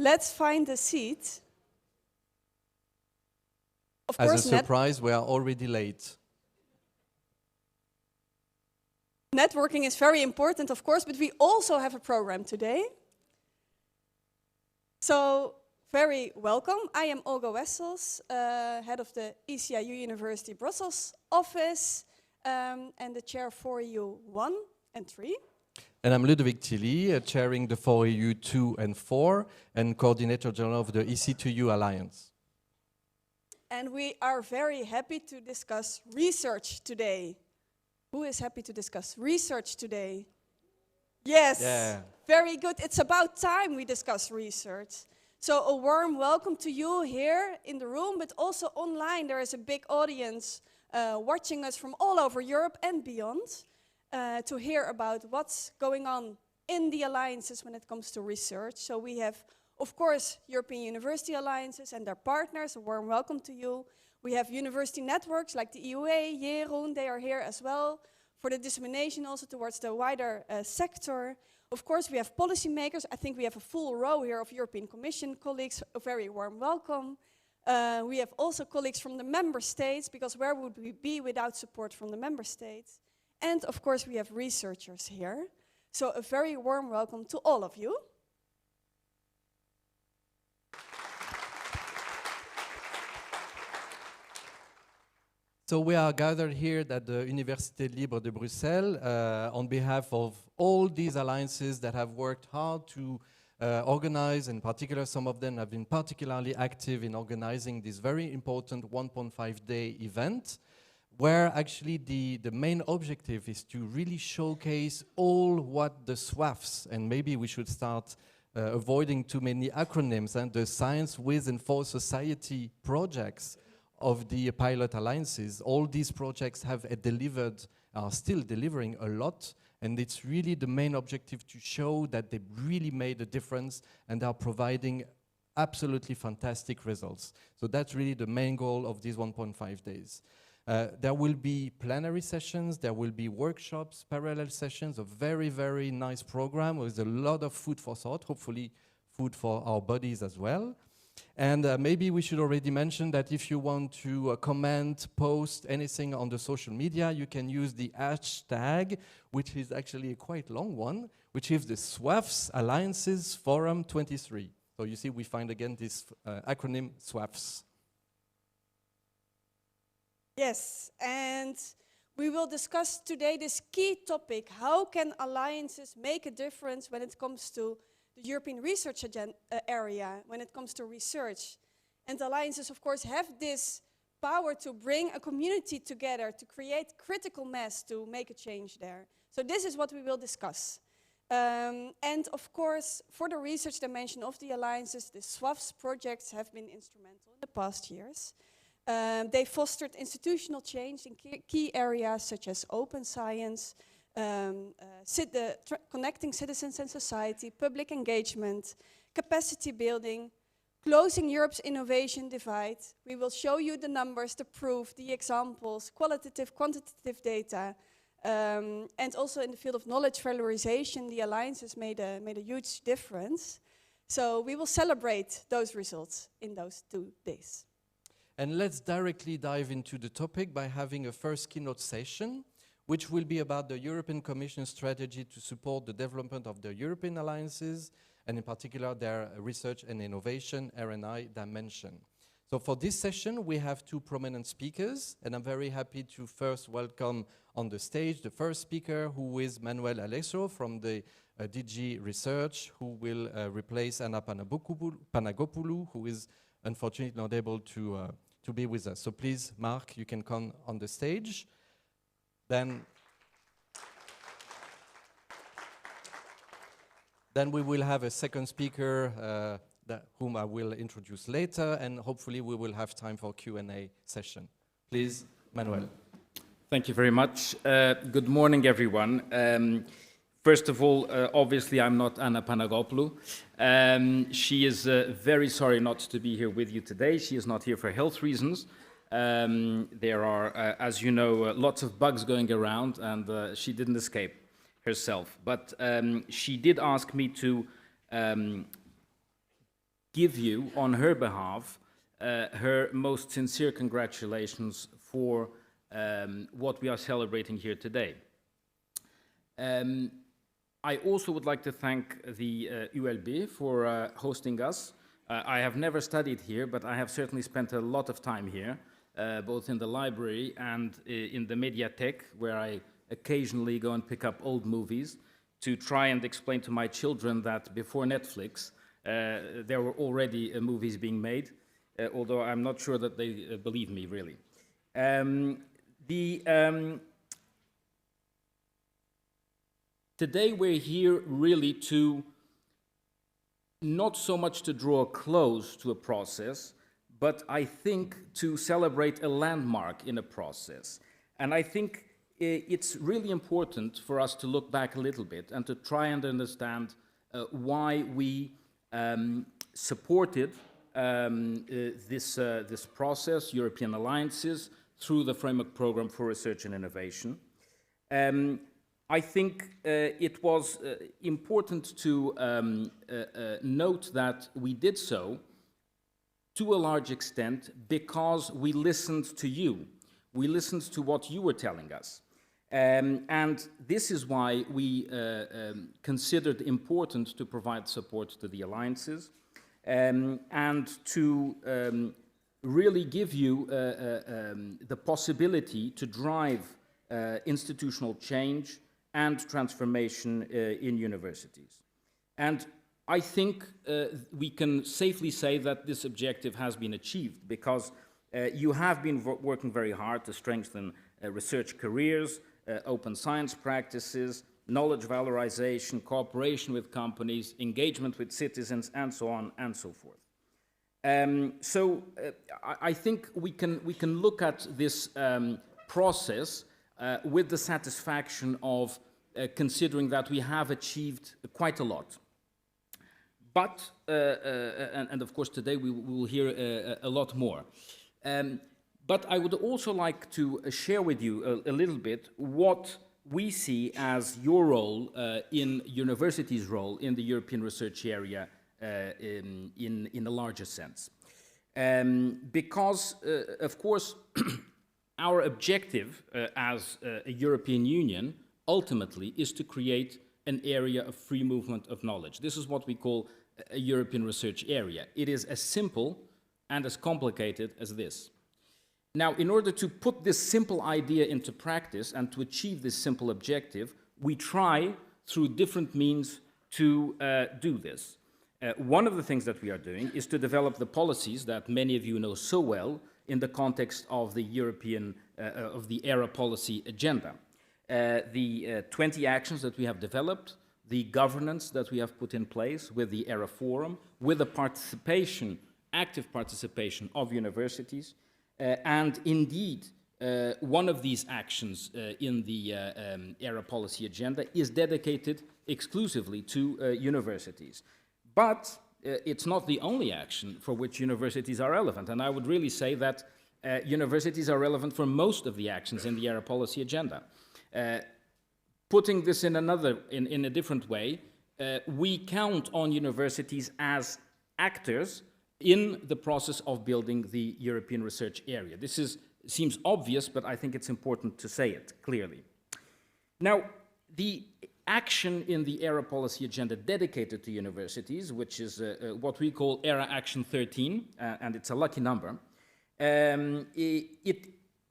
Let's find a seat. Of As course, a surprise, we are already late. networking is very important, of course, but we also have a program today. So, very welcome. I am Olga Wessels, head of the ECIU University Brussels office, and the chair for EU 1 and 3. And I'm Ludovic Tilly, chairing the 4EU 2 and 4, and coordinator general of the EC2U Alliance. And we are very happy to discuss research today. Who is happy to discuss research today? Yes, yeah. Very good. It's about time we discuss research. So a warm welcome to you here in the room, but also online. There is a big audience watching us from all over Europe and beyond to hear about what's going on in the alliances when it comes to research. So we have, of course, European University Alliances and their partners. A warm welcome to you. We have university networks like the EUA, Jeroen, they are here as well for the dissemination also towards the wider sector. Of course, we have policymakers. I think we have a full row here of European Commission colleagues. A very warm welcome. We have also colleagues from the member states, because where would we be without support from the member states? And of course, we have researchers here. So a very warm welcome to all of you. So we are gathered here at the Université Libre de Bruxelles on behalf of all these alliances that have worked hard to organize, in particular some of them have been particularly active in organizing this very important 1.5-day event, where actually the main objective is to really showcase all what the SWAFs, and maybe we should start avoiding too many acronyms, and the Science with and for Society projects of the pilot alliances. All these projects have delivered, are still delivering a lot, and it's really the main objective to show that they really made a difference and are providing absolutely fantastic results. So that's really the main goal of these 1.5 days. There will be plenary sessions, there will be workshops, parallel sessions, a very, very nice program with a lot of food for thought, hopefully food for our bodies as well. And maybe we should already mention that if you want to comment, post anything on the social media, you can use the hashtag, which is actually a quite long one, which is the SWAFs Alliances Forum 23. So you see, we find again this acronym SWAFs. Yes, and we will discuss today this key topic: how can alliances make a difference when it comes to the European research area, when it comes to research. And alliances, of course, have this power to bring a community together, to create critical mass, to make a change there. So this is what we will discuss. And of course, for the research dimension of the alliances, the SWAFs projects have been instrumental in the past years. They fostered institutional change in key areas such as open science, connecting citizens and society, public engagement, capacity building, closing Europe's innovation divide. We will show you the numbers, the proof, the examples, qualitative, quantitative data, and also in the field of knowledge valorization, the alliances made a huge difference. So we will celebrate those results in those 2 days. And let's directly dive into the topic by having a first keynote session, which will be about the European Commission strategy to support the development of the European alliances, and in particular their research and innovation, R&I dimension. So for this session, we have 2 prominent speakers, and I'm very happy to first welcome on the stage the first speaker, who is Manuel Alesso from the DG Research, who will replace Anna Panagopoulou, who is unfortunately not able to be with us. So please, Mark, you can come on the stage. Then we will have a second speaker whom I will introduce later, and hopefully we will have time for Q&A session. Please, Manuel. Thank you very much. Good morning, everyone. First of all, obviously I'm not Anna Panagopoulou. She is very sorry not to be here with you today. She is not here for health reasons. There are, as you know, lots of bugs going around, and she didn't escape herself. But she did ask me to give you, on her behalf, her most sincere congratulations for what we are celebrating here today. I also would like to thank the ULB for hosting us. I have never studied here, but I have certainly spent a lot of time here, both in the library and in the Mediatek, where I occasionally go and pick up old movies to try and explain to my children that before Netflix, there were already movies being made, although I'm not sure that they believe me, really. Today we're here really to not so much to draw a close to a process, but I think to celebrate a landmark in a process. And I think it's really important for us to look back a little bit and to try and understand why we supported this process, European alliances, through the Framework Programme for Research and Innovation. I think it was important to note that we did so to a large extent because we listened to you. We listened to what you were telling us. And this is why we considered important to provide support to the alliances and to really give you the possibility to drive institutional change and transformation in universities. And I think we can safely say that this objective has been achieved because you have been working very hard to strengthen research careers, open science practices, knowledge valorization, cooperation with companies, engagement with citizens, and so on and so forth. I think we can look at this process with the satisfaction of considering that we have achieved quite a lot. But, and of course today we will hear a lot more. But I would also like to share with you a little bit what we see as your role in universities' role in the European research area in a larger sense. Because, of course, our objective as a European Union ultimately is to create an area of free movement of knowledge. This is what we call a European research area. It is as simple and as complicated as this. Now, in order to put this simple idea into practice and to achieve this simple objective, we try through different means to do this. One of the things that we are doing is to develop the policies that many of you know so well in the context of the European, of the ERA policy agenda. The 20 actions that we have developed, the governance that we have put in place with the ERA Forum, with the participation, active participation of universities, and indeed, one of these actions in the ERA policy agenda is dedicated exclusively to universities. But it's not the only action for which universities are relevant, and I would really say that universities are relevant for most of the actions in the ERA policy agenda. Putting this in a different way, we count on universities as actors in the process of building the European research area. This seems obvious, but I think it's important to say it clearly. Now, the action in the ERA policy agenda dedicated to universities, which is what we call ERA Action 13, and it's a lucky number, it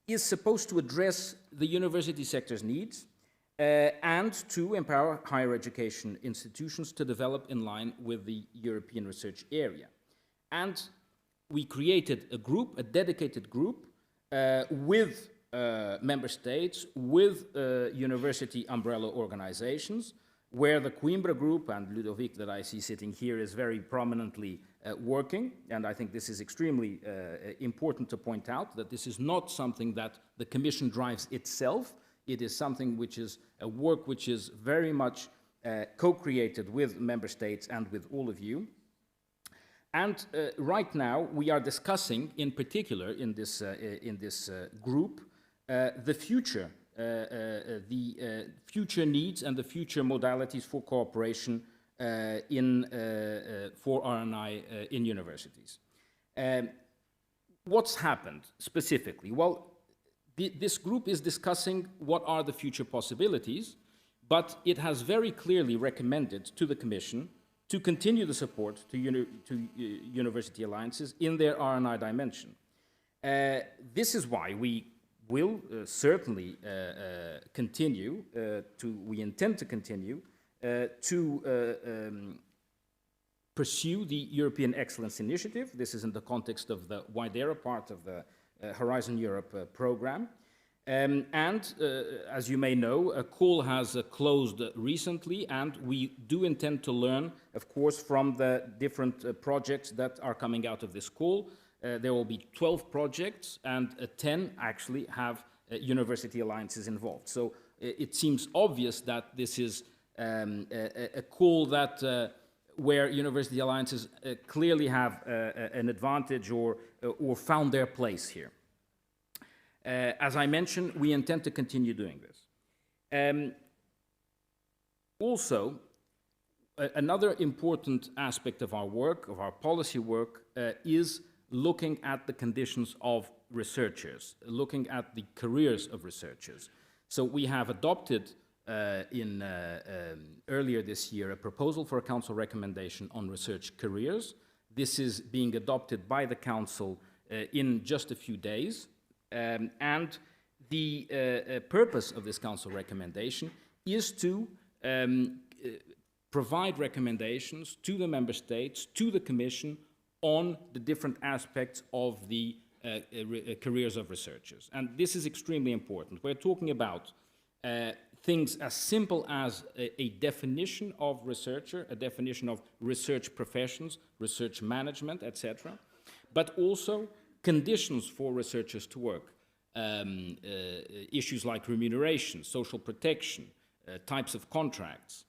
is supposed to address the university sector's needs and to empower higher education institutions to develop in line with the European research area. And we created a group, a dedicated group, with member states, with university umbrella organizations, where the Coimbra group and Ludovic that I see sitting here is very prominently working. And I think this is extremely important to point out, that this is not something that the Commission drives itself. It is something which is a work which is very much co-created with member states and with all of you. And right now, we are discussing, in particular, in this group, the future needs and the future modalities for cooperation for R&I in universities. What's happened specifically? Well, this group is discussing what are the future possibilities, but it has very clearly recommended to the Commission to continue the support to university alliances in their R&I dimension. This is why we will certainly continue we intend to continue to pursue the European Excellence Initiative. This is in the context of the wider part of the Horizon Europe program. As you may know, a call has closed recently, and we do intend to learn, of course, from the different projects that are coming out of this call. There will be 12 projects, and 10 actually have university alliances involved. So it seems obvious that this is a call that where university alliances clearly have an advantage or found their place here. As I mentioned, we intend to continue doing this. Also, another important aspect of our work, of our policy work, is looking at the conditions of researchers, looking at the careers of researchers. So we have adopted earlier this year a proposal for a Council recommendation on research careers. This is being adopted by the Council in just a few days. And the purpose of this Council recommendation is to provide recommendations to the Member States, to the Commission, on the different aspects of the careers of researchers. And this is extremely important. We're talking about things as simple as a definition of researcher, a definition of research professions, research management, etc., but also conditions for researchers to work, issues like remuneration, social protection, types of contracts.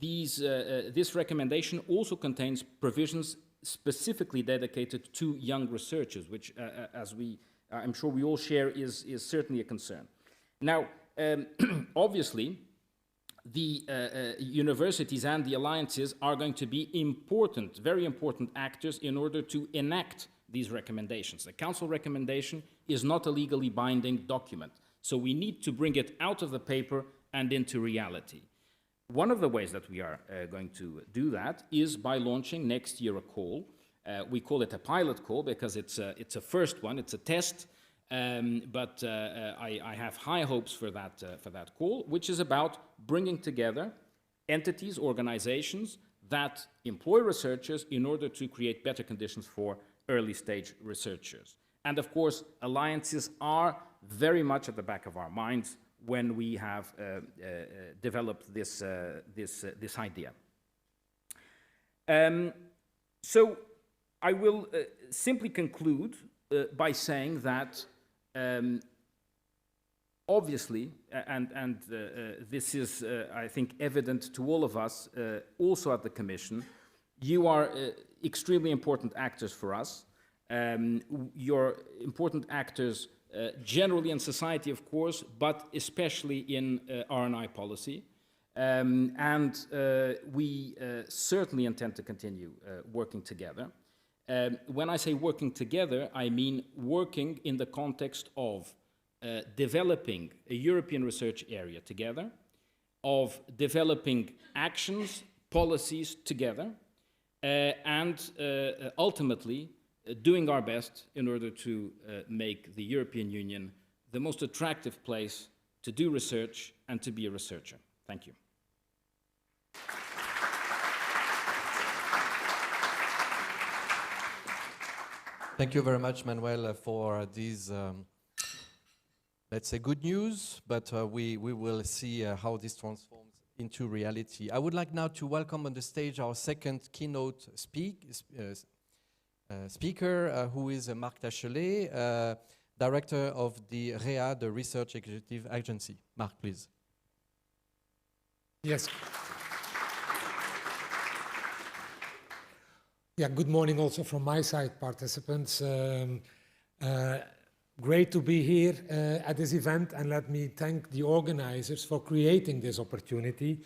This recommendation also contains provisions specifically dedicated to young researchers, which, I'm sure we all share, is certainly a concern. Now, obviously, the universities and the alliances are going to be important, very important actors in order to enact these recommendations. The Council recommendation is not a legally binding document, so we need to bring it out of the paper and into reality. One of the ways that we are going to do that is by launching next year a call. We call it a pilot call because it's a first one, it's a test, but I have high hopes for that call, which is about bringing together entities, organizations that employ researchers in order to create better conditions for early stage researchers. And of course, alliances are very much at the back of our minds when we have developed this idea. So I will simply conclude by saying that obviously, and this is, I think, evident to all of us, also at the Commission, you are extremely important actors for us. You're important actors generally in society, of course, but especially in R&I policy. And we certainly intend to continue working together. When I say working together, I mean working in the context of developing a European research area together, of developing actions, policies together, and ultimately doing our best in order to make the European Union the most attractive place to do research and to be a researcher. Thank you. Thank you very much, Manuel, for these, let's say, good news, but we will see how this transforms into reality. I would like now to welcome on the stage our second keynote speaker, who is Marc Tachelet, Director of the REA, the Research Executive Agency. Marc, please. Yes. Yeah, good morning also from my side, participants. Great to be here at this event, and let me thank the organizers for creating this opportunity.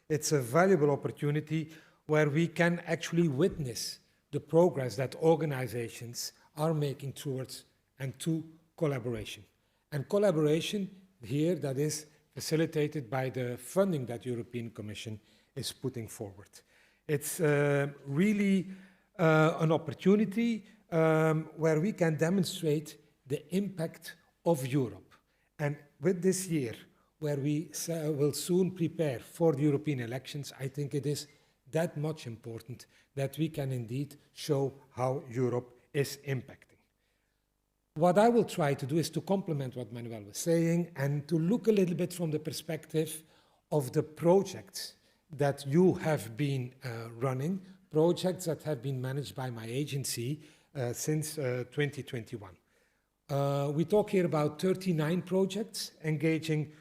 It's a valuable opportunity where we can actually witness the progress that organizations are making towards and to collaboration. And collaboration here that is facilitated by the funding that European Commission is putting forward. It's really an opportunity where we can demonstrate the impact of Europe. And with this year, where we will soon prepare for the European elections, I think it is that much important that we can indeed show how Europe is impacting. What I will try to do is to complement what Manuel was saying and to look a little bit from the perspective of the projects that you have been running, projects that have been managed by my agency since 2021. We talk here about 39 projects engaging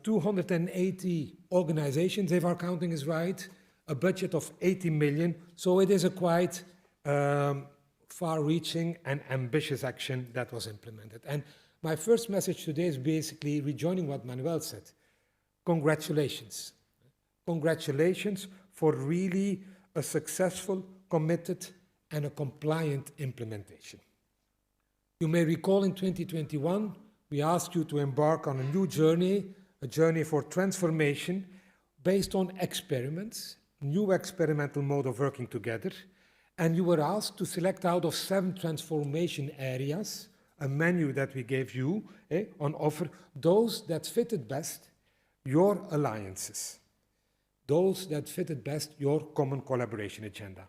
280 organizations, if our counting is right, a budget of 80 million. So it is a quite far-reaching and ambitious action that was implemented. And my first message today is basically rejoining what Manuel said. Congratulations. Congratulations for really a successful, committed, and a compliant implementation. You may recall in 2021, we asked you to embark on a new journey, a journey for transformation based on experiments, new experimental mode of working together, and you were asked to select out of 7 transformation areas, a menu that we gave you on offer, those that fitted best your alliances, those that fitted best your common collaboration agenda.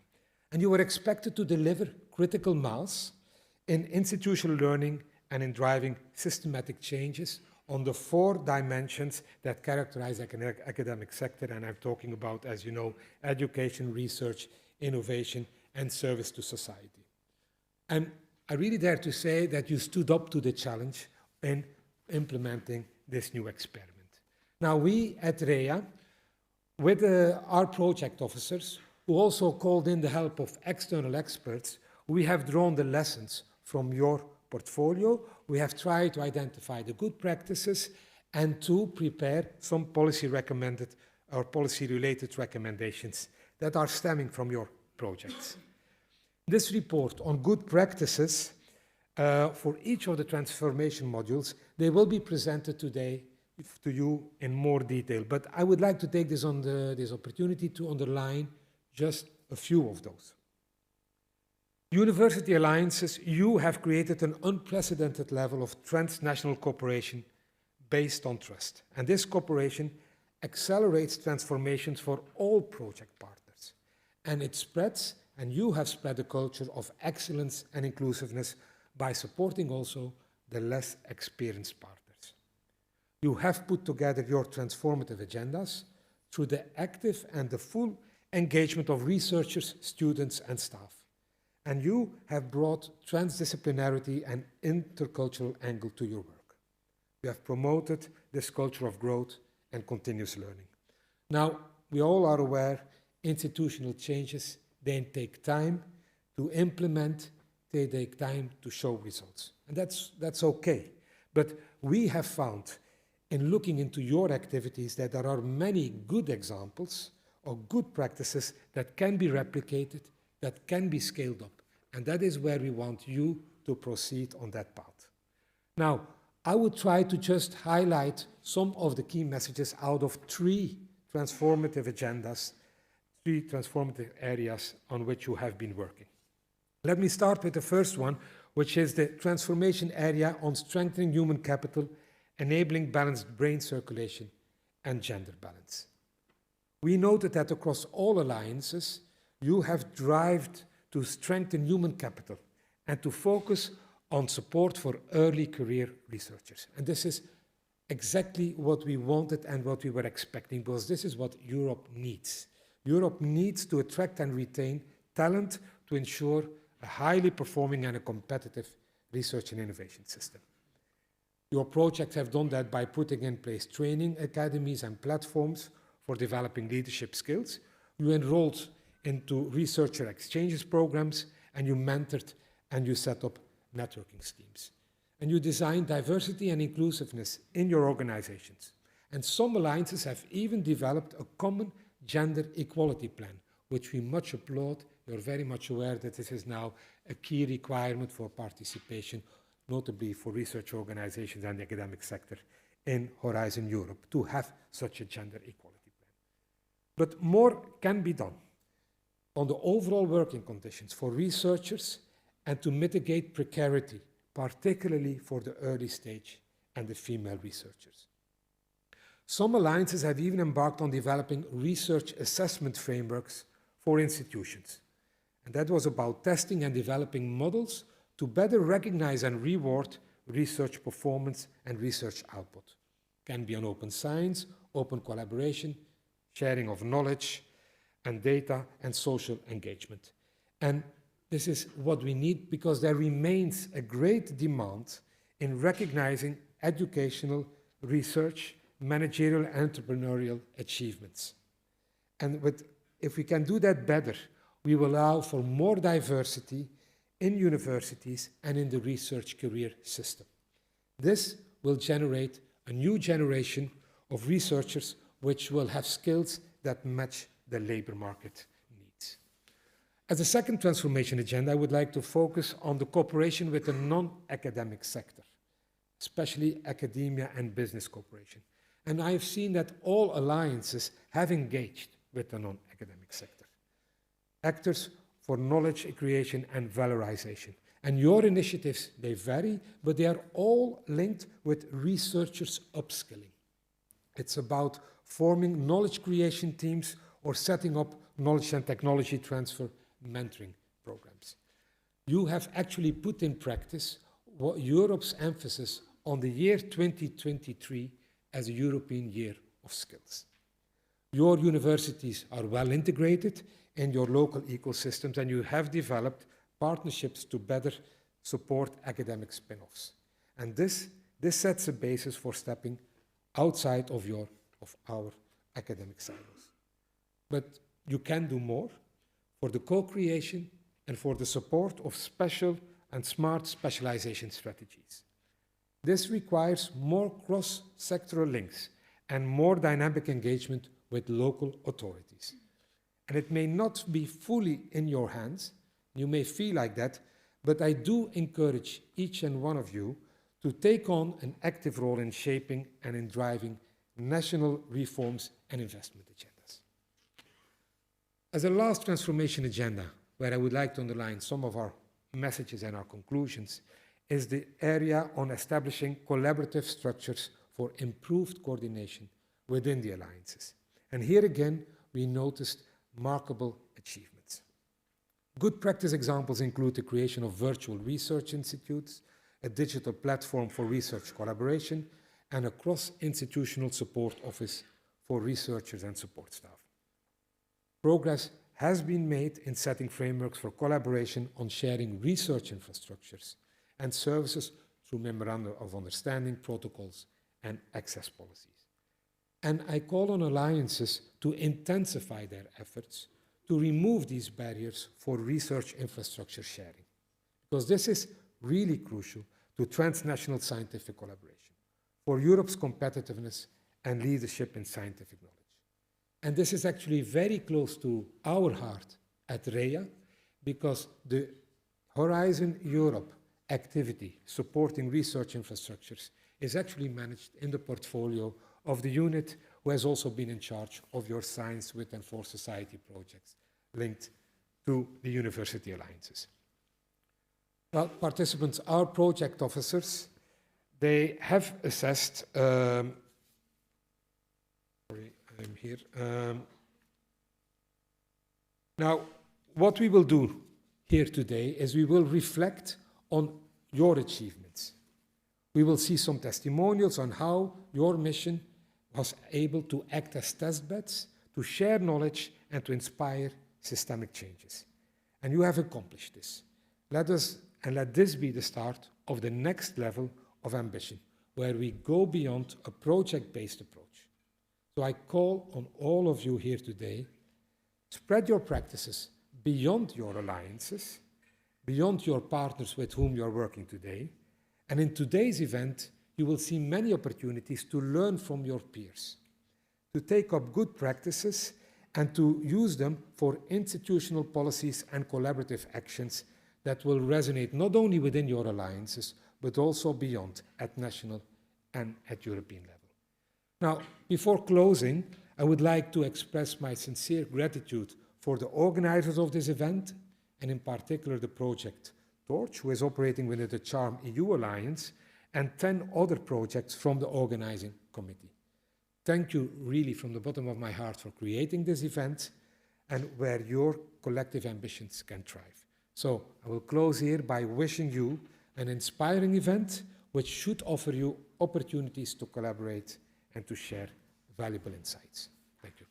And you were expected to deliver critical mass in institutional learning and in driving systematic changes on the 4 dimensions that characterize the academic sector, and I'm talking about, as you know, education, research, innovation, and service to society. And I really dare to say that you stood up to the challenge in implementing this new experiment. Now we at REA, with our project officers, who also called in the help of external experts, we have drawn the lessons from your portfolio. We have tried to identify the good practices and to prepare some policy-recommended or policy-related recommendations that are stemming from your projects. This report on good practices for each of the transformation modules, they will be presented today to you in more detail. But I would like to take this opportunity to underline just a few of those. University alliances, you have created an unprecedented level of transnational cooperation based on trust. And this cooperation accelerates transformations for all project partners. And it spreads, and you have spread a culture of excellence and inclusiveness by supporting also the less experienced partners. You have put together your transformative agendas through the active and the full engagement of researchers, students, and staff. And you have brought transdisciplinarity and intercultural angle to your work. You have promoted this culture of growth and continuous learning. Now, we all are aware institutional changes, they take time to implement, they take time to show results. And that's okay. But we have found in looking into your activities that there are many good examples or good practices that can be replicated, that can be scaled up. And that is where we want you to proceed on that path. Now, I would try to just highlight some of the key messages out of 3 transformative agendas, 3 transformative areas on which you have been working. Let me start with the first one, which is the transformation area on strengthening human capital, enabling balanced brain circulation and gender balance. We noted that across all alliances, you have drived to strengthen human capital and to focus on support for early career researchers. And this is exactly what we wanted and what we were expecting, because this is what Europe needs. Europe needs to attract and retain talent to ensure a highly performing and a competitive research and innovation system. Your projects have done that by putting in place training academies and platforms for developing leadership skills. You enrolled into researcher exchanges programs, and you mentored and you set up networking schemes. And you designed diversity and inclusiveness in your organizations. And some alliances have even developed a common gender equality plan, which we much applaud. You're very much aware that this is now a key requirement for participation, notably for research organizations and the academic sector in Horizon Europe, to have such a gender equality plan. But more can be done on the overall working conditions for researchers and to mitigate precarity, particularly for the early stage and the female researchers. Some alliances have even embarked on developing research assessment frameworks for institutions. And that was about testing and developing models to better recognize and reward research performance and research output. Can be on open science, open collaboration, sharing of knowledge and data, and social engagement. And this is what we need because there remains a great demand in recognizing educational, research, managerial, entrepreneurial achievements. And if we can do that better, we will allow for more diversity in universities and in the research career system. This will generate a new generation of researchers which will have skills that match the labor market needs. As a second transformation agenda, I would like to focus on the cooperation with the non-academic sector, especially academia and business cooperation. And I have seen that all alliances have engaged with the non-academic sector. Actors for knowledge creation and valorization. And your initiatives, they vary, but they are all linked with researchers upskilling. It's about forming knowledge creation teams or setting up knowledge and technology transfer mentoring programs. You have actually put in practice what Europe's emphasis on the year 2023 as a European Year of Skills. Your universities are well integrated in your local ecosystems, and you have developed partnerships to better support academic spin-offs. And this sets a basis for stepping outside of our academic silos. But you can do more for the co-creation and for the support of special and smart specialization strategies. This requires more cross-sectoral links and more dynamic engagement with local authorities. And it may not be fully in your hands, you may feel like that, but I do encourage each and one of you to take on an active role in shaping and in driving national reforms and investment agendas. As a last transformation agenda, where I would like to underline some of our messages and our conclusions, is the area on establishing collaborative structures for improved coordination within the alliances. And here again, we noticed remarkable achievements. Good practice examples include the creation of virtual research institutes, a digital platform for research collaboration, and a cross-institutional support office for researchers and support staff. Progress has been made in setting frameworks for collaboration on sharing research infrastructures and services through memoranda of understanding, protocols, and access policies. And I call on alliances to intensify their efforts to remove these barriers for research infrastructure sharing, because this is really crucial to transnational scientific collaboration, for Europe's competitiveness and leadership in scientific knowledge. And this is actually very close to our heart at REA, because the Horizon Europe activity supporting research infrastructures is actually managed in the portfolio of the unit who has also been in charge of your Science with and for Society projects linked to the university alliances. Well, participants are project officers. They have assessed, sorry, I'm here. Now, what we will do here today is we will reflect on your achievements. We will see some testimonials on how your mission was able to act as testbeds, to share knowledge, and to inspire systemic changes. And you have accomplished this. Let this be the start of the next level of ambition, where we go beyond a project-based approach. So I call on all of you here today, spread your practices beyond your alliances, beyond your partners with whom you are working today. And in today's event, you will see many opportunities to learn from your peers, to take up good practices and to use them for institutional policies and collaborative actions that will resonate not only within your alliances, but also beyond at national and at European level. Now, before closing, I would like to express my sincere gratitude for the organizers of this event, and in particular the project Torch, who is operating within the Charm EU Alliance, and 10 other projects from the organizing committee. Thank you really from the bottom of my heart for creating this event and where your collective ambitions can thrive. So I will close here by wishing you an inspiring event which should offer you opportunities to collaborate and to share valuable insights. Thank you.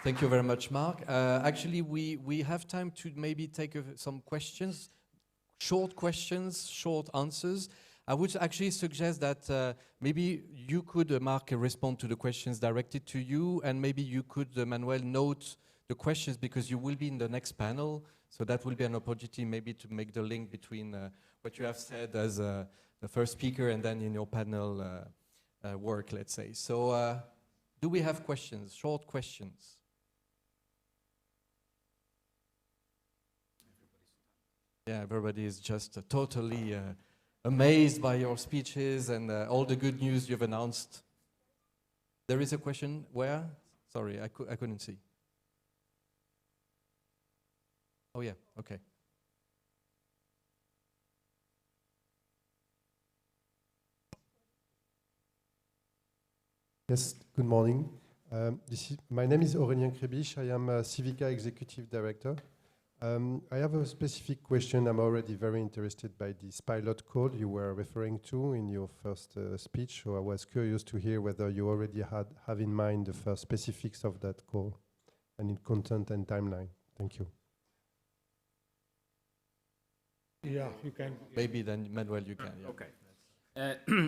Thank you very much, Mark. Actually, we have time to maybe take some questions, short questions, short answers. I would actually suggest that maybe you could, Mark, respond to the questions directed to you, and maybe you could, Manuel, note the questions because you will be in the next panel. So that will be an opportunity maybe to make the link between what you have said as the first speaker and then in your panel work, let's say. So do we have questions, short questions? Yeah, everybody is just totally amazed by your speeches and all the good news you've announced. There is a question. Where? Sorry, I couldn't see. Oh yeah, okay. Yes, good morning. My name is Aurélien Crébiche. I am a Civica Executive Director. I have a specific question. I'm already very interested by this pilot call you were referring to in your first speech. So I was curious to hear whether you already have in mind the first specifics of that call and in content and timeline. Thank you. Yeah, you can. Maybe then, Manuel, you can. Yeah. Okay.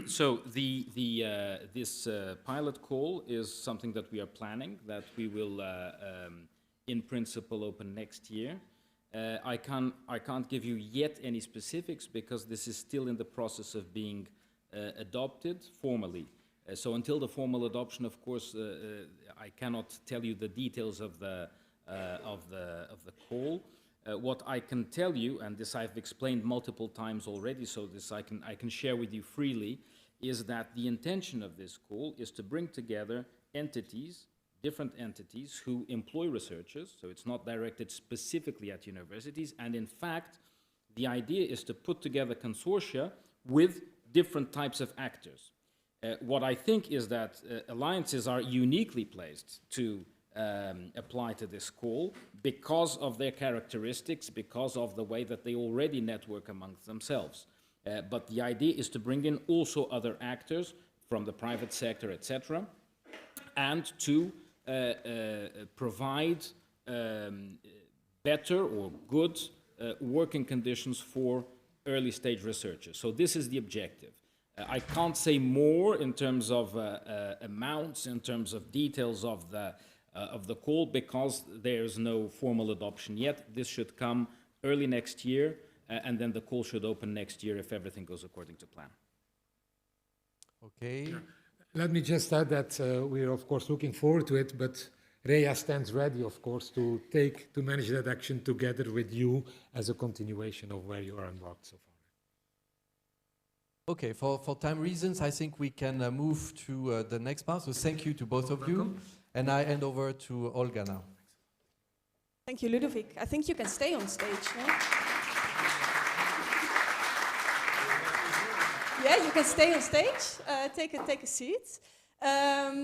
So this pilot call is something that we are planning, that we will, in principle, open next year. I can't give you yet any specifics because this is still in the process of being adopted formally. So until the formal adoption, of course, I cannot tell you the details of the call. What I can tell you, and this I've explained multiple times already, so this I can share with you freely, is that the intention of this call is to bring together entities, different entities who employ researchers, so it's not directed specifically at universities, and in fact, the idea is to put together consortia with different types of actors. What I think is that alliances are uniquely placed to apply to this call because of their characteristics, because of the way that they already network amongst themselves. But the idea is to bring in also other actors from the private sector, etc., and to provide better or good working conditions for early stage researchers. So this is the objective. I can't say more in terms of amounts, in terms of details of the call, because there's no formal adoption yet. This should come early next year, and then the call should open next year if everything goes according to plan. Okay. Let me just add that we're of course looking forward to it, but REA stands ready, of course, to manage that action together with you as a continuation of where you are embarked so far. Okay, for time reasons, I think we can move to the next part. So thank you to both of you. And I hand over to Olga now. Thank you, Ludovic. I think you can stay on stage. No? Yeah, you can stay on stage. Take a seat.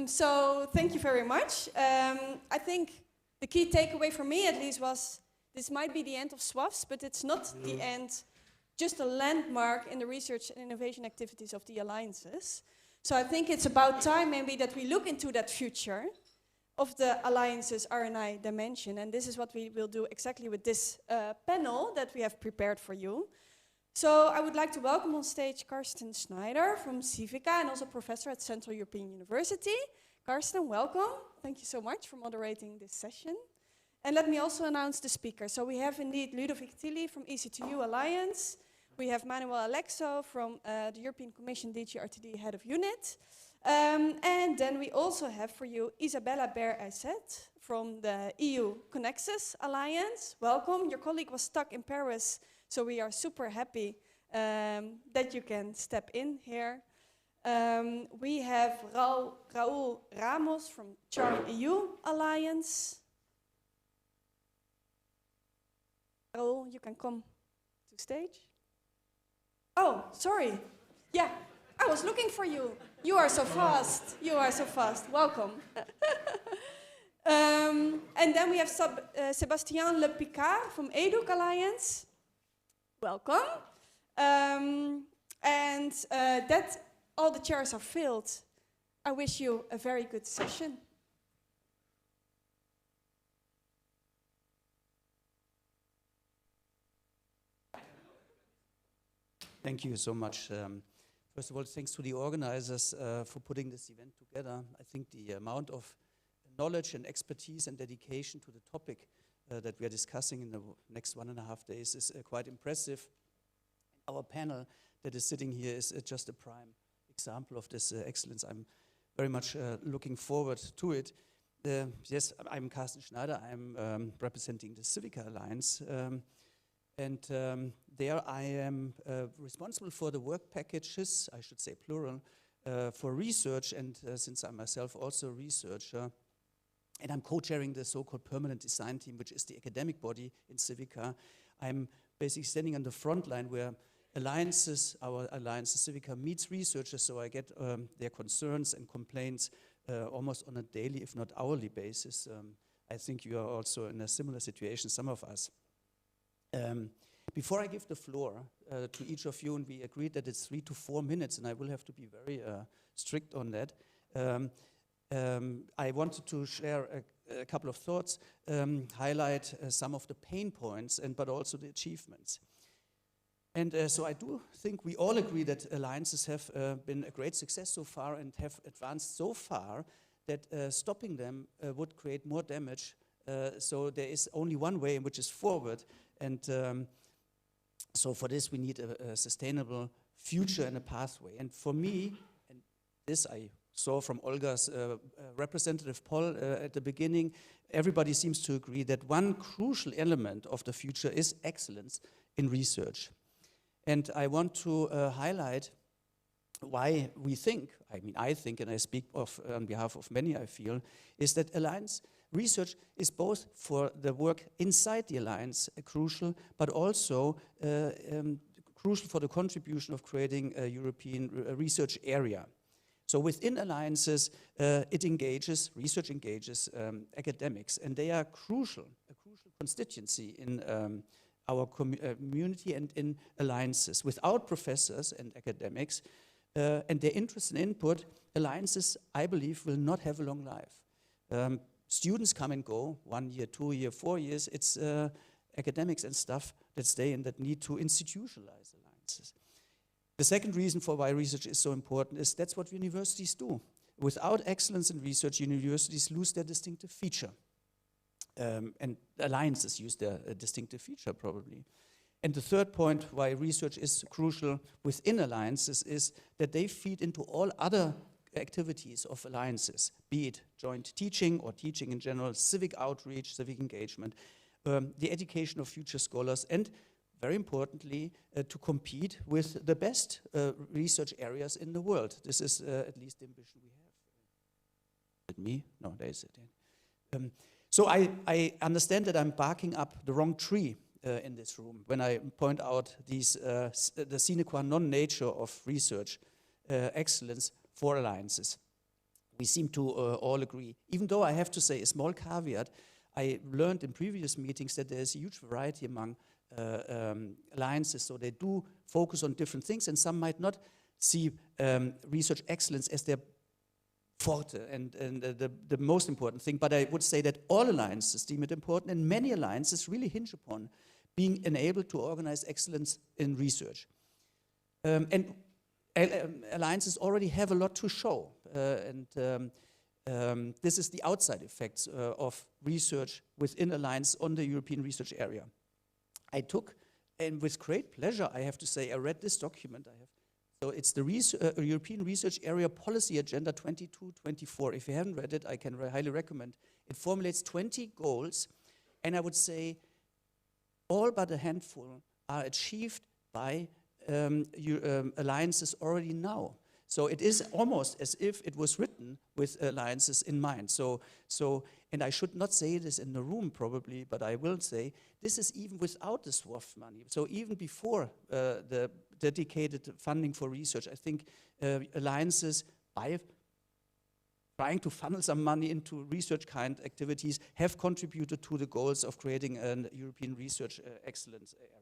So thank you very much. I think the key takeaway for me, at least, was this might be the end of SWAFs, but it's not the end, just a landmark in the research and innovation activities of the alliances. So I think it's about time maybe that we look into that future of the alliances R&I dimension, and this is what we will do exactly with this panel that we have prepared for you. So I would like to welcome on stage Karsten Schneider from Civica and also professor at Central European University. Karsten, welcome. Thank you so much for moderating this session. And let me also announce the speakers. So we have indeed Ludovic Tilly from EC2U Alliance. We have Manuel Alexo from the European Commission DG RTD Head of Unit. And then we also have for you Isabella Bear-Asset from the EU Connexus Alliance. Welcome. Your colleague was stuck in Paris, so we are super happy that you can step in here. We have Raul Ramos from Charm EU Alliance. Raul, you can come to stage. Oh, sorry. Yeah, I was looking for you. You are so fast. You are so fast. Welcome. And then we have Sébastien Le Picard from EDUC Alliance. Welcome. And that all the chairs are filled. I wish you a very good session. Thank you so much. First of all, thanks to the organizers for putting this event together. I think the amount of knowledge and expertise and dedication to the topic that we are discussing in the next 1.5 days is quite impressive. Our panel that is sitting here is just a prime example of this excellence. I'm very much looking forward to it. Yes, I'm Carsten Schneider. I'm representing the Civica Alliance. There I am responsible for the work packages, I should say plural, for research, and since I'm myself also a researcher, and I'm co-chairing the so-called permanent design team, which is the academic body in Civica. I'm basically standing on the front line where alliances, our alliance, Civica, meets researchers, so I get their concerns and complaints almost on a daily, if not hourly basis. I think you are also in a similar situation, some of us. Before I give the floor to each of you, and we agreed that it's 3 to 4 minutes, and I will have to be very strict on that, I wanted to share a couple of thoughts, highlight some of the pain points, but also the achievements. And so I do think we all agree that alliances have been a great success so far and have advanced so far that stopping them would create more damage. So there is only one way, which is forward. And so for this, we need a sustainable future and a pathway. And for me, and this I saw from Olga's representative poll at the beginning, everybody seems to agree that one crucial element of the future is excellence in research. And I want to highlight why we think, I think, and I speak on behalf of many, I feel, is that alliance research is both for the work inside the alliance crucial, but also crucial for the contribution of creating a European research area. So within alliances, research engages academics, and they are a crucial constituency in our community and in alliances. Without professors and academics and their interest and input, alliances, I believe, will not have a long life. Students come and go, 1 year, 2 years, 4 years. It's academics and staff that stay and that need to institutionalize alliances. The second reason for why research is so important is that's what universities do. Without excellence in research, universities lose their distinctive feature. And alliances use their distinctive feature, probably. And the third point why research is crucial within alliances is that they feed into all other activities of alliances, be it joint teaching or teaching in general, civic outreach, civic engagement, the education of future scholars, and very importantly, to compete with the best research areas in the world. This is at least the ambition we have. Is it me? No, there is it. So I understand that I'm barking up the wrong tree in this room when I point out these the sine qua non nature of research excellence for alliances. We seem to all agree. Even though I have to say a small caveat, I learned in previous meetings that there's a huge variety among alliances, so they do focus on different things, and some might not see research excellence as their forte and the most important thing, but I would say that all alliances deem it important, and many alliances really hinge upon being enabled to organize excellence in research. And alliances already have a lot to show, this is the outside effects of research within alliance on the European research area. I took and with great pleasure, I have to say, I read this document I have. So it's the European Research Area Policy Agenda 22-24. If you haven't read it, I can highly recommend. It formulates 20 goals, and I would say all but a handful are achieved by alliances already now. So it is almost as if it was written with alliances in mind. And I should not say this in the room probably, but I will say this is even without the SWAF money. So even before the dedicated funding for research, I think alliances, by trying to funnel some money into research kind activities, have contributed to the goals of creating a European research excellence area.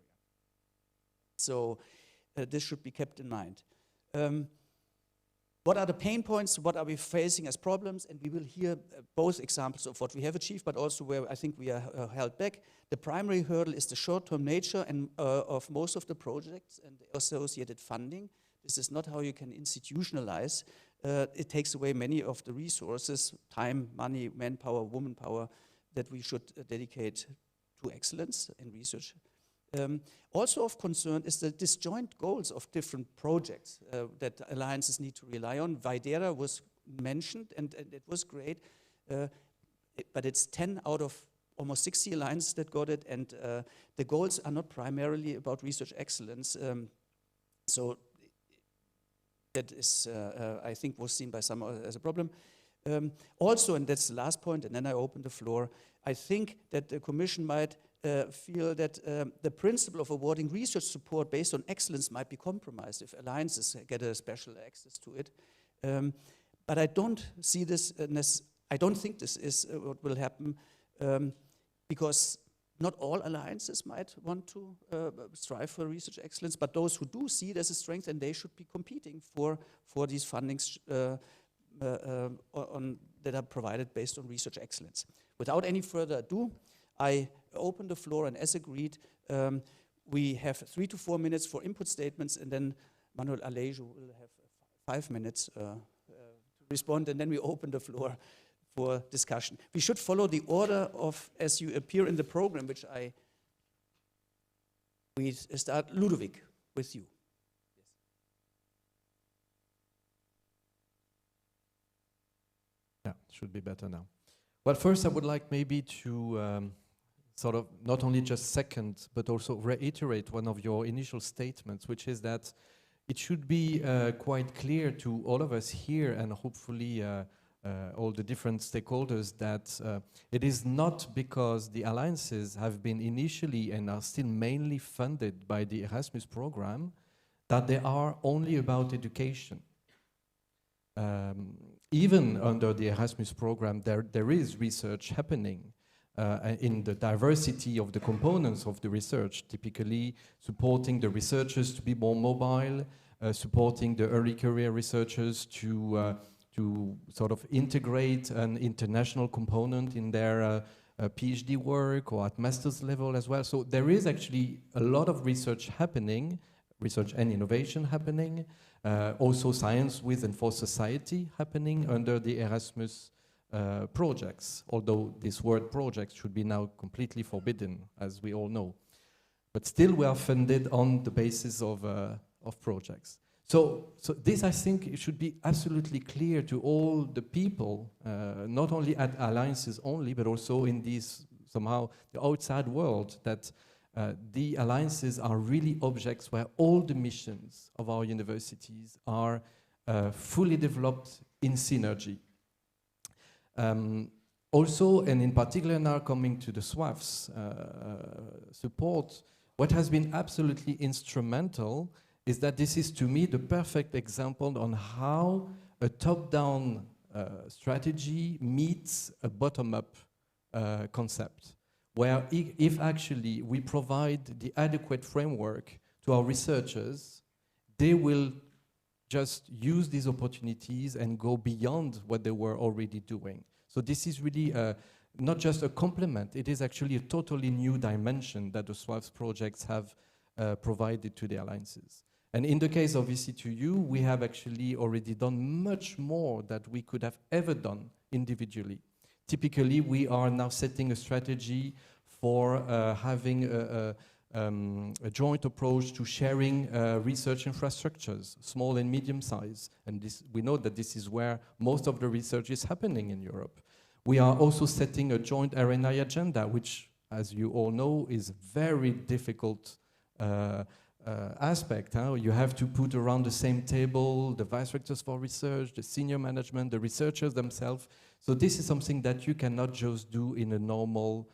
So this should be kept in mind. What are the pain points? What are we facing as problems? And we will hear both examples of what we have achieved, but also where I think we are held back. The primary hurdle is the short-term nature of most of the projects and the associated funding. This is not how you can institutionalize. It takes away many of the resources, time, money, manpower, womanpower, that we should dedicate to excellence in research. Also of concern is the disjoint goals of different projects that alliances need to rely on. Videra was mentioned, and it was great, but it's 10 out of almost 60 alliances that got it, and the goals are not primarily about research excellence. So that is, I think, was seen by some as a problem. Also, and that's the last point, and then I open the floor, I think that the Commission might feel that the principle of awarding research support based on excellence might be compromised if alliances get a special access to it. But I don't see this, I don't think this is what will happen, because not all alliances might want to strive for research excellence, but those who do see it as a strength, and they should be competing for these fundings that are provided based on research excellence. Without any further ado, I open the floor, and as agreed, we have 3 to 4 minutes for input statements, and then Manuel Alejo will have 5 minutes to respond, and then we open the floor for discussion. We should follow the order of as you appear in the program, which we start. Ludovic, with you. Yeah, should be better now. Well, first I would like maybe to sort of not only just second, but also reiterate one of your initial statements, which is that it should be quite clear to all of us here, and hopefully all the different stakeholders, that it is not because the alliances have been initially and are still mainly funded by the Erasmus program that they are only about education. Even under the Erasmus program, there is research happening in the diversity of the components of the research, typically supporting the researchers to be more mobile, supporting the early career researchers to sort of integrate an international component in their PhD work or at master's level as well. So there is actually a lot of research happening, research and innovation happening, also science with and for society happening under the Erasmus projects, although this word projects should be now completely forbidden, as we all know. But still we are funded on the basis of projects. So this, I think, it should be absolutely clear to all the people, not only at alliances only, but also in these, somehow, the outside world, that the alliances are really objects where all the missions of our universities are fully developed in synergy. Also, and in particular now coming to the SWAF's support, what has been absolutely instrumental is that this is, to me, the perfect example on how a top-down strategy meets a bottom-up concept, where if actually we provide the adequate framework to our researchers, they will just use these opportunities and go beyond what they were already doing. So this is really not just a complement, it is actually a totally new dimension that the SWAF's projects have provided to the alliances. And in the case of EC2U, we have actually already done much more that we could have ever done individually. Typically, we are now setting a strategy for having a joint approach to sharing research infrastructures, small and medium size. And we know that this is where most of the research is happening in Europe. We are also setting a joint R&I agenda, which, as you all know, is very difficult aspect. You have to put around the same table the vice rectors for research, the senior management, the researchers themselves. So this is something that you cannot just do in a normal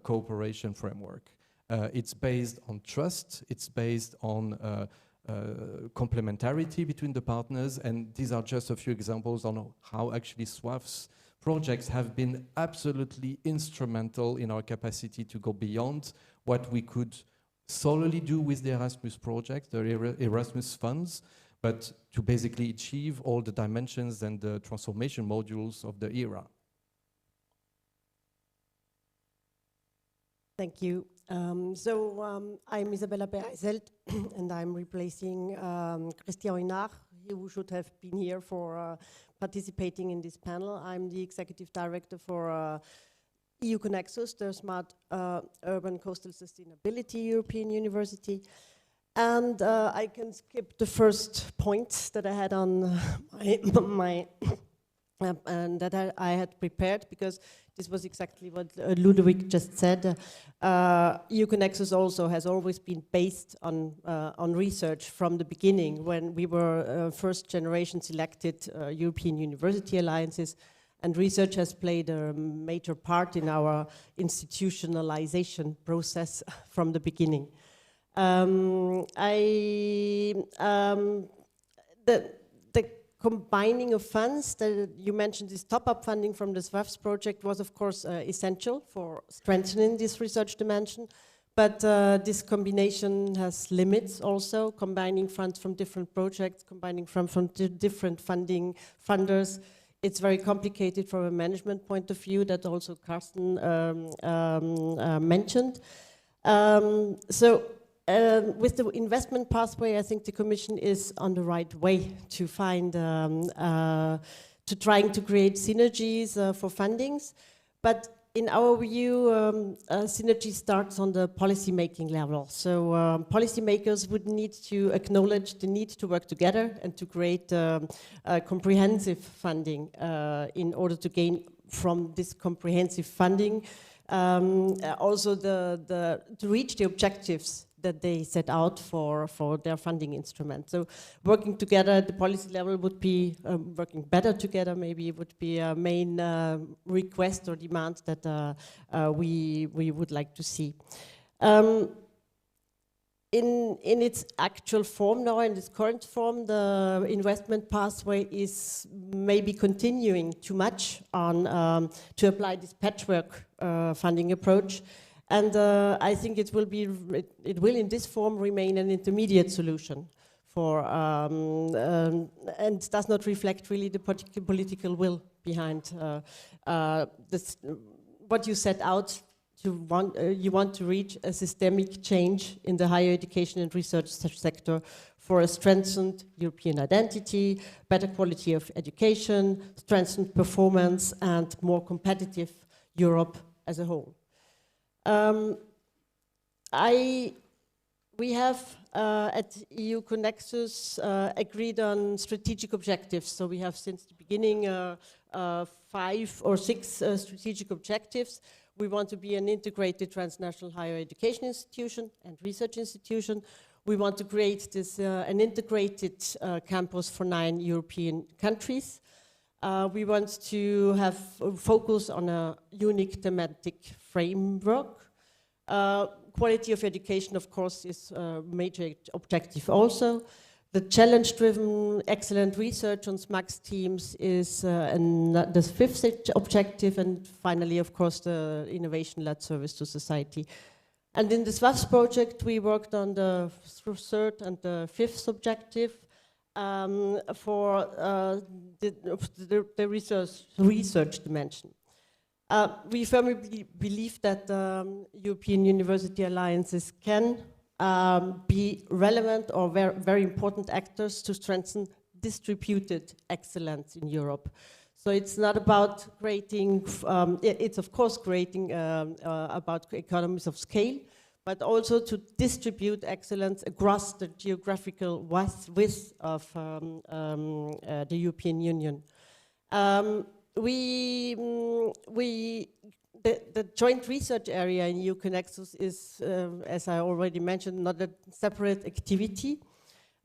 cooperation framework. It's based on trust, it's based on complementarity between the partners, and these are just a few examples on how actually SWAF's projects have been absolutely instrumental in our capacity to go beyond what we could solely do with the Erasmus project, the Erasmus funds, but to basically achieve all the dimensions and the transformation modules of the era. Thank you. I'm Isabella Bereiselt, and I'm replacing Christian Oinard, who should have been here for participating in this panel. I'm the Executive Director for EU Connexus, the Smart Urban Coastal Sustainability European University. And I can skip the first point that I had on my and that I had prepared, because this was exactly what Ludovic just said. EU Connexus also has always been based on research from the beginning. When we were first generation selected European University Alliances, and research has played a major part in our institutionalization process from the beginning. The combining of funds that you mentioned, this top-up funding from the SWAF's project, was of course essential for strengthening this research dimension, but this combination has limits also, combining funds from different projects, combining from different funders. It's very complicated from a management point of view, that also Carsten mentioned. With the investment pathway, I think the Commission is on the right way to find, to trying to create synergies for fundings. But in our view, synergy starts on the policy-making level. So policymakers would need to acknowledge the need to work together and to create comprehensive funding in order to gain from this comprehensive funding also to reach the objectives that they set out for their funding instrument. So working together at the policy level would be, working better together maybe would be a main request or demand that we would like to see. In its actual form now, in its current form, the investment pathway is maybe continuing too much on to apply this patchwork funding approach. And I think it will in this form remain an intermediate solution for, and does not reflect really the political will behind this, what you set out to want. You want to reach a systemic change in the higher education and research sector for a strengthened European identity, better quality of education, strengthened performance, and more competitive Europe as a whole. We have at EU Connexus agreed on strategic objectives. So we have since the beginning 5 or 6 strategic objectives. We want to be an integrated transnational higher education institution and research institution. We want to create this an integrated campus for 9 European countries. We want to have focus on a unique thematic framework. Quality of education, of course, is a major objective also. The challenge-driven excellent research on SMAC's teams is the 5th objective, and finally, of course, the innovation-led service to society. And in the SWAF's project, we worked on the 3rd and the 5th objective for the research dimension. We firmly believe that European University Alliances can be relevant or very important actors to strengthen distributed excellence in Europe. So it's not about creating, it's of course creating about economies of scale, but also to distribute excellence across the geographical width of the European Union. The joint research area in EU Connexus is, as I already mentioned, not a separate activity.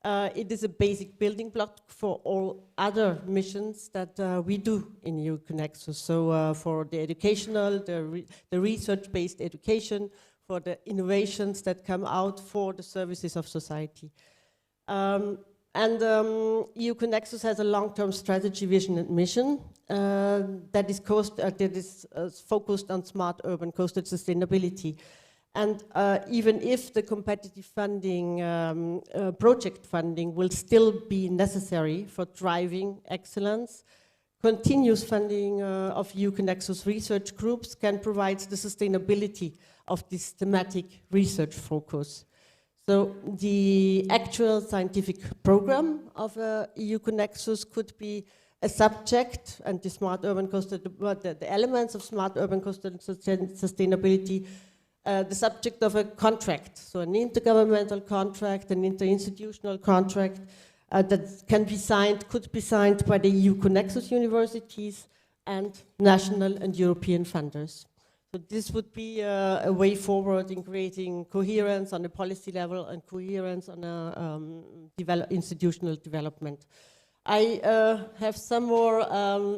It is a basic building block for all other missions that we do in EU Connexus. So for the educational, the research-based education, for the innovations that come out for the services of society. EU Connexus has a long-term strategy, vision, and mission that is focused on smart urban coastal sustainability. And even if the competitive funding, project funding will still be necessary for driving excellence, continuous funding of EU Connexus research groups can provide the sustainability of this thematic research focus. So the actual scientific program of EU Connexus could be a subject, and the smart urban coastal, the elements of smart urban coastal sustainability, the subject of a contract, so an intergovernmental contract, an interinstitutional contract that can be signed, could be signed by the EU Connexus universities and national and European funders. So this would be a way forward in creating coherence on the policy level and coherence on a institutional development. I have some more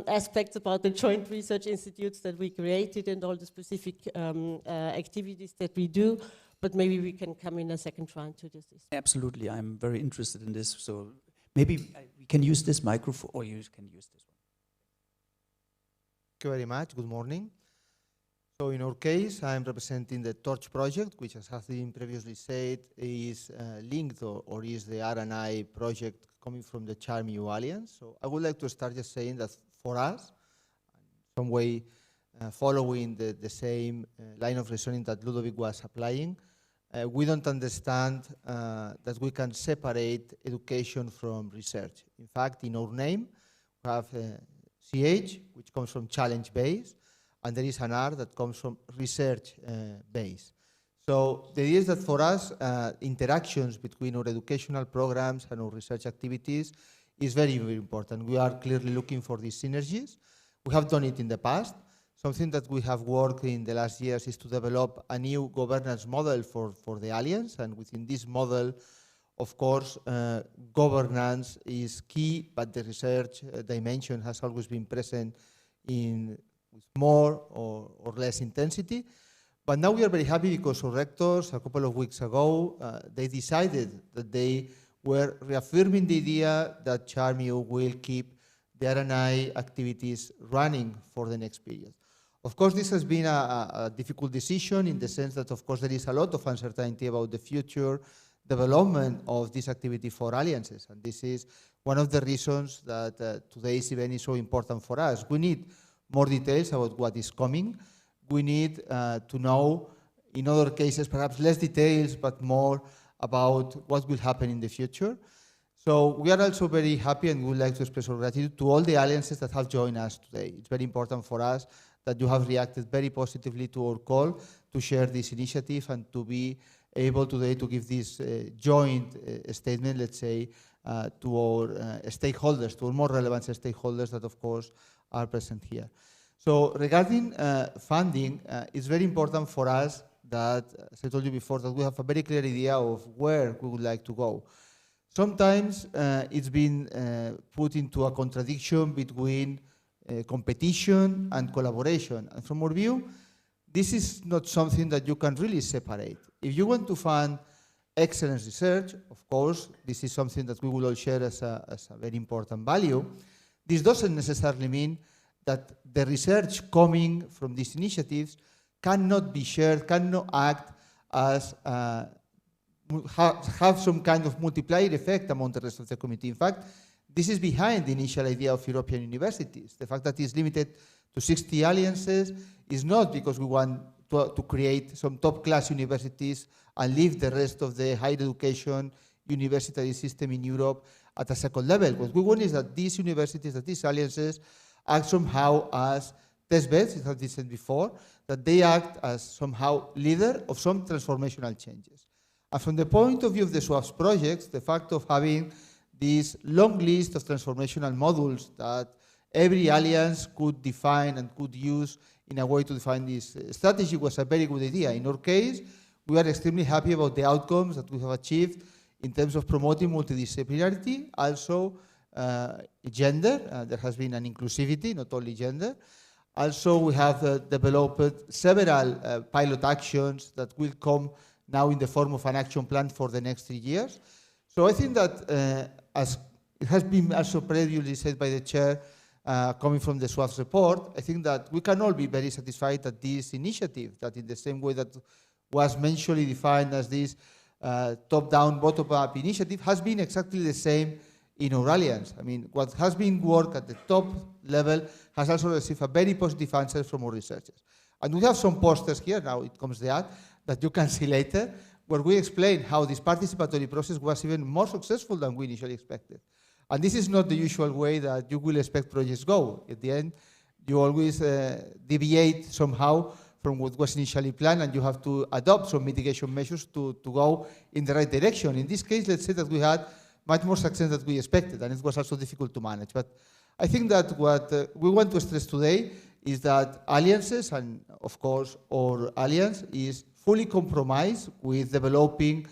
aspects about the joint research institutes that we created and all the specific activities that we do, but maybe we can come in a second round to this. Absolutely, I'm very interested in this. So maybe we can use this microphone, or you can use this one. Thank you very much. Good morning. So in our case, I'm representing the Torch project, which, as has been previously said, is linked or is the R&I project coming from the Charm-EU Alliance. So I would like to start just saying that for us, in some way following the same line of reasoning that Ludovic was applying, we don't understand that we can separate education from research. In fact, in our name, we have CH, which comes from challenge-based, and there is an R that comes from research-based. So the idea is that for us, interactions between our educational programs and our research activities is very, very important. We are clearly looking for these synergies. We have done it in the past. Something that we have worked in the last years is to develop a new governance model for the Alliance, and within this model, of course, governance is key, but the research dimension has always been present with more or less intensity. But now we are very happy because our rectors, a couple of weeks ago, they decided that they were reaffirming the idea that Charm-EU will keep the R&I activities running for the next period. Of course, this has been a difficult decision in the sense that, of course, there is a lot of uncertainty about the future development of this activity for alliances. And this is one of the reasons that today's event is so important for us. We need more details about what is coming. We need to know, in other cases, perhaps less details, but more about what will happen in the future. So we are also very happy and we would like to express our gratitude to all the alliances that have joined us today. It's very important for us that you have reacted very positively to our call to share this initiative and to be able today to give this joint statement, let's say, to our stakeholders, to our more relevant stakeholders that, of course, are present here. So regarding funding, it's very important for us that, as I told you before, that we have a very clear idea of where we would like to go. Sometimes it's been put into a contradiction between competition and collaboration. And from our view, this is not something that you can really separate. If you want to fund excellence research, of course, this is something that we will all share as a very important value. This doesn't necessarily mean that the research coming from these initiatives cannot be shared, cannot act as have some kind of multiplier effect among the rest of the community. In fact, this is behind the initial idea of European universities. The fact that it's limited to 60 alliances is not because we want to create some top-class universities and leave the rest of the higher education university system in Europe at a second level. What we want is that these universities, that these alliances, act somehow as test beds, it has been said before, that they act as somehow leader of some transformational changes. And from the point of view of the SWAPS projects, the fact of having this long list of transformational modules that every alliance could define and could use in a way to define this strategy was a very good idea. In our case, we are extremely happy about the outcomes that we have achieved in terms of promoting multidisciplinarity, also gender. There has been an inclusivity, not only gender. Also, we have developed several pilot actions that will come now in the form of an action plan for the next 3 years. So I think that, as it has been also previously said by the chair, coming from the SWAFS report, I think that we can all be very satisfied that this initiative, that in the same way that was mentioned defined as this top-down, bottom-up initiative, has been exactly the same in our alliance. I mean, what has been worked at the top level has also received a very positive answer from our researchers. And we have some posters here, now it comes the ad, that you can see later, where we explain how this participatory process was even more successful than we initially expected. And this is not the usual way that you will expect projects go. At the end, you always deviate somehow from what was initially planned, and you have to adopt some mitigation measures to go in the right direction. In this case, let's say that we had much more success than we expected, and it was also difficult to manage. But I think that what we want to stress today is that alliances, and of course our alliance, is fully compromised with developing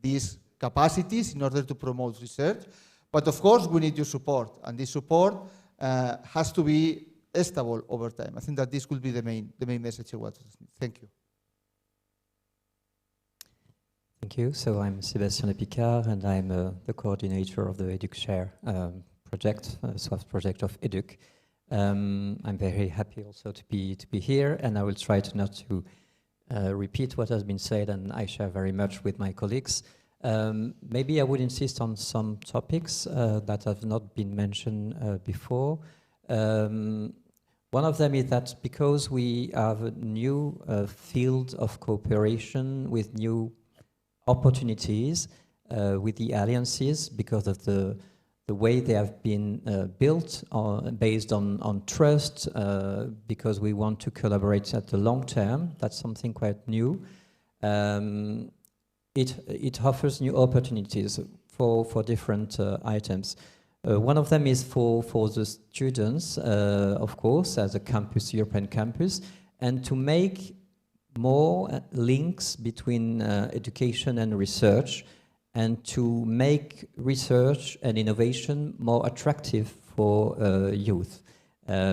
these capacities in order to promote research. But of course, we need your support, and this support has to be stable over time. I think that this will be the main message I want to send. Thank you. Thank you. So I'm Sébastien Picard, and I'm the coordinator of the EducShare project, SWAFS project of EDUC. I'm very happy also to be here, and I will try to not to repeat what has been said, and I share very much with my colleagues. Maybe I would insist on some topics that have not been mentioned before. One of them is that because we have a new field of cooperation with new opportunities with the alliances, because of the way they have been built based on trust, because we want to collaborate at the long term. That's something quite new. It offers new opportunities for different items. One of them is for the students, of course, as a campus, European campus, and to make more links between education and research, and to make research and innovation more attractive for youth,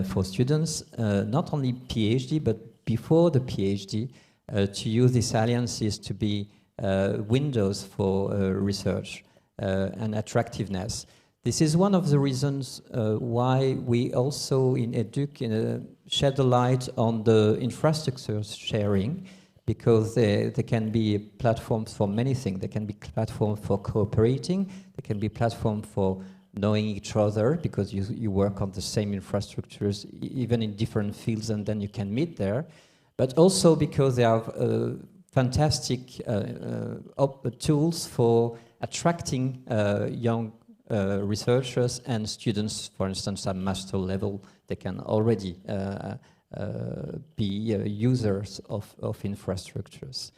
for students, not only PhD, but before the PhD, to use these alliances to be windows for research and attractiveness. This is one of the reasons why we also in EDUC shed a light on the infrastructure sharing, because they can be platforms for many things. They can be platforms for cooperating, they can be platforms for knowing each other, because you work on the same infrastructures, even in different fields, and then you can meet there. But also because they have fantastic tools for attracting young researchers and students. For instance, at master level, they can already be users of infrastructures.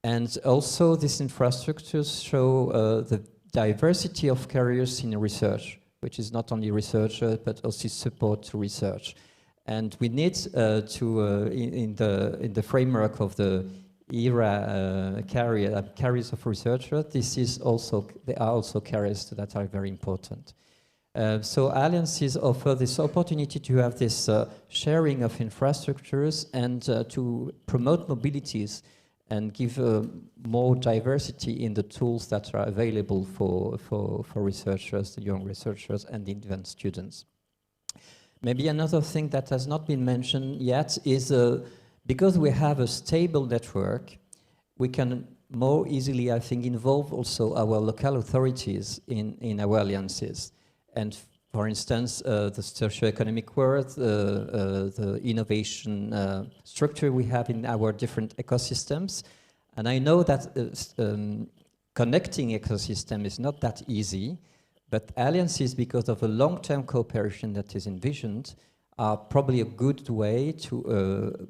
And also these infrastructures show the diversity of careers in research, which is not only researcher, but also support to research. And we need in the framework of the ERA careers of researchers, there are also careers that are very important. So alliances offer this opportunity to have this sharing of infrastructures and to promote mobilities and give more diversity in the tools that are available for researchers, the young researchers and even students. Maybe another thing that has not been mentioned yet is because we have a stable network, we can more easily, I think, involve also our local authorities in our alliances. And for instance, the socioeconomic world, the innovation structure we have in our different ecosystems. And I know that connecting ecosystem is not that easy, but alliances, because of a long-term cooperation that is envisioned, are probably a good way to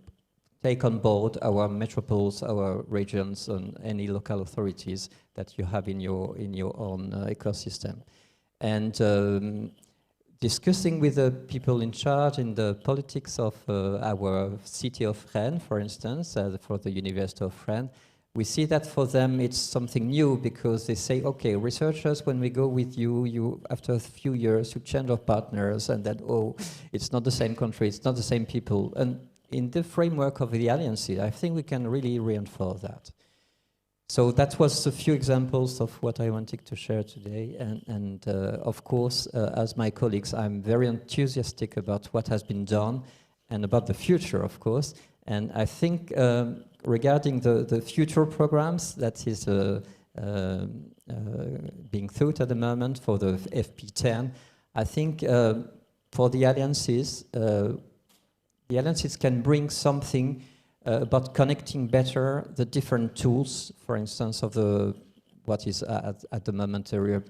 take on board our metropoles, our regions, and any local authorities that you have in your own ecosystem. And discussing with the people in charge in the politics of our city of Rennes, for instance, for the University of Rennes, we see that for them it's something new, because they say, okay, researchers, when we go with you, after a few years, you change of partners, and then, oh, it's not the same country, it's not the same people. And in the framework of the alliances, I think we can really reinforce that. So that was a few examples of what I wanted to share today. And of course, as my colleagues, I'm very enthusiastic about what has been done and about the future, of course. And I think regarding the future programs that is being thought at the moment for the FP10, I think for the alliances can bring something about connecting better the different tools, for instance, of what is at the moment the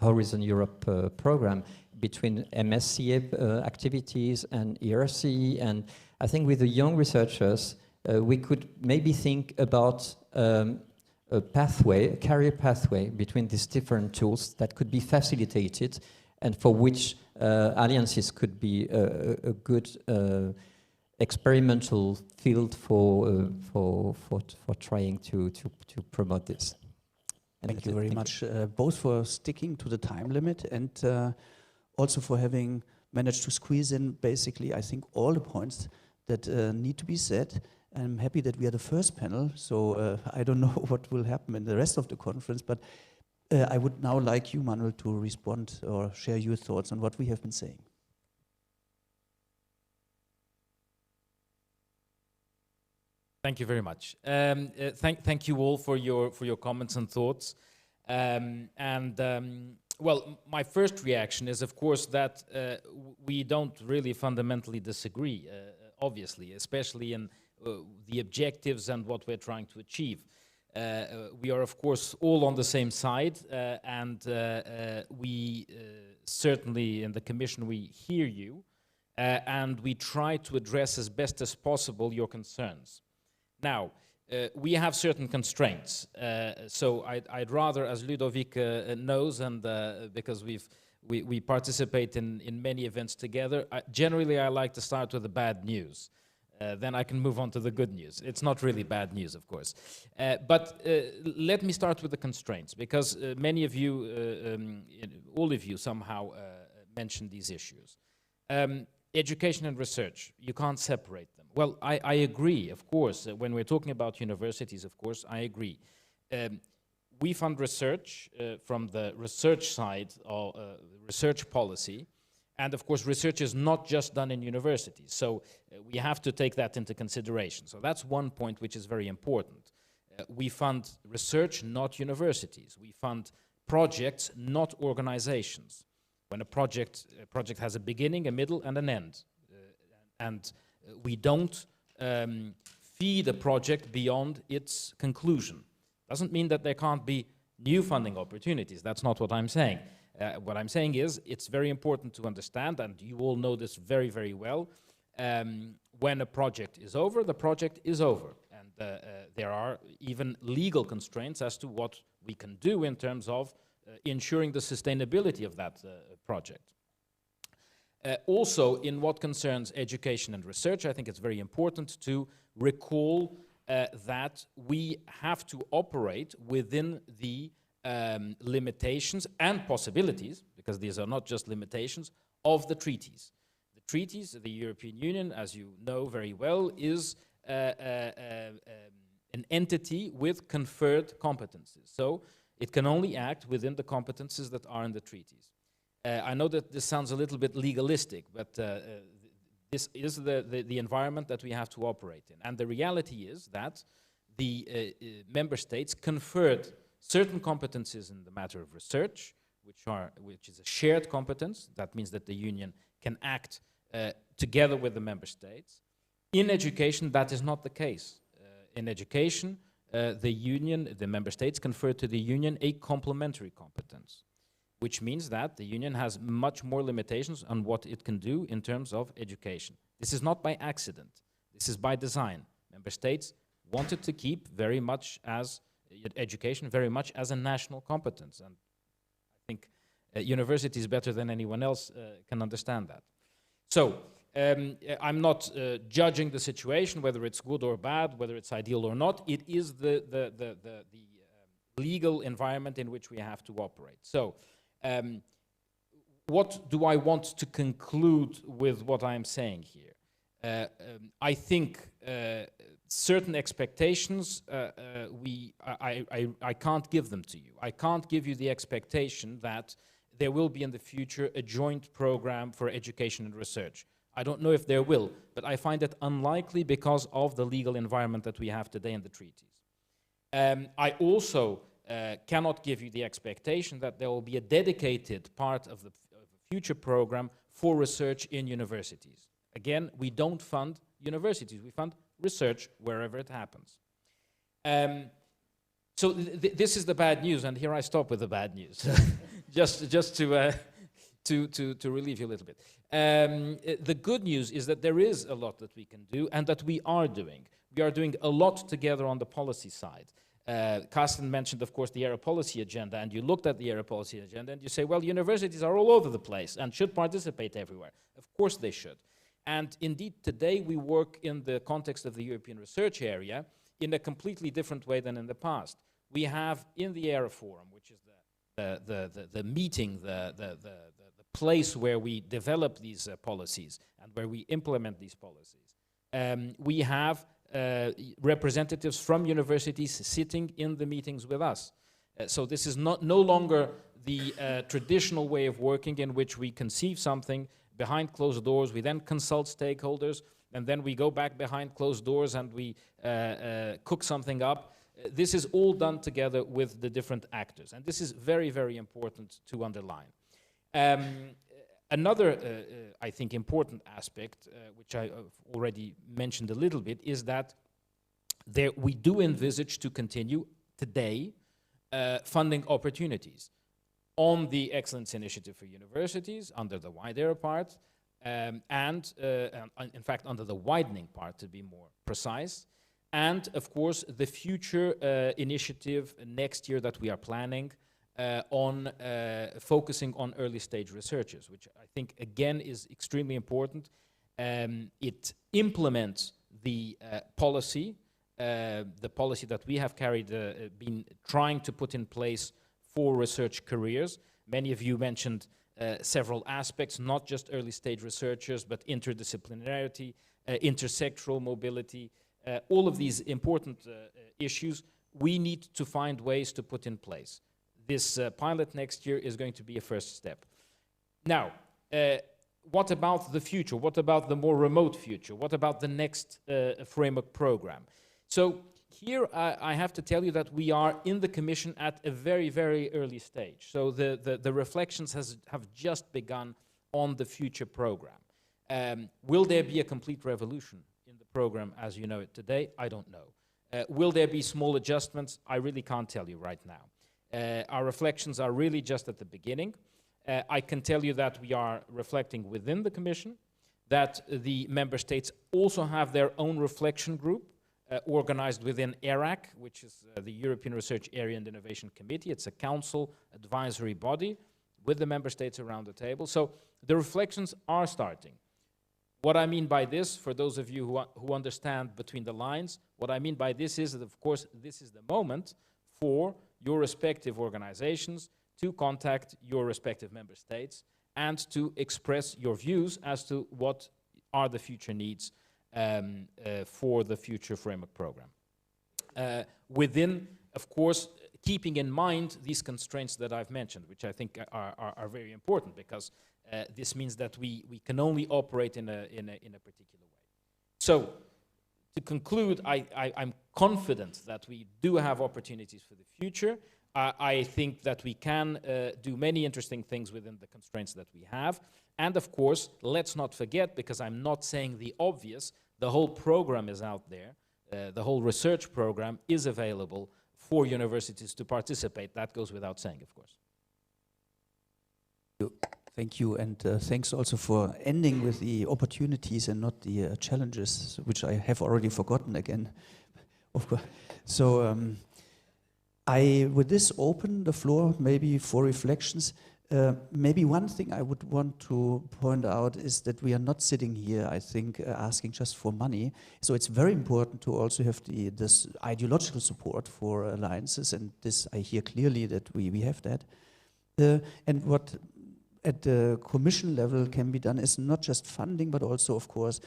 Horizon Europe program, between MSc activities and ERC. And I think with the young researchers, we could maybe think about a career pathway between these different tools that could be facilitated, and for which alliances could be a good experimental field for trying to promote this. And thank you very much, both for sticking to the time limit and also for having managed to squeeze in basically, I think, all the points that need to be said. I'm happy that we are the first panel, so I don't know what will happen in the rest of the conference, but I would now like you, Manuel, to respond or share your thoughts on what we have been saying. Thank you very much. Thank you all for your comments and thoughts. Well, my first reaction is, of course, that we don't really fundamentally disagree, obviously, especially in the objectives and what we're trying to achieve. We are, of course, all on the same side, and we certainly, in the Commission, we hear you, and we try to address as best as possible your concerns. Now, we have certain constraints, so I'd rather, as Ludovic knows, and because we participate in many events together, generally I like to start with the bad news. Then I can move on to the good news. It's not really bad news, of course. But let me start with the constraints, because many of you, all of you somehow mentioned these issues. Education and research, you can't separate them. Well, I agree, of course. When we're talking about universities, of course, I agree. We fund research from the research side or research policy. And of course, research is not just done in universities. So we have to take that into consideration. So that's one point which is very important. We fund research, not universities. We fund projects, not organizations. When a project has a beginning, a middle, and an end. And we don't feed a project beyond its conclusion. Doesn't mean that there can't be new funding opportunities. That's not what I'm saying. What I'm saying is it's very important to understand, and you all know this very, very well, when a project is over, the project is over. And there are even legal constraints as to what we can do in terms of ensuring the sustainability of that project. Also, in what concerns education and research, I think it's very important to recall that we have to operate within the limitations and possibilities, because these are not just limitations, of the treaties. The treaties, the European Union, as you know very well, is an entity with conferred competences. So it can only act within the competences that are in the treaties. I know that this sounds a little bit legalistic, but this is the environment that we have to operate in. And the reality is that the member states conferred certain competences in the matter of research, which is a shared competence. That means that the Union can act together with the member states. In education, that is not the case. In education, the member states confer to the Union a complementary competence. which means that the union has much more limitations on what it can do in terms of education. This is not by accident. This is by design. Member states wanted to keep very much as education very much as a national competence, and I think universities better than anyone else can understand that. So I'm not judging the situation, whether it's good or bad, whether it's ideal or not. It is the legal environment in which we have to operate. So what do I want to conclude with what I'm saying here? I think certain expectations, I can't give them to you. I can't give you the expectation that there will be in the future a joint program for education and research. I don't know if there will, but I find it unlikely because of the legal environment that we have today in the treaties. I also cannot give you the expectation that there will be a dedicated part of the future program for research in universities. Again, we don't fund universities, we fund research wherever it happens. So this is the bad news, and here I stop with the bad news, just to relieve you a little bit. The good news is that there is a lot that we can do, and that we are doing. We are doing a lot together on the policy side. Carsten mentioned, of course, the area policy agenda, and you looked at the area policy agenda, and you say, well, universities are all over the place and should participate everywhere. Of course they should. And indeed, today we work in the context of the European research area in a completely different way than in the past. We have in the area forum, which is the meeting, the place where we develop these policies and where we implement these policies. We have representatives from universities sitting in the meetings with us. So this is no longer the traditional way of working in which we conceive something behind closed doors, we then consult stakeholders, and then we go back behind closed doors and we cook something up. This is all done together with the different actors, and this is very, very important to underline. Another, I think, important aspect, which I already mentioned a little bit, is that we do envisage to continue today funding opportunities on the Excellence Initiative for Universities, under the wide area part, and in fact under the widening part, to be more precise, and of course the future initiative next year that we are planning on focusing on early stage researchers, which I think again is extremely important. It implements the policy that we have been trying to put in place for research careers. Many of you mentioned several aspects, not just early stage researchers, but interdisciplinarity, intersectoral mobility, all of these important issues we need to find ways to put in place. This pilot next year is going to be a first step. Now, what about the future? What about the more remote future? What about the next framework program? So here I have to tell you that we are in the Commission at a very, very early stage. So the reflections have just begun on the future program. Will there be a complete revolution in the program as you know it today? I don't know. Will there be small adjustments? I really can't tell you right now. Our reflections are really just at the beginning. I can tell you that we are reflecting within the Commission, that the member states also have their own reflection group organized within ERAC, which is the European Research Area and Innovation Committee. It's a council advisory body with the member states around the table. So the reflections are starting. What I mean by this, for those of you who understand between the lines, what I mean by this is that, of course, this is the moment for your respective organizations to contact your respective member states and to express your views as to what are the future needs for the future framework program. Within, of course, keeping in mind these constraints that I've mentioned, which I think are very important, because this means that we can only operate in a particular way. So, to conclude, I'm confident that we do have opportunities for the future. I think that we can do many interesting things within the constraints that we have. And of course, let's not forget, because I'm not saying the obvious, the whole program is out there. The whole research program is available for universities to participate. That goes without saying, of course. Thank you, and thanks also for ending with the opportunities and not the challenges, which I have already forgotten again, of course. So I, with this, open the floor maybe for reflections. Maybe one thing I would want to point out is that we are not sitting here, I think, asking just for money. So it's very important to also have this ideological support for alliances, and this I hear clearly that we have that. And what at the Commission level can be done is not just funding, but also, of course,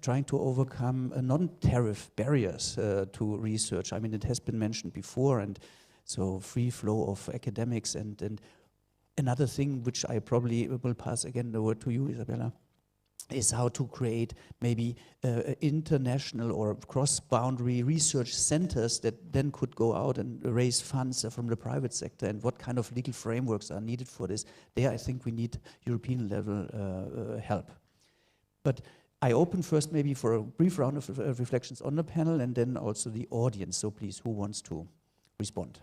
trying to overcome non-tariff barriers to research. I mean, it has been mentioned before, and so free flow of academics. And another thing, which I probably will pass again the word to you, Isabella, is how to create maybe international or cross-boundary research centers that then could go out and raise funds from the private sector, and what kind of legal frameworks are needed for this. There I think we need European level help. But I open first maybe for a brief round of reflections on the panel, and then also the audience. So please, who wants to respond?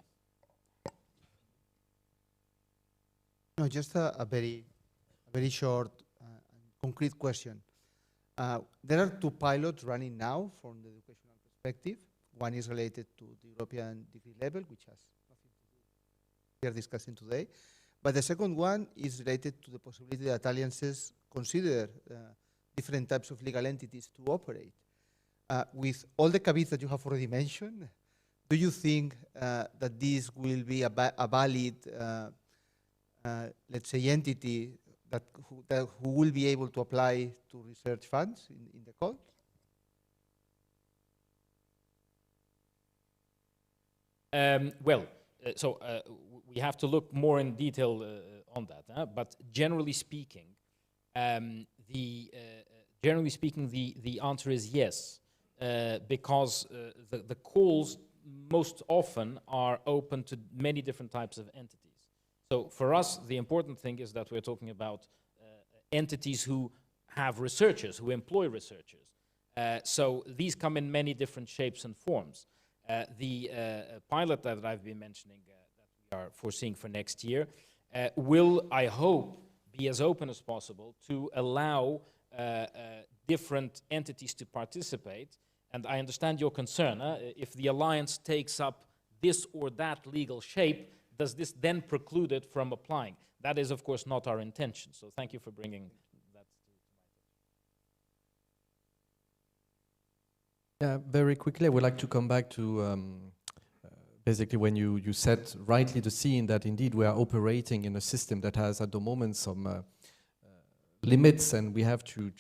No, just a very short concrete question. There are two pilots running now from the educational perspective. One is related to the European degree level, which has nothing to do with what we are discussing today. But the second one is related to the possibility that alliances consider different types of legal entities to operate. With all the caveats that you have already mentioned, do you think that this will be a valid, let's say, entity who will be able to apply to research funds in the call? We have to look more in detail on that. But generally speaking, the answer is yes, because the calls most often are open to many different types of entities. So for us, the important thing is that we're talking about entities who have researchers, who employ researchers. So these come in many different shapes and forms. The pilot that I've been mentioning that we are foreseeing for next year will, I hope, be as open as possible to allow different entities to participate. And I understand your concern. If the alliance takes up this or that legal shape, does this then preclude it from applying? That is, of course, not our intention. So thank you for bringing that to my attention. Yeah, very quickly, I would like to come back to basically when you set rightly the scene that indeed we are operating in a system that has at the moment some limits, and we have to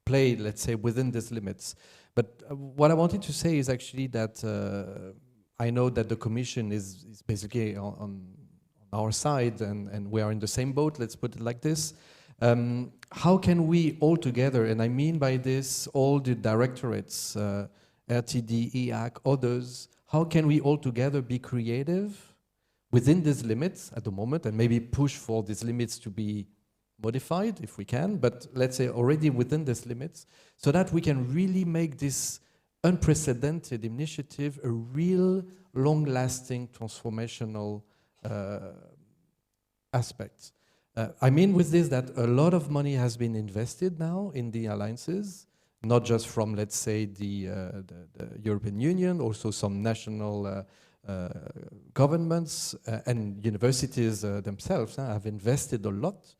play, let's say, within these limits. But what I wanted to say is actually that I know that the Commission is basically on our side, and we are in the same boat, let's put it like this. How can we all together, and I mean by this all the directorates, RTD, EAC, others, how can we all together be creative within these limits at the moment, and maybe push for these limits to be modified if we can, but let's say already within these limits, so that we can really make this unprecedented initiative a real long-lasting transformational aspect. I mean with this that a lot of money has been invested now in the alliances, not just from, let's say, the European Union, also some national governments and universities themselves have invested a lot.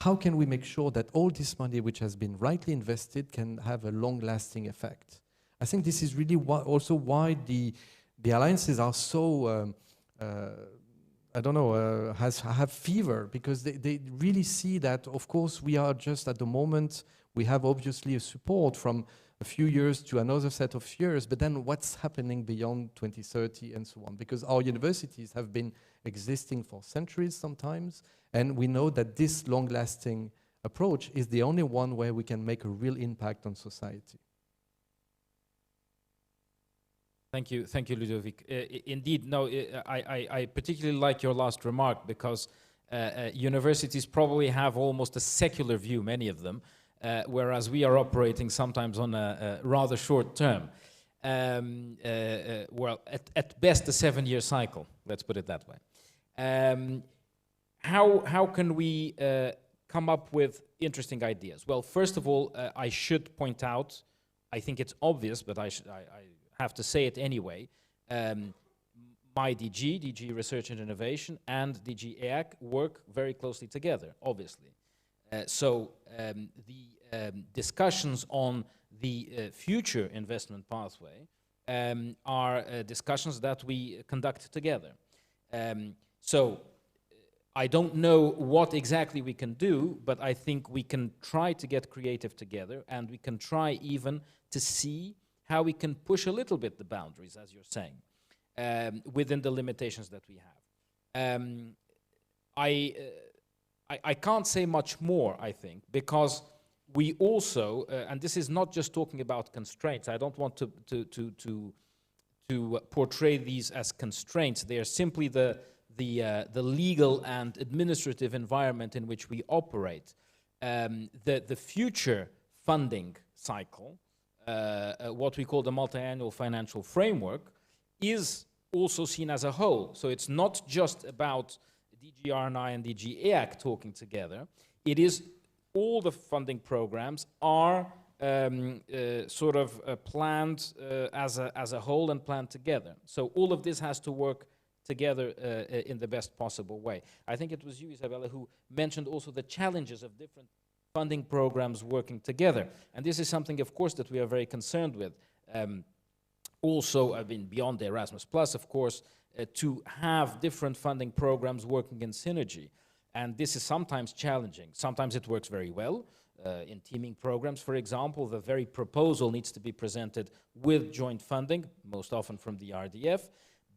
How can we make sure that all this money which has been rightly invested can have a long-lasting effect? I think this is really also why the alliances are so, I don't know, have fever, because they really see that, of course, we are just at the moment, we have obviously a support from a few years to another set of years, but then what's happening beyond 2030 and so on? Because our universities have been existing for centuries sometimes, and we know that this long-lasting approach is the only one where we can make a real impact on society. Thank you, Ludovic. Indeed, no, I particularly like your last remark, because universities probably have almost a secular view, many of them, whereas we are operating sometimes on a rather short term. Well, at best a 7-year cycle, let's put it that way. how can we come up with interesting ideas? Well, first of all, I should point out, I think it's obvious, but I have to say it anyway. My DG Research and Innovation, and DG EAC work very closely together, obviously. So the discussions on the future investment pathway are discussions that we conduct together. So I don't know what exactly we can do, but I think we can try to get creative together, and we can try even to see how we can push a little bit the boundaries, as you're saying, within the limitations that we have. I can't say much more, I think, because we also, and this is not just talking about constraints. I don't want to portray these as constraints. They are simply the legal and administrative environment in which we operate. The future funding cycle, what we call the multi-annual financial framework, is also seen as a whole. So it's not just about DG R&I and DG EAC talking together. It is all the funding programs are sort of planned as a whole and planned together. So all of this has to work together in the best possible way. I think it was you, Isabella, who mentioned also the challenges of different funding programs working together. And this is something, of course, that we are very concerned with. Also, I mean, beyond the Erasmus Plus, of course, to have different funding programs working in synergy. And this is sometimes challenging. Sometimes it works very well. In teaming programs, for example, the very proposal needs to be presented with joint funding, most often from the RDF.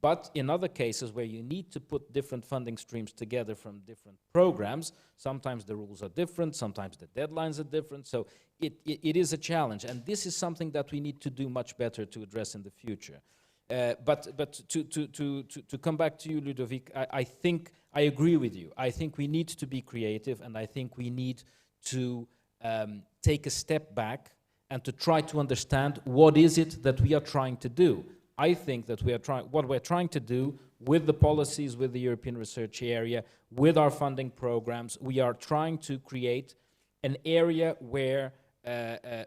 But in other cases where you need to put different funding streams together from different programs, sometimes the rules are different, sometimes the deadlines are different, so it is a challenge. And this is something that we need to do much better to address in the future. But to come back to you, Ludovic, I think I agree with you. I think we need to be creative, and I think we need to take a step back and to try to understand what is it that we are trying to do. I think that what we're trying to do with the policies, with the European research area, with our funding programs, we are trying to create an area where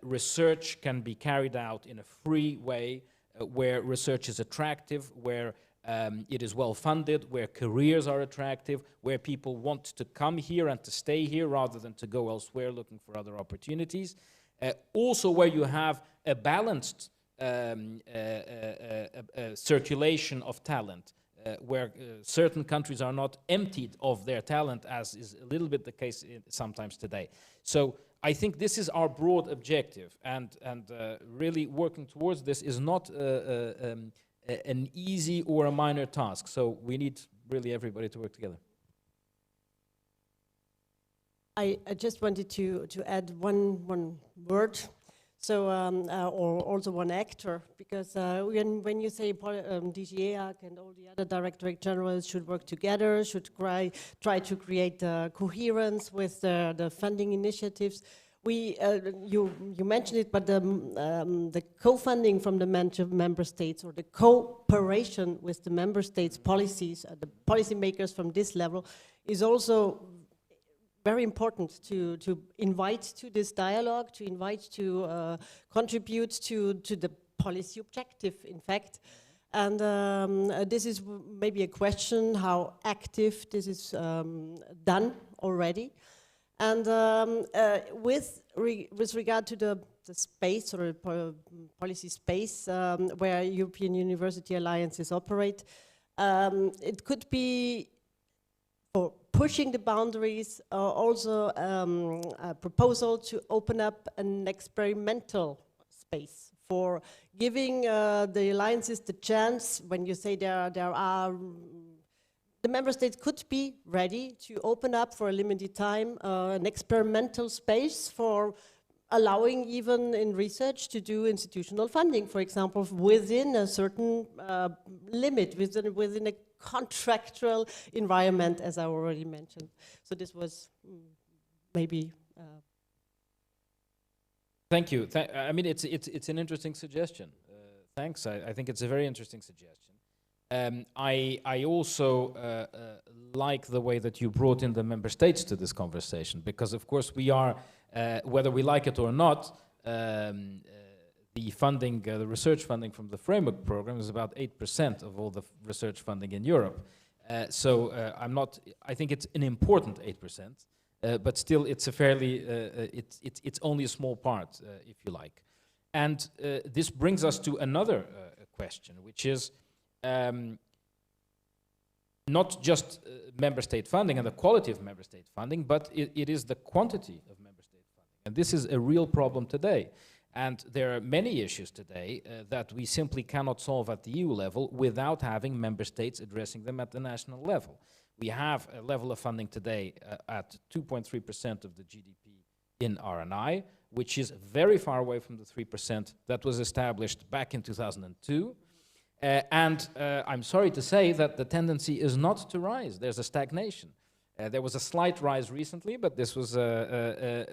research can be carried out in a free way, where research is attractive, where it is well funded, where careers are attractive, where people want to come here and to stay here rather than to go elsewhere looking for other opportunities. Also where you have a balanced circulation of talent, where certain countries are not emptied of their talent, as is a little bit the case sometimes today. So I think this is our broad objective, and really working towards this is not an easy or a minor task. So we need really everybody to work together. I just wanted to add one word. So, or also one actor, because when you say DG EAC and all the other Directorate Generals should work together, should try to create coherence with the funding initiatives, you mentioned it, but the co-funding from the member states, or the cooperation with the member states' policies, the policymakers from this level, is also very important to invite to this dialogue, to invite to contribute to the policy objective, in fact. And this is maybe a question how active this is done already. And with regard to the space, or policy space where European University Alliances operate, it could be for pushing the boundaries, also a proposal to open up an experimental space for giving the alliances the chance. When you say there are, the member states could be ready to open up for a limited time an experimental space for allowing even in research to do institutional funding, for example, within a certain limit, within a contractual environment, as I already mentioned. So this was maybe. Thank you. I mean, it's an interesting suggestion. Thanks. I think it's a very interesting suggestion. I also like the way that you brought in the member states to this conversation, because of course we are, whether we like it or not, the funding, the research funding from the framework program is about 8% of all the research funding in Europe. I think it's an important 8%, but still it's a fairly, it's only a small part, if you like. And this brings us to another question, which is not just member state funding and the quality of member state funding, but it is the quantity of member state funding. And this is a real problem today. And there are many issues today that we simply cannot solve at the EU level without having member states addressing them at the national level. We have a level of funding today at 2.3% of the GDP in R&I, which is very far away from the 3% that was established back in 2002. I'm sorry to say that the tendency is not to rise. There's a stagnation. There was a slight rise recently, but this was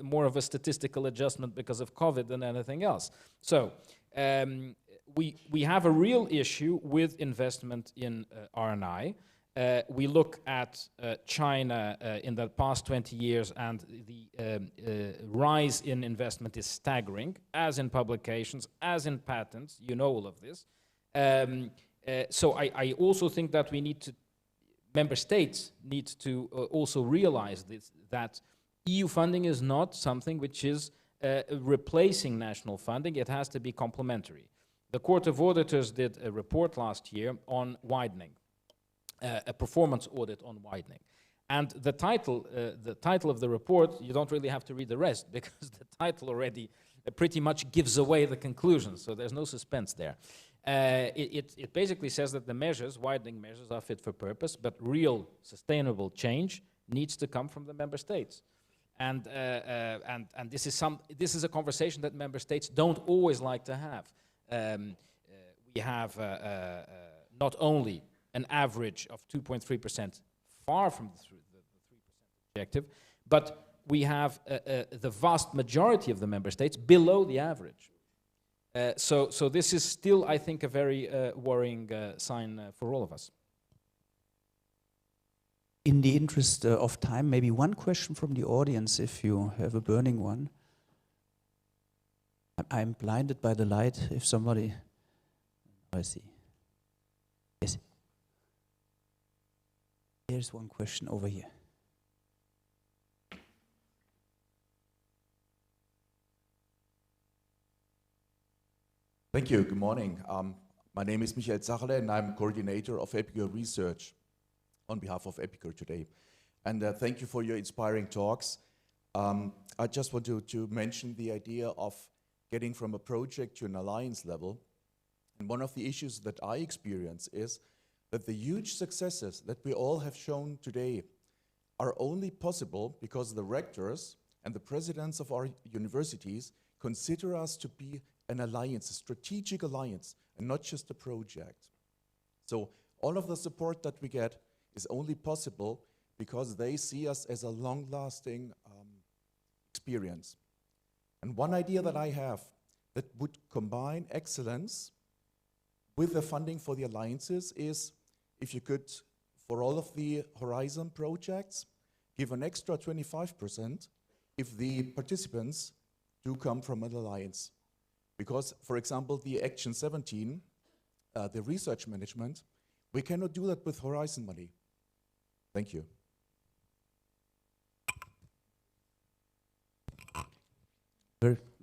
more of a statistical adjustment because of COVID than anything else. So we have a real issue with investment in R&I. We look at China in the past 20 years, and the rise in investment is staggering, as in publications, as in patents. You know all of this. So I also think that we need to, member states need to also realize this, that EU funding is not something which is replacing national funding. It has to be complementary. The Court of Auditors did a report last year on widening, a performance audit on widening. And the title of the report, you don't really have to read the rest, because the title already pretty much gives away the conclusion, so there's no suspense there. It basically says that the measures, widening measures, are fit for purpose, but real sustainable change needs to come from the member states. And this is a conversation that member states don't always like to have. We have not only an average of 2.3%, far from the 3% objective, but we have the vast majority of the member states below the average. So this is still, I think, a very worrying sign for all of us. In the interest of time, maybe one question from the audience, if you have a burning one. I'm blinded by the light. If somebody, I see. Yes. There's one question over here. Thank you. Good morning. My name is Michael Zachele, and I'm coordinator of Epicure Research on behalf of Epicure today. And thank you for your inspiring talks. I just want to mention the idea of getting from a project to an alliance level. And one of the issues that I experience is that the huge successes that we all have shown today are only possible because the rectors and the presidents of our universities consider us to be an alliance, a strategic alliance, and not just a project. So all of the support that we get is only possible because they see us as a long-lasting experience. And one idea that I have that would combine excellence with the funding for the alliances is if you could, for all of the Horizon projects, give an extra 25% if the participants do come from an alliance. Because, for example, the Action 17, the research management, we cannot do that with Horizon money. Thank you.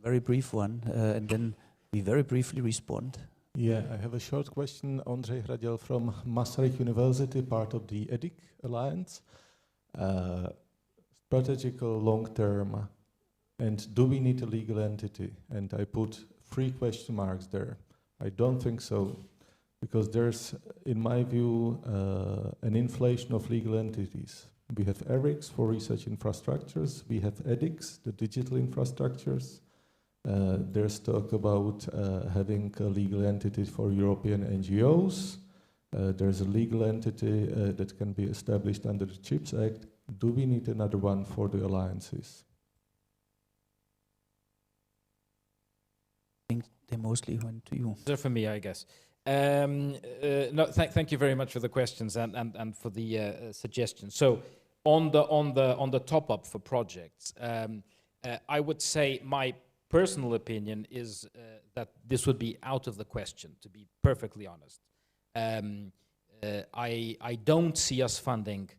Very brief one, and then we very briefly respond. Yeah, I have a short question. André Hradiel from Maastricht University, part of the EDIC Alliance. Strategical long-term, and do we need a legal entity? And I put 3 question marks there. I don't think so, because there's, in my view, an inflation of legal entities. We have ERICS for research infrastructures, we have EDICS, the digital infrastructures. There's talk about having a legal entity for European NGOs. There's a legal entity that can be established under the CHIPS Act. Do we need another one for the alliances? I think they mostly went to you. They're for me, I guess. No, thank you very much for the questions and for the suggestions. So on the top up for projects, I would say my personal opinion is that this would be out of the question, to be perfectly honest. I don't see us funding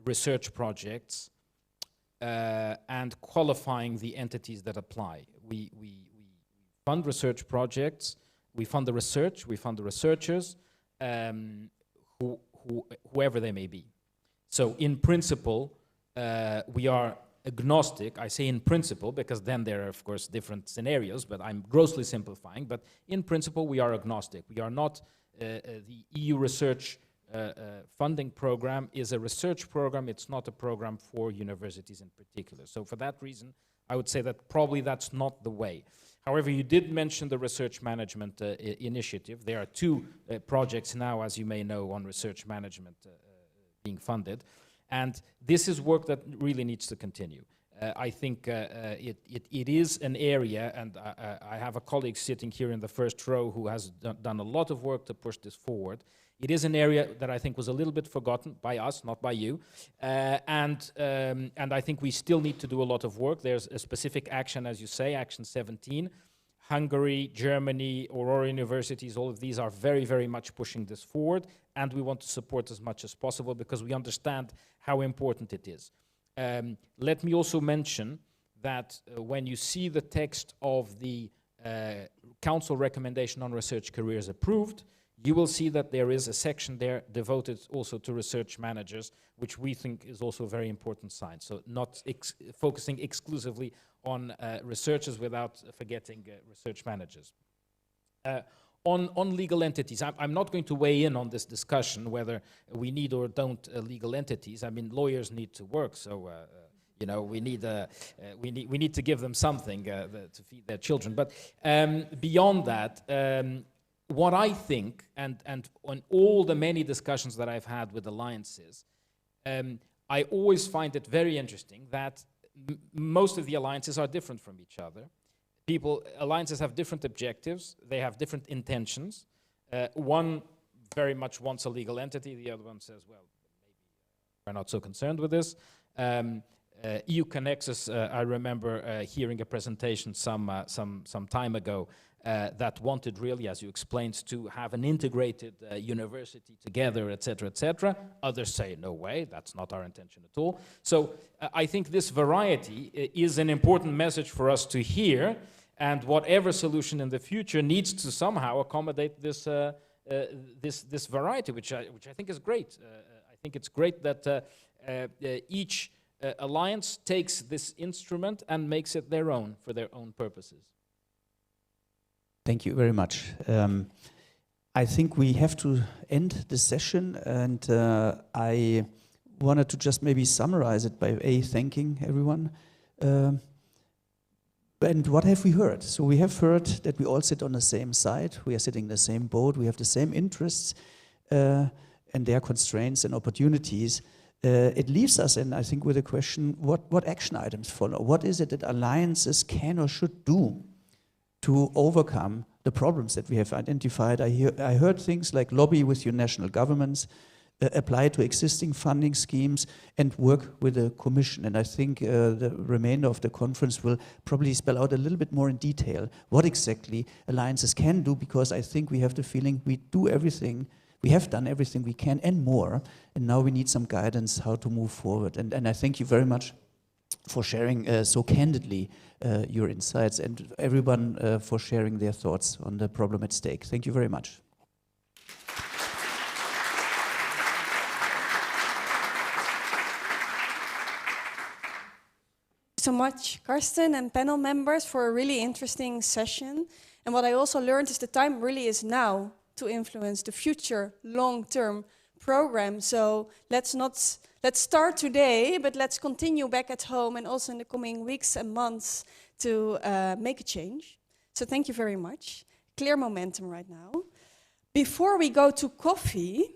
research projects and qualifying the entities that apply. We fund research projects, we fund the research, we fund the researchers, whoever they may be. So in principle, we are agnostic. I say in principle because then there are, of course, different scenarios, but I'm grossly simplifying. But in principle, we are agnostic. We are not, the EU research funding program is a research program. It's not a program for universities in particular. So for that reason, I would say that probably that's not the way. However, you did mention the research management initiative. There are two projects now, as you may know, on research management being funded. And this is work that really needs to continue. I think it is an area, and I have a colleague sitting here in the first row who has done a lot of work to push this forward. It is an area that I think was a little bit forgotten by us, not by you, and I think we still need to do a lot of work. There's a specific action, as you say, Action 17. Hungary, Germany, Aurora universities, all of these are very, very much pushing this forward, and we want to support as much as possible because we understand how important it is. Let me also mention that when you see the text of the Council recommendation on research careers approved, you will see that there is a section there devoted also to research managers, which we think is also a very important sign. So not focusing exclusively on researchers without forgetting research managers. On legal entities, I'm not going to weigh in on this discussion whether we need or don't legal entities. I mean, lawyers need to work, so you know, we need to give them something to feed their children. But beyond that, what I think, and on all the many discussions that I've had with alliances, I always find it very interesting that most of the alliances are different from each other. Alliances have different objectives, they have different intentions. One very much wants a legal entity, the other one says, well, maybe we're not so concerned with this. EU Connexus, I remember hearing a presentation some time ago that wanted really, as you explained, to have an integrated university together, etc., etc. Others say, no way, that's not our intention at all. So I think this variety is an important message for us to hear, and whatever solution in the future needs to somehow accommodate this this variety, which I think is great. I think it's great that each alliance takes this instrument and makes it their own for their own purposes. Thank you very much. I think we have to end this session, and I wanted to just maybe summarize it by thanking everyone. And what have we heard? So we have heard that we all sit on the same side, we are sitting in the same boat, we have the same interests, and their constraints and opportunities. It leaves us, and I think, with a question, what action items follow? What is it that alliances can or should do to overcome the problems that we have identified? I heard things like lobby with your national governments, apply to existing funding schemes, and work with the Commission. And I think the remainder of the conference will probably spell out a little bit more in detail what exactly alliances can do, because I think we have the feeling we do everything, we have done everything we can and more, and now we need some guidance how to move forward. And I thank you very much for sharing so candidly your insights, and everyone for sharing their thoughts on the problem at stake. Thank you very much. So much, Karsten and panel members, for a really interesting session. And what I also learned is the time really is now to influence the future long-term program. So let's start today, but let's continue back at home and also in the coming weeks and months to make a change. So thank you very much. Clear momentum right now. Before we go to coffee,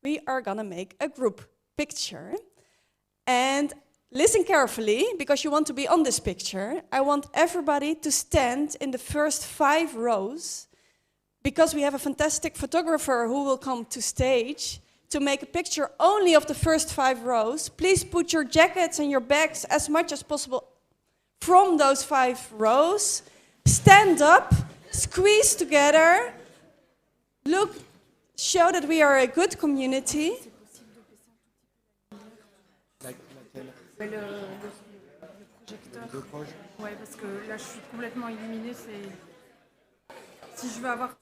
we are gonna make a group picture. And listen carefully, because you want to be on this picture. I want everybody to stand in the first 5 rows, because we have a fantastic photographer who will come to stage to make a picture only of the first 5 rows. Please put your jackets and your bags as much as possible from those 5 rows. Stand up, squeeze together, look, show that we are a good community. Le projecteur. Ouais, parce que là, je suis complètement illuminée. Si je veux avoir.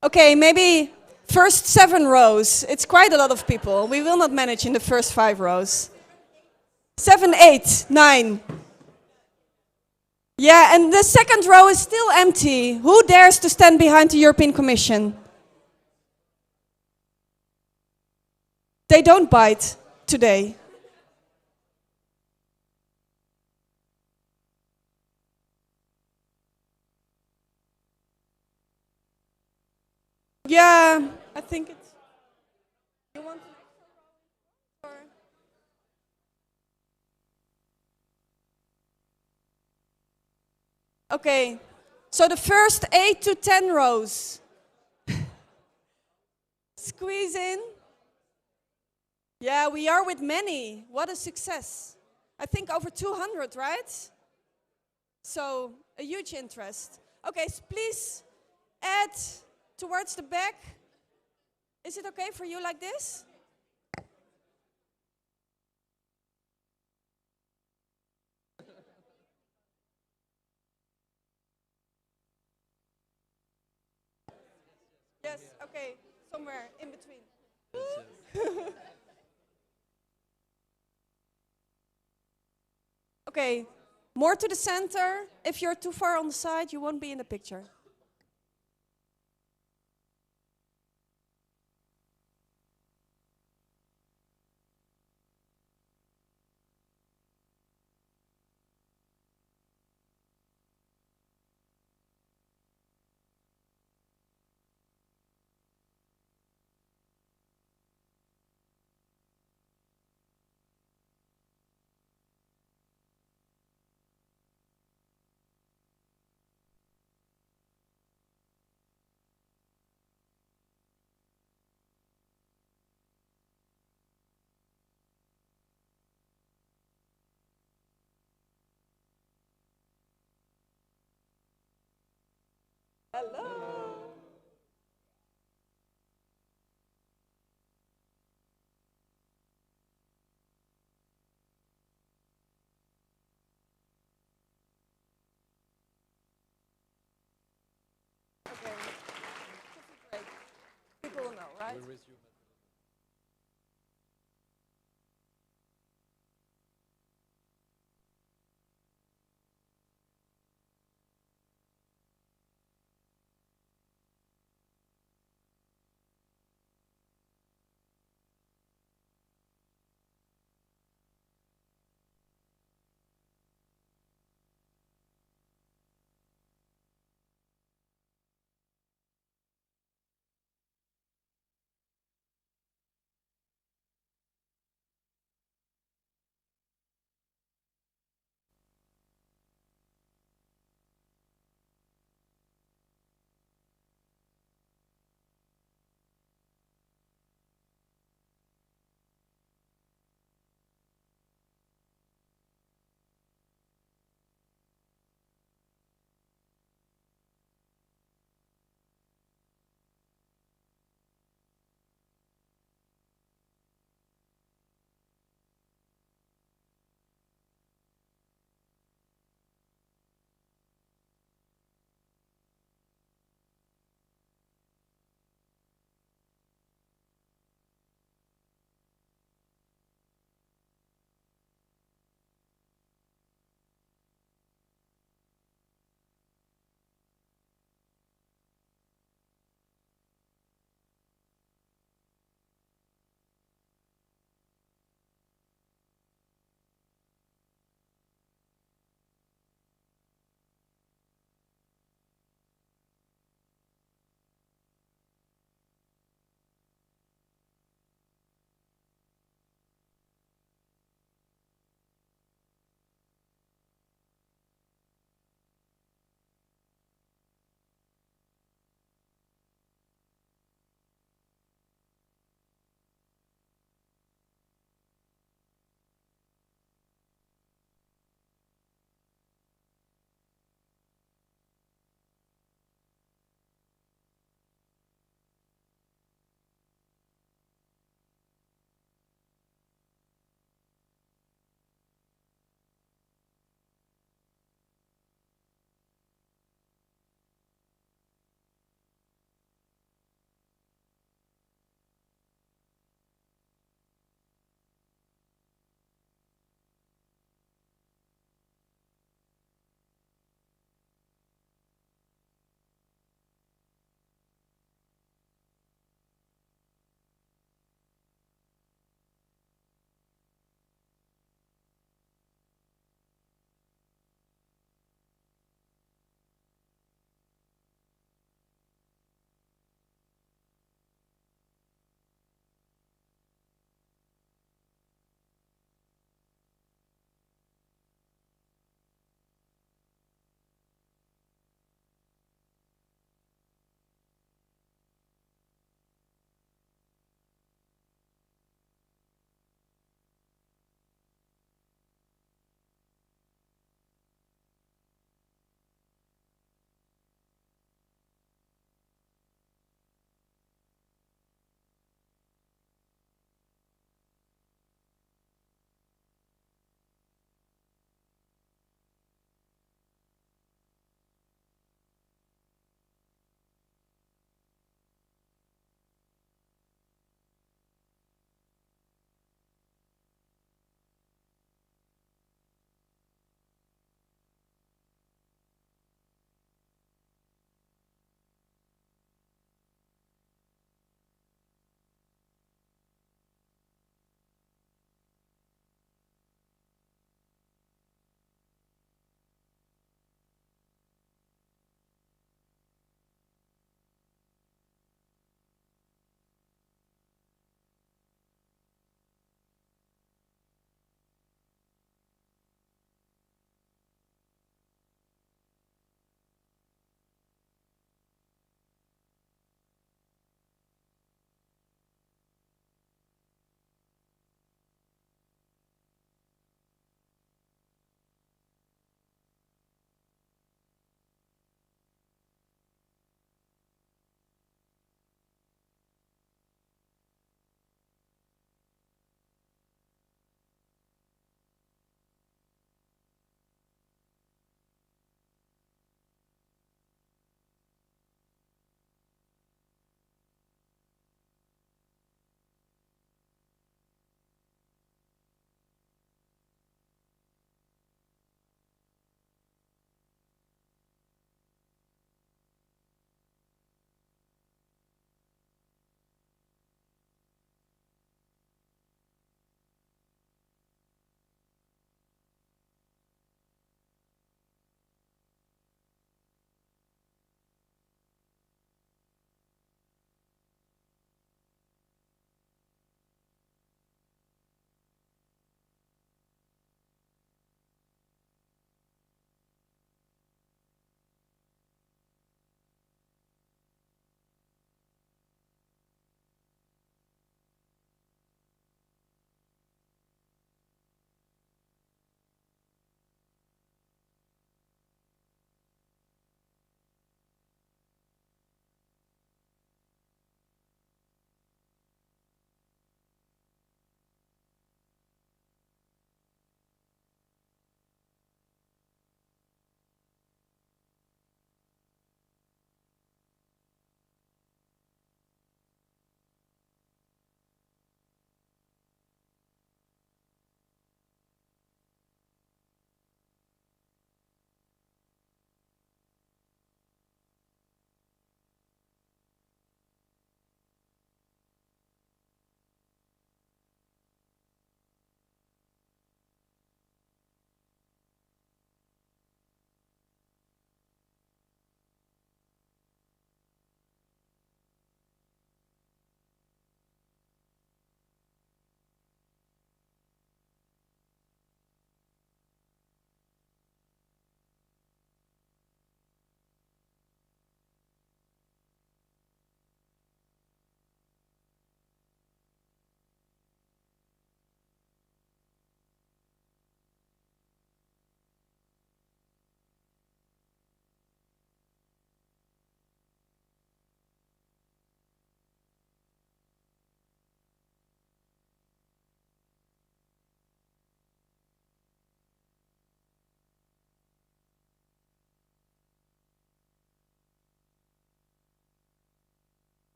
Okay, maybe first 7 rows. It's quite a lot of people. We will not manage in the first 5 rows. 7, 8, 9. Yeah, and the second row is still empty. Who dares to stand behind the European Commission? They don't bite today. Yeah, I think it's... You want an extra row? Or? Okay, so the first 8 to 10 rows. Squeeze in. Yeah, we are with many. What a success. I think over 200, right? So, a huge interest. Okay, so please add towards the back. Is it okay for you like this? Yes, okay, somewhere in between. Okay, more to the center. If you're too far on the side, you won't be in the picture. Hello. Okay. Great. People will know, right?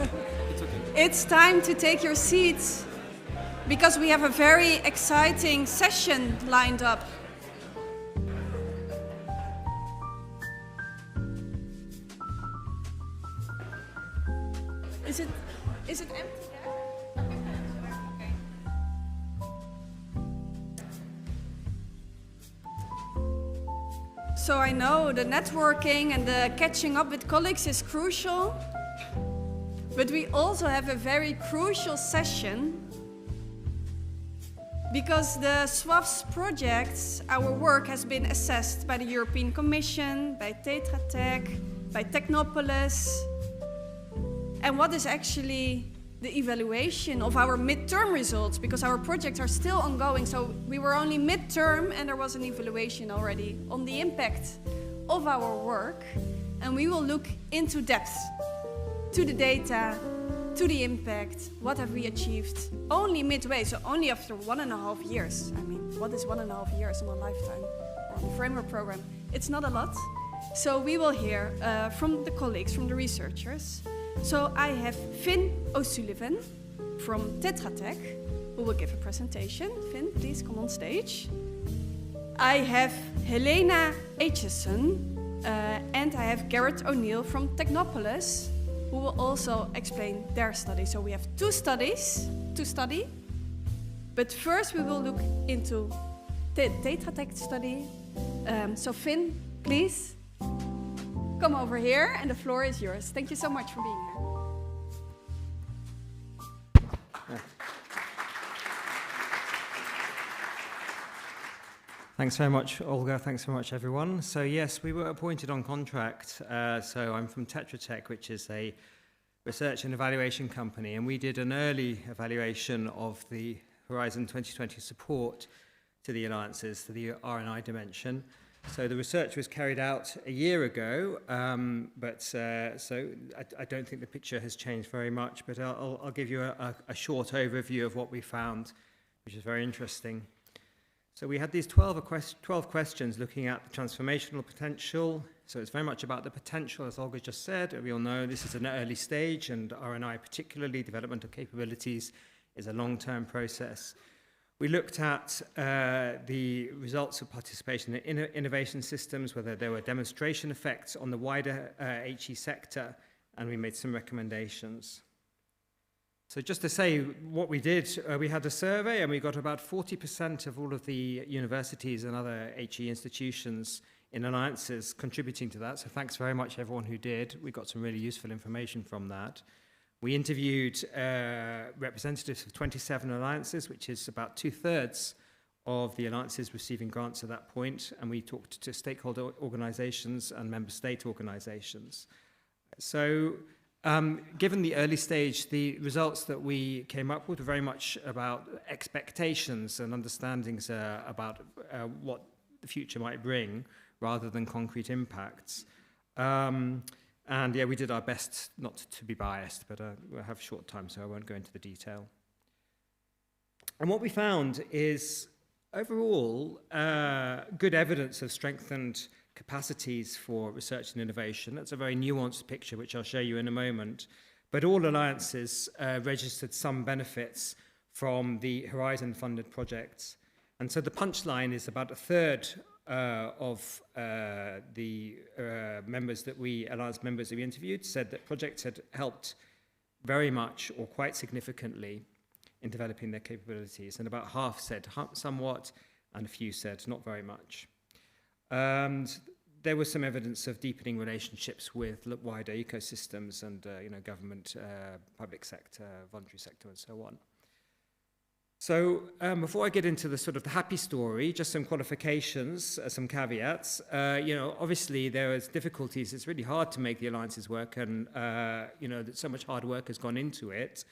It's okay. It's time to take your seats because we have a very exciting session lined up. Is it empty there? Okay. So I know the networking and the catching up with colleagues is crucial, but we also have a very crucial session because the SWAF's projects, our work has been assessed by the European Commission, by Tetra Tech, by Technopolis. And what is actually the evaluation of our midterm results, because our projects are still ongoing. So we were only midterm and there was an evaluation already on the impact of our work. And we will look into depth to the data, to the impact, what have we achieved only midway, so only after 1.5 years. I mean, what is 1.5 years in a lifetime or on the framework program? It's not a lot. So we will hear from the colleagues, from the researchers. So I have Finn O'Sullivan from Tetra Tech, who will give a presentation. Finn, please come on stage. I have Helena Aitchison, and I have Garrett O'Neill from Technopolis, who will also explain their study. So we have 2 studies to study, but first we will look into the Tetra Tech study. So Finn, please come over here, and the floor is yours. Thank you so much for being here. Thanks very much, Olga. Thanks very much, everyone. So yes, we were appointed on contract. So I'm from Tetra Tech, which is a research and evaluation company, and we did an early evaluation of the Horizon 2020 support to the alliances, to the R&I dimension. So the research was carried out a year ago, so I don't think the picture has changed very much, but I'll give you a short overview of what we found, which is very interesting. So we had these 12 questions looking at the transformational potential. So it's very much about the potential, as Olga just said. We all know this is an early stage, and R&I particularly, development of capabilities, is a long-term process. We looked at the results of participation in innovation systems, whether there were demonstration effects on the wider HE sector, and we made some recommendations. So just to say what we did, we had a survey and we got about 40% of all of the universities and other HE institutions in alliances contributing to that. So thanks very much everyone who did. We got some really useful information from that. We interviewed representatives of 27 alliances, which is about 2/3 of the alliances receiving grants at that point, and we talked to stakeholder organizations and member state organizations. So given the early stage, the results that we came up with were very much about expectations and understandings about what the future might bring, rather than concrete impacts. And yeah, we did our best not to be biased, but we'll have short time, so I won't go into the detail. And what we found is, overall, good evidence of strengthened capacities for research and innovation. That's a very nuanced picture, which I'll show you in a moment. But all alliances registered some benefits from the Horizon-funded projects. And so the punchline is about 1/3 of the alliance members that we interviewed said that projects had helped very much or quite significantly in developing their capabilities, and about half said somewhat, and a few said not very much. And there was some evidence of deepening relationships with wider ecosystems and government, public sector, voluntary sector, and so on. So before I get into the sort of the happy story, just some qualifications, some caveats. Obviously there is difficulties. It's really hard to make the alliances work, and that so much hard work has gone into it.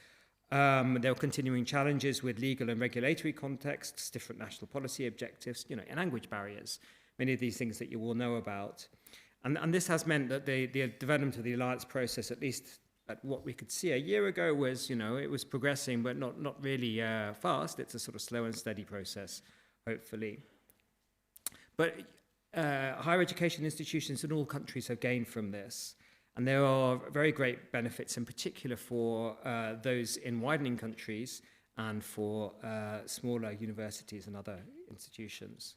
There are continuing challenges with legal and regulatory contexts, different national policy objectives, and language barriers. Many of these things that you all know about. And this has meant that the development of the alliance process, at least at what we could see a year ago, was, it was progressing, but not really fast. It's a sort of slow and steady process, hopefully. But higher education institutions in all countries have gained from this. And there are very great benefits in particular for those in widening countries and for smaller universities and other institutions.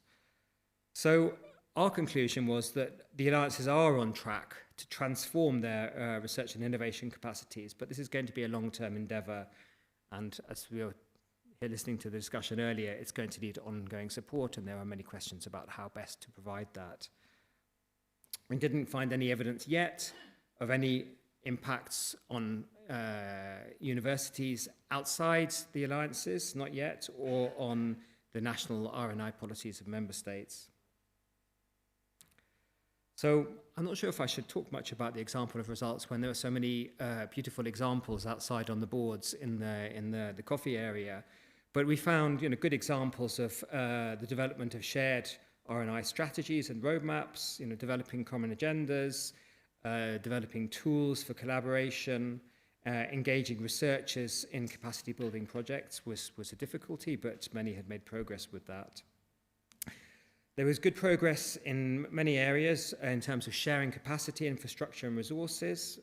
So our conclusion was that the alliances are on track to transform their research and innovation capacities, but this is going to be a long-term endeavour, and as we were here listening to the discussion earlier, it's going to need ongoing support, and there are many questions about how best to provide that. We didn't find any evidence yet of any impacts on universities outside the alliances, not yet, or on the national R&I policies of member states. So I'm not sure if I should talk much about the example of results when there are so many beautiful examples outside on the boards in the coffee area. But we found good examples of the development of shared R&I strategies and roadmaps, developing common agendas, developing tools for collaboration, engaging researchers in capacity building projects was a difficulty, but many had made progress with that. There was good progress in many areas in terms of sharing capacity, infrastructure and resources.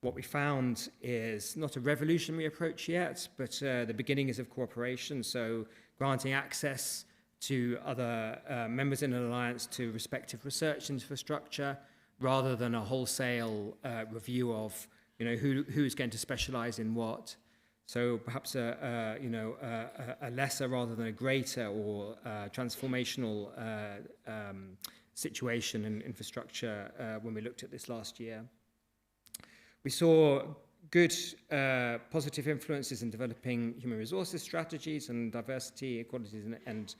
What we found is not a revolutionary approach yet, but the beginnings of cooperation, so granting access to other members in an alliance to respective research infrastructure, rather than a wholesale review of who's going to specialize in what. So perhaps a lesser rather than a greater or transformational situation in infrastructure when we looked at this last year. We saw good positive influences in developing human resources strategies and diversity, equality and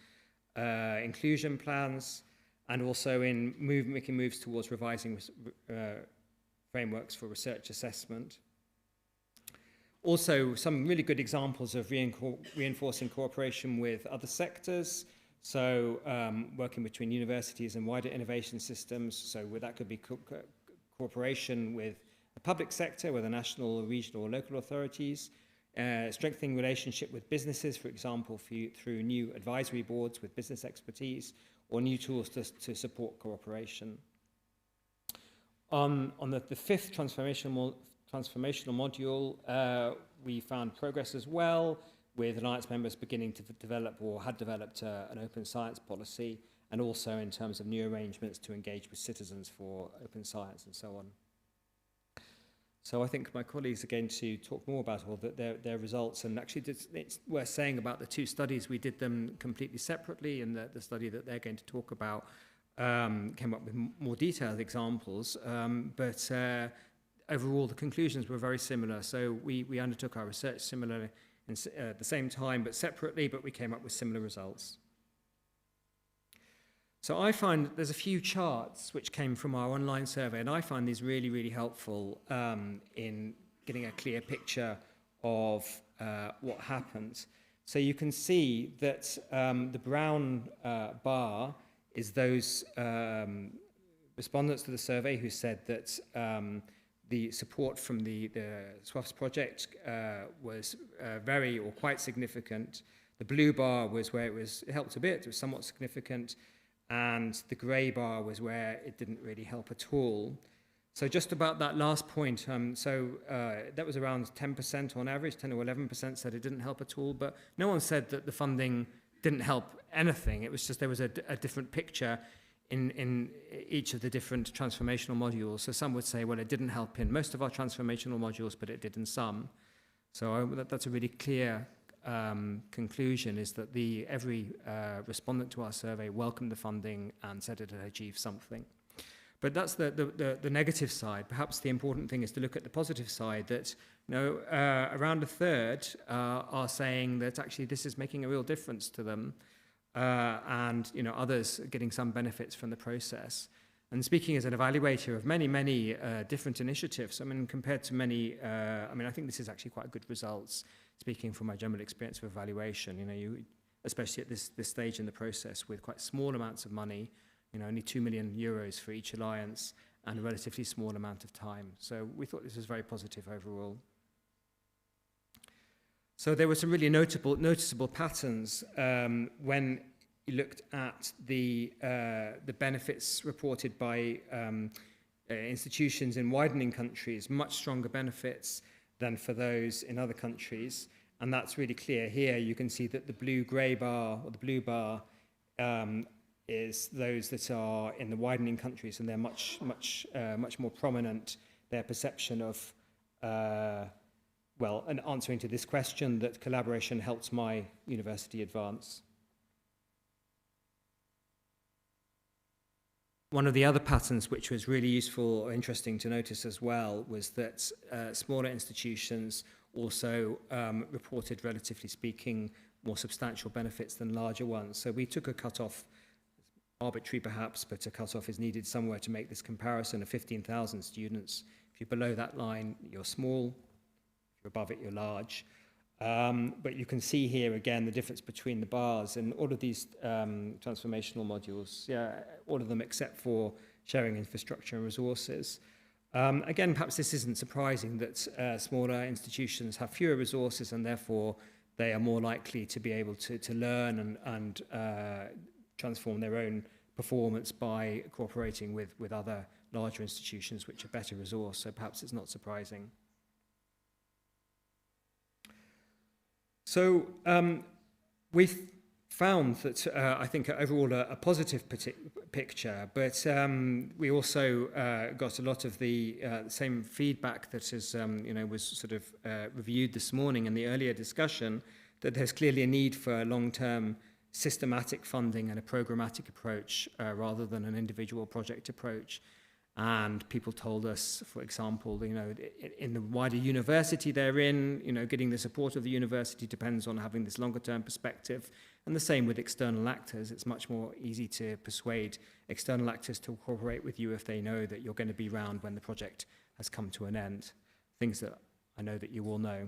inclusion plans, and also in making moves towards revising frameworks for research assessment. Also, some really good examples of reinforcing cooperation with other sectors, so working between universities and wider innovation systems, so that could be cooperation with the public sector, with the national, regional or local authorities, strengthening relationship with businesses, for example, through new advisory boards with business expertise, or new tools to support cooperation. On the fifth transformational module, we found progress as well, with alliance members beginning to develop or had developed an open science policy, and also in terms of new arrangements to engage with citizens for open science and so on. So I think my colleagues are going to talk more about all their results, and actually it's worth saying about the two studies, we did them completely separately, and the study that they're going to talk about came up with more detailed examples, but overall the conclusions were very similar. So we undertook our research similarly at the same time but separately, but we came up with similar results. So I find there's a few charts which came from our online survey, and I find these really, really helpful in getting a clear picture of what happens. So you can see that the brown bar is those respondents to the survey who said that the support from the SWAFS project was very or quite significant. The blue bar was where it helped a bit, it was somewhat significant, and the grey bar was where it didn't really help at all. So just about that last point, that was around 10% on average, 10 or 11% said it didn't help at all, but no one said that the funding didn't help anything. It was just there was a different picture in each of the different transformational modules. So some would say, well, it didn't help in most of our transformational modules, but it did in some. So that's a really clear conclusion, is that every respondent to our survey welcomed the funding and said it had achieved something. But that's the negative side. Perhaps the important thing is to look at the positive side, that around a third are saying that actually this is making a real difference to them, and others are getting some benefits from the process. And speaking as an evaluator of many, many different initiatives, I mean, compared to many, I think this is actually quite good results, speaking from my general experience of evaluation. Especially at this stage in the process, with quite small amounts of money, only 2 million euros for each alliance, and a relatively small amount of time. So we thought this was very positive overall. So there were some really noticeable patterns when you looked at the benefits reported by institutions in widening countries much stronger benefits than for those in other countries. And that's really clear here. You can see that the blue-grey bar, or the blue bar, is those that are in the widening countries, and they're much more prominent, their perception of, well, and answering to this question, that collaboration helps my university advance. One of the other patterns which was really useful or interesting to notice as well was that smaller institutions also reported, relatively speaking, more substantial benefits than larger ones. So we took a cut-off, arbitrary perhaps, but a cut-off is needed somewhere to make this comparison of 15,000 students. If you're below that line, you're small. If you're above it, you're large. But you can see here again the difference between the bars, and all of these transformational modules, all of them except for sharing infrastructure and resources. Again, perhaps this isn't surprising that smaller institutions have fewer resources, and therefore they are more likely to be able to learn and transform their own performance by cooperating with other larger institutions which are better resourced. So perhaps it's not surprising. So we've found that I think overall a positive picture, but we also got a lot of the same feedback that is, was sort of reviewed this morning in the earlier discussion, that there's clearly a need for a long-term systematic funding and a programmatic approach rather than an individual project approach. And people told us, for example, in the wider university they're in, getting the support of the university depends on having this longer term perspective. And the same with external actors. It's much more easy to persuade external actors to cooperate with you if they know that you're going to be around when the project has come to an end. Things that I know that you all know.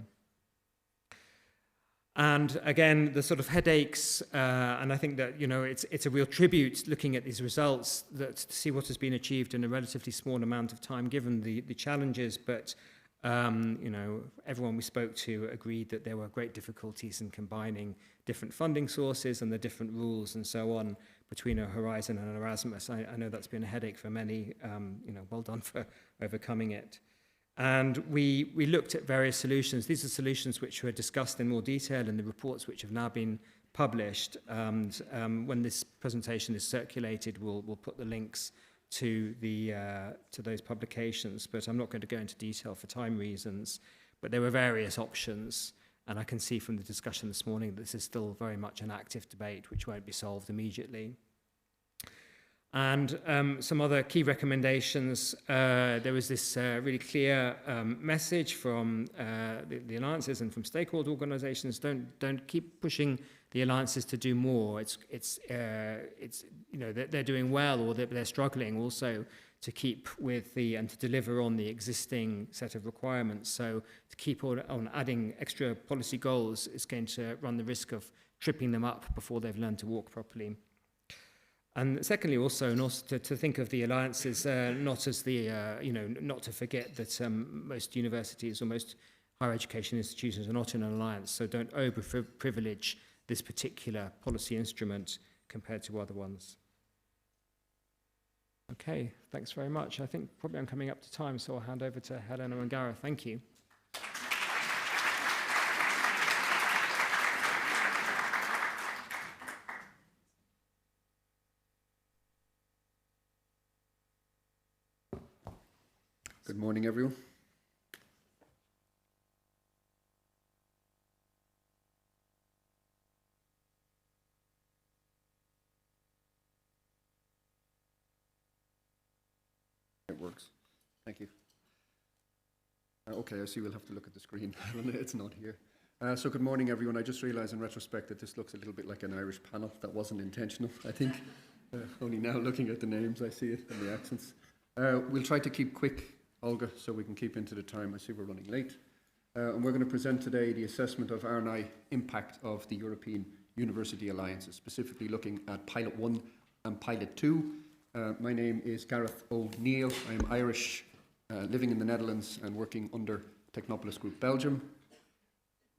And again, the sort of headaches, and I think that, it's a real tribute looking at these results to see what has been achieved in a relatively small amount of time, given the challenges. But, everyone we spoke to agreed that there were great difficulties in combining different funding sources and the different rules and so on between a Horizon and an Erasmus. I know that's been a headache for many. Well done for overcoming it. And we looked at various solutions. These are solutions which were discussed in more detail in the reports which have now been published. And when this presentation is circulated, we'll put the links to those publications. But I'm not going to go into detail for time reasons. But there were various options. And I can see from the discussion this morning that this is still very much an active debate, which won't be solved immediately. And some other key recommendations. There was this really clear message from the alliances and from stakeholder organisations. Don't keep pushing the alliances to do more. They're doing well, or they're struggling also to keep with and to deliver on the existing set of requirements. So to keep on adding extra policy goals is going to run the risk of tripping them up before they've learned to walk properly. And secondly, also to think of the alliances not as not to forget that most universities or most higher education institutions are not in an alliance, so don't over-privilege this particular policy instrument compared to other ones. Okay, thanks very much. I think probably I'm coming up to time, so I'll hand over to Helena and Gareth. Thank you. Good morning, everyone. It works. Thank you. Okay, I see we'll have to look at the screen. It's not here. So good morning, everyone. I just realised in retrospect that this looks a little bit like an Irish panel. That wasn't intentional, I think. Only now looking at the names, I see it and the accents. We'll try to keep quick, Olga, so we can keep into the time. I see we're running late. And we're going to present today the assessment of R&I impact of the European University Alliances, specifically looking at Pilot 1 and Pilot 2. My name is Gareth O'Neill. I am Irish, living in the Netherlands and working under Technopolis Group Belgium.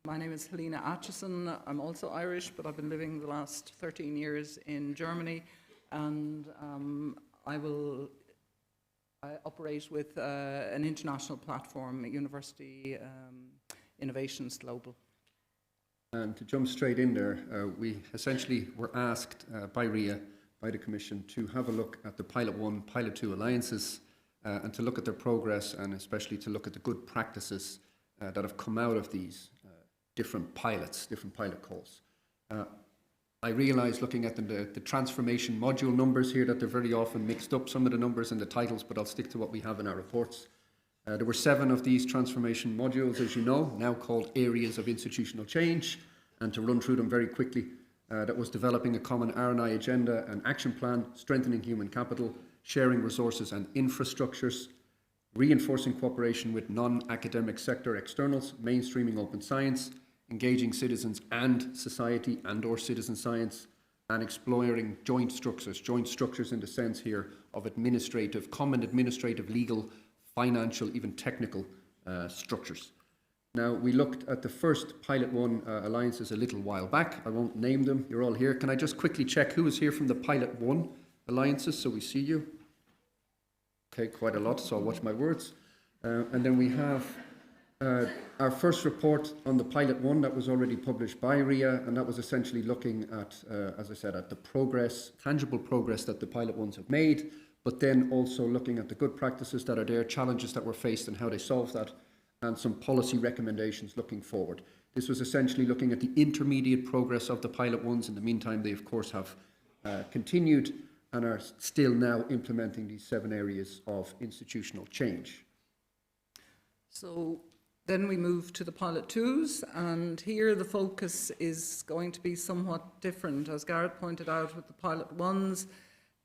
My name is Helena Atchison. I'm also Irish, but I've been living the last 13 years in Germany, and I will operate with an international platform, University Innovations Global. And to jump straight in there, we essentially were asked by RIA, by the Commission, to have a look at the Pilot 1, Pilot 2 alliances and to look at their progress and especially to look at the good practices that have come out of these different pilots, different pilot calls. I realised looking at the transformation module numbers here that they're very often mixed up, some of the numbers and the titles, but I'll stick to what we have in our reports. There were 7 of these transformation modules, as you know, now called areas of institutional change. And to run through them very quickly, that was developing a common R&I agenda and action plan, strengthening human capital, sharing resources and infrastructures, reinforcing cooperation with non-academic sector externals, mainstreaming open science, engaging citizens and society and/or citizen science, and exploring joint structures in the sense here of common administrative, legal, financial, even technical structures. Now, we looked at the first Pilot 1 alliances a little while back. I won't name them, you're all here. Can I just quickly check who is here from the Pilot 1 alliances so we see you? Okay, quite a lot, so I'll watch my words. And then we have our first report on the Pilot 1 that was already published by RIA, and that was essentially looking at, as I said, at the progress, tangible progress that the Pilot 1s have made, but then also looking at the good practices that are there, challenges that were faced and how they solved that, and some policy recommendations looking forward. This was essentially looking at the intermediate progress of the Pilot 1s. In the meantime, they of course have continued and are still now implementing these 7 areas of institutional change. So then we move to the Pilot 2s, and here the focus is going to be somewhat different. As Gareth pointed out with the Pilot 1s,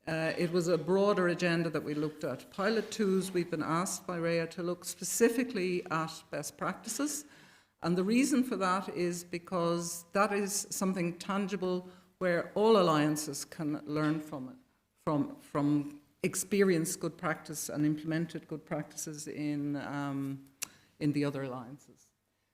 it was a broader agenda that we looked at. Pilot 2s, we've been asked by RIA to look specifically at best practices, and the reason for that is because that is something tangible where all alliances can learn from it, from experienced good practice and implemented good practices in the other alliances.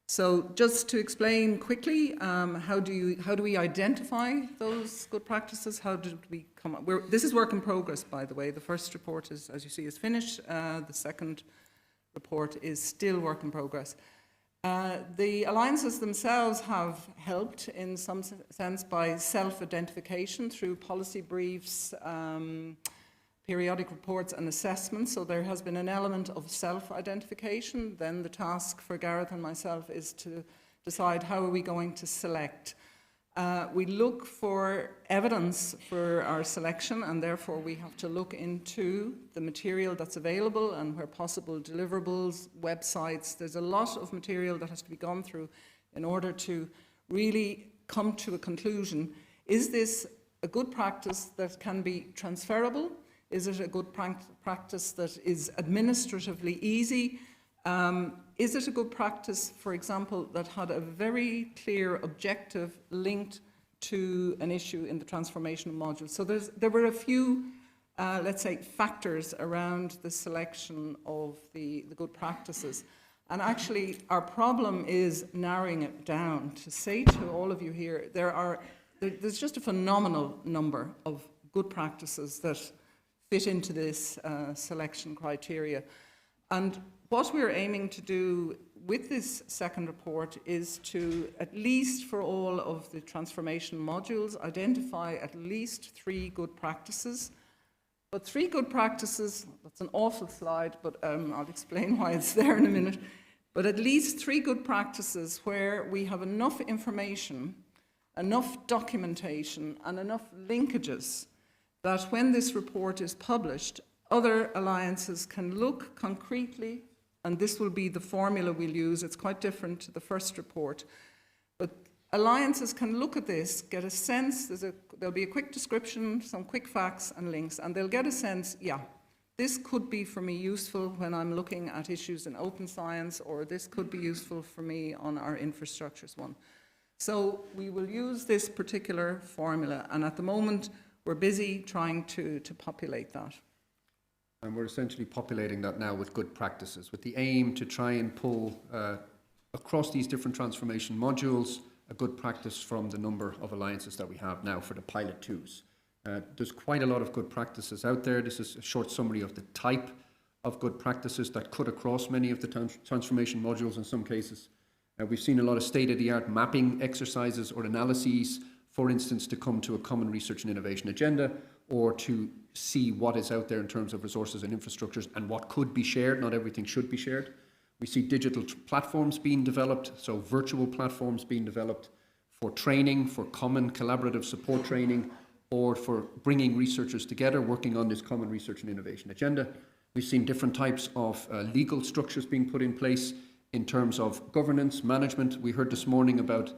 So just to explain quickly, how do we identify those good practices? How did we come up? This is work in progress, by the way. The first report is, as you see, is finished. The second report is still work in progress. The alliances themselves have helped in some sense by self-identification through policy briefs, periodic reports and assessments, so there has been an element of self-identification. Then the task for Gareth and myself is to decide how are we going to select. We look for evidence for our selection, and therefore we have to look into the material that's available and where possible deliverables, websites. There's a lot of material that has to be gone through in order to really come to a conclusion. Is this a good practice that can be transferable? Is it a good practice that is administratively easy? Is it a good practice, for example, that had a very clear objective linked to an issue in the transformational module? So there were a few, let's say, factors around the selection of the good practices. And actually, our problem is narrowing it down to say to all of you here, there's just a phenomenal number of good practices that fit into this selection criteria. And what we're aiming to do with this second report is to, at least for all of the transformation modules, identify at least 3 good practices. But 3 good practices, that's an awful slide, but I'll explain why it's there in a minute. But at least 3 good practices where we have enough information, enough documentation, and enough linkages that when this report is published, other alliances can look concretely, and this will be the formula we'll use. It's quite different to the first report. But alliances can look at this, get a sense, there'll be a quick description, some quick facts and links, and they'll get a sense, yeah, this could be for me useful when I'm looking at issues in open science, or this could be useful for me on our infrastructures one. So we will use this particular formula, and at the moment, we're busy trying to populate that. And we're essentially populating that now with good practices, with the aim to try and pull across these different transformation modules a good practice from the number of alliances that we have now for the Pilot 2s. There's quite a lot of good practices out there. This is a short summary of the type of good practices that cut across many of the transformation modules in some cases. We've seen a lot of state-of-the-art mapping exercises or analyses, for instance, to come to a common research and innovation agenda, or to see what is out there in terms of resources and infrastructures and what could be shared. Not everything should be shared. We see digital platforms being developed, so virtual platforms being developed for training, for common collaborative support training, or for bringing researchers together, working on this common research and innovation agenda. We've seen different types of legal structures being put in place in terms of governance, management. We heard this morning about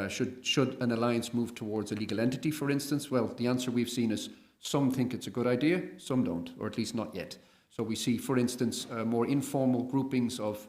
should an alliance move towards a legal entity, for instance? Well, the answer we've seen is some think it's a good idea, some don't, or at least not yet. So we see, for instance, more informal groupings of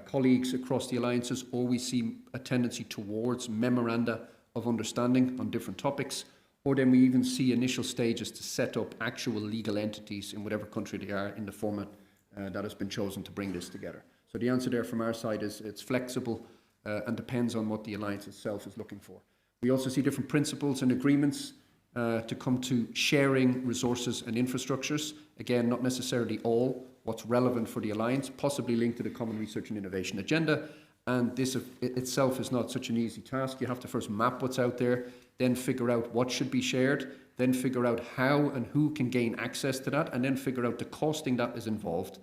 colleagues across the alliances, or we see a tendency towards memoranda of understanding on different topics, or then we even see initial stages to set up actual legal entities in whatever country they are in the format that has been chosen to bring this together. So the answer there from our side is it's flexible and depends on what the alliance itself is looking for. We also see different principles and agreements to come to sharing resources and infrastructures. Again, not necessarily all what's relevant for the alliance, possibly linked to the common research and innovation agenda. And this itself is not such an easy task. You have to first map what's out there, then figure out what should be shared, then figure out how and who can gain access to that, and then figure out the costing that is involved,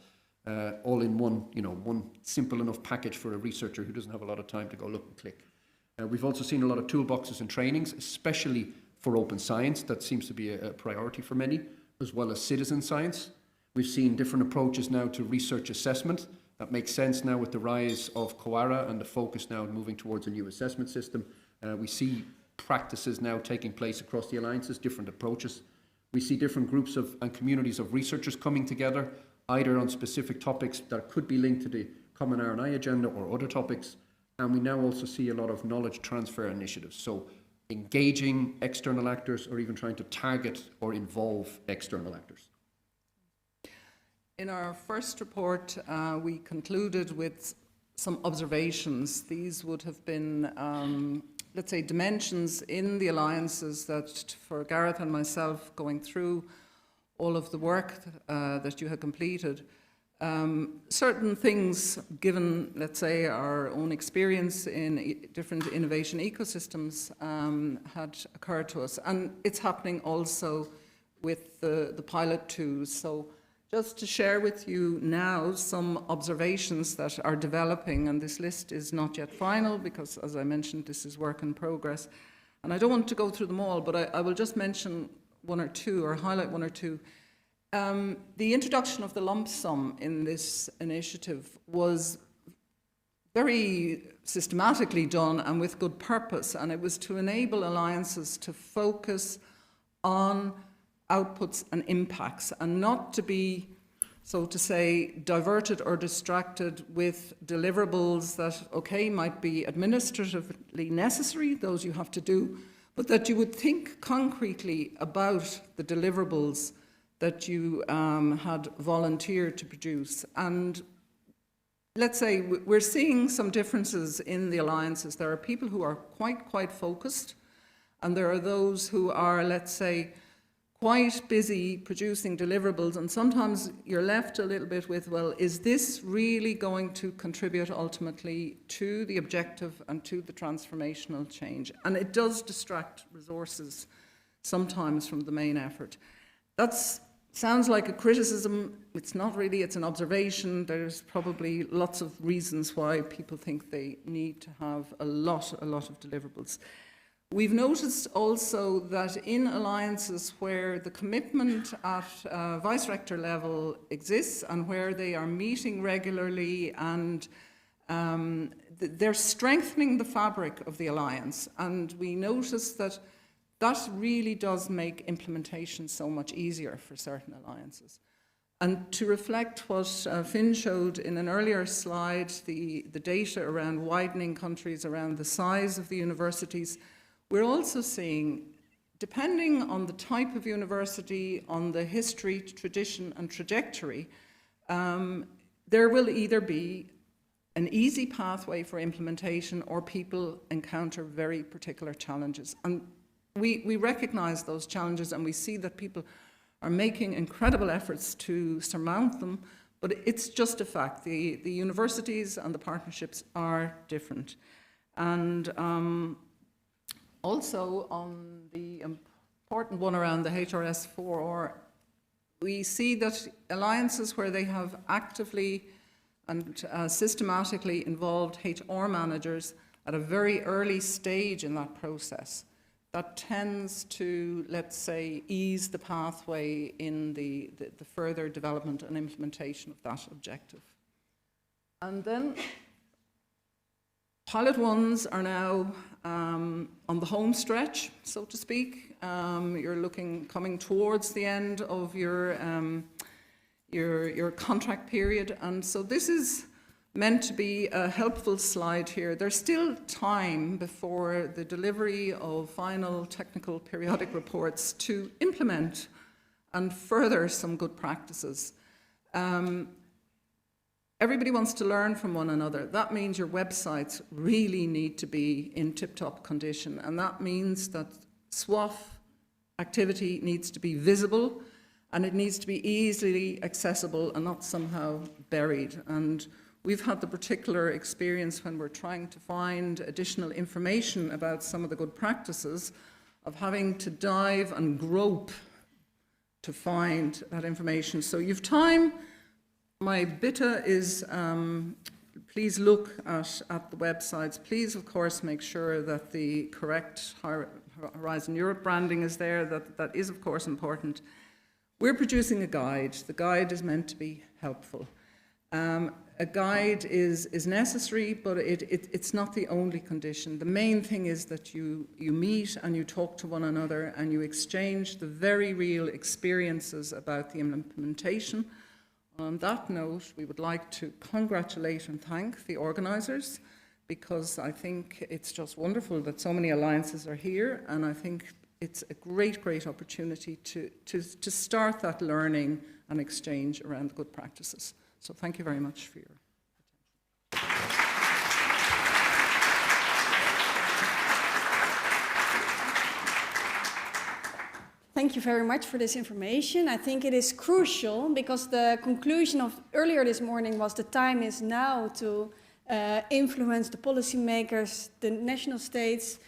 all in one simple enough package for a researcher who doesn't have a lot of time to go look and click. We've also seen a lot of toolboxes and trainings, especially for open science. That seems to be a priority for many, as well as citizen science. We've seen different approaches now to research assessment. That makes sense now with the rise of COARA and the focus now moving towards a new assessment system. We see practices now taking place across the alliances, different approaches. We see different groups and communities of researchers coming together, either on specific topics that could be linked to the common R&I agenda or other topics. And we now also see a lot of knowledge transfer initiatives. So engaging external actors or even trying to target or involve external actors. In our first report, we concluded with some observations. These would have been, let's say, dimensions in the alliances that, for Gareth and myself, going through all of the work that you had completed, certain things, given, let's say, our own experience in different innovation ecosystems, had occurred to us. And it's happening also with the pilot twos. So just to share with you now some observations that are developing, and this list is not yet final because, as I mentioned, this is work in progress. And I don't want to go through them all, but I will just mention one or two, or highlight one or two. The introduction of the lump sum in this initiative was very systematically done and with good purpose, and it was to enable alliances to focus on outputs and impacts and not to be, so to say, diverted or distracted with deliverables that, okay, might be administratively necessary, those you have to do, but that you would think concretely about the deliverables that you had volunteered to produce. And let's say we're seeing some differences in the alliances. There are people who are quite focused, and there are those who are, let's say, quite busy producing deliverables, and sometimes you're left a little bit with, well, is this really going to contribute ultimately to the objective and to the transformational change? And it does distract resources sometimes from the main effort. That sounds like a criticism. It's not really, it's an observation. There's probably lots of reasons why people think they need to have a lot of deliverables. We've noticed also that in alliances where the commitment at vice rector level exists and where they are meeting regularly and they're strengthening the fabric of the alliance, and we notice that that really does make implementation so much easier for certain alliances. And to reflect what Finn showed in an earlier slide, the data around widening countries, around the size of the universities, we're also seeing, depending on the type of university, on the history, tradition, and trajectory, there will either be an easy pathway for implementation or people encounter very particular challenges. And we recognize those challenges and we see that people are making incredible efforts to surmount them, But it's just a fact. The universities and the partnerships are different. And also on the important one around the HRS4R, we see that alliances where they have actively and systematically involved HR managers at a very early stage in that process, that tends to, let's say, ease the pathway in the further development and implementation of that objective. And then pilot ones are now on the home stretch, so to speak. You're coming towards the end of your contract period, and so this is meant to be a helpful slide here. There's still time before the delivery of final technical periodic reports to implement and further some good practices. Everybody wants to learn from one another. That means your websites really need to be in tip-top condition, and that means that SWOF activity needs to be visible, and it needs to be easily accessible and not somehow buried. And we've had the particular experience when we're trying to find additional information about some of the good practices of having to dive and grope to find that information. So you've time. My bitte is, please look at the websites. Please, of course, make sure that the correct Horizon Europe branding is there. That is, of course, important. We're producing a guide. The guide is meant to be helpful. A guide is necessary, but it's not the only condition. The main thing is that you meet and you talk to one another and you exchange the very real experiences about the implementation. On that note, we would like to congratulate and thank the organisers, because I think it's just wonderful that so many alliances are here, and I think it's a great, great opportunity to start that learning and exchange around the good practices. So thank you very much for your attention. Thank you very much for this information. I think it is crucial because the conclusion of earlier this morning was the time is now to influence the policymakers, the national states,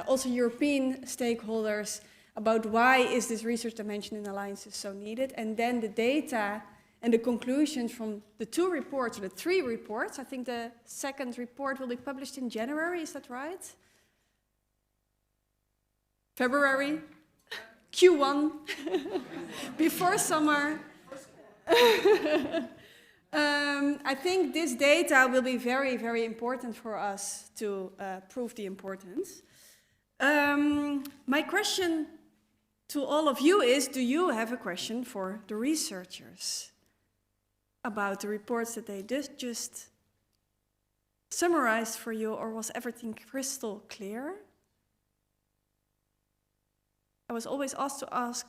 also European stakeholders about why is this research dimension in alliances so needed, and then the data and the conclusions from the 2 reports, or the 3 reports. I think the second report will be published in January, is that right? February? Q1, before summer. I think this data will be very, very important for us to prove the importance. My question to all of you is, do you have a question for the researchers about the reports that they just summarized for you, or was everything crystal clear? I was always asked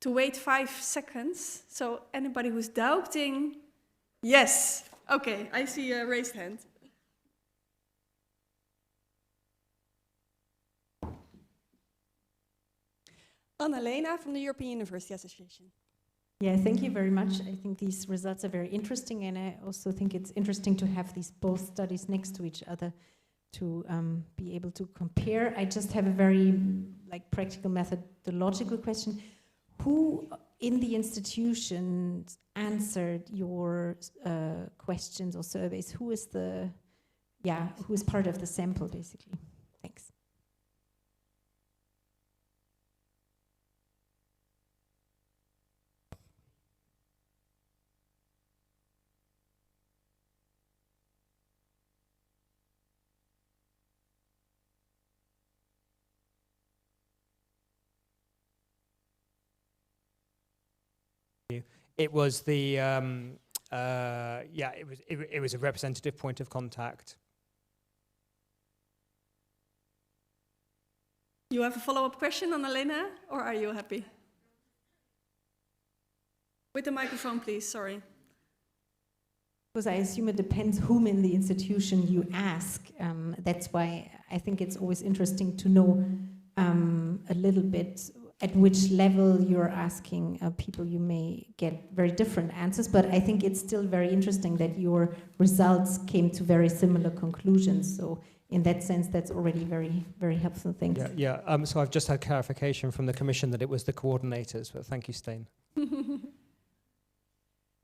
to wait 5 seconds. So anybody who's doubting, yes. Okay, I see a raised hand. Anna-Lena from the European University Association. Yeah, thank you very much. I think these results are very interesting, and I also think it's interesting to have these both studies next to each other to be able to compare. I just have a very practical methodological question. Who in the institutions answered your questions or surveys? Who is part of the sample, basically? Thanks. It was the it was a representative point of contact. You have a follow-up question, Anna-Lena, or are you happy? With the microphone, please. Sorry. Because I assume it depends whom in the institution you ask. That's why I think it's always interesting to know a little bit at which level you're asking people, you may get very different answers, but I think it's still very interesting that your results came to very similar conclusions. So in that sense, that's already very, very helpful. Thanks. So I've just had clarification from the Commission that it was the coordinators, but thank you, Steen.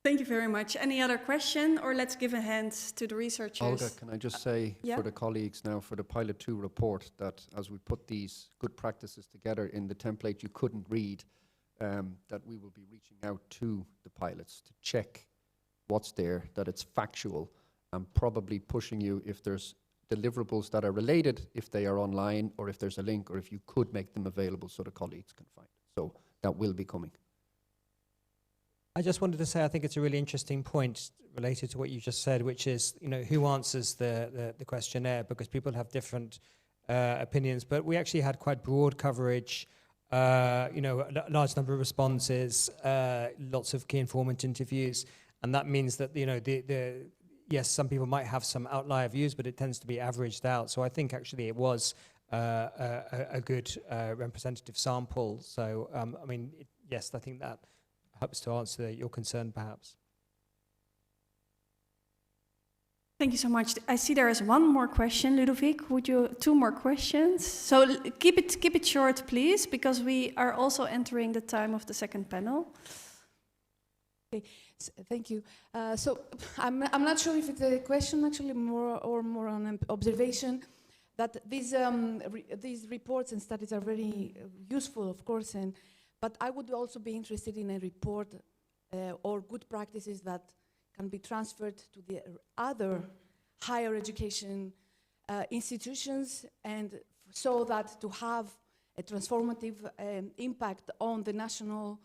Thank you very much. Any other question, or let's give a hand to the researchers? Olga, can I just say for the colleagues now, for the Pilot 2 report, that as we put these good practices together in the template you couldn't read, that we will be reaching out to the pilots to check what's there, that it's factual, and probably pushing you if there's deliverables that are related, if they are online, or if there's a link, or if you could make them available so the colleagues can find it. So that will be coming. I just wanted to say I think it's a really interesting point related to what you just said, which is, you know, who answers the questionnaire, because people have different opinions, but we actually had quite broad coverage, you know, a large number of responses, lots of key informant interviews, and that means that, you know, yes, some people might have some outlier views, but it tends to be averaged out. So I think actually it was a good representative sample. So, I mean, yes, I think that helps to answer your concern, perhaps. Thank you so much. I see there is one more question, Ludovic. Would you, 2 more questions? So keep it short, please, because we are also entering the time of the second panel. Okay, thank you. So I'm not sure if it's a question, actually, more on an observation. That these reports and studies are very useful, of course, but I would also be interested in a report or good practices that can be transferred to the other higher education institutions, and so that to have a transformative impact on the national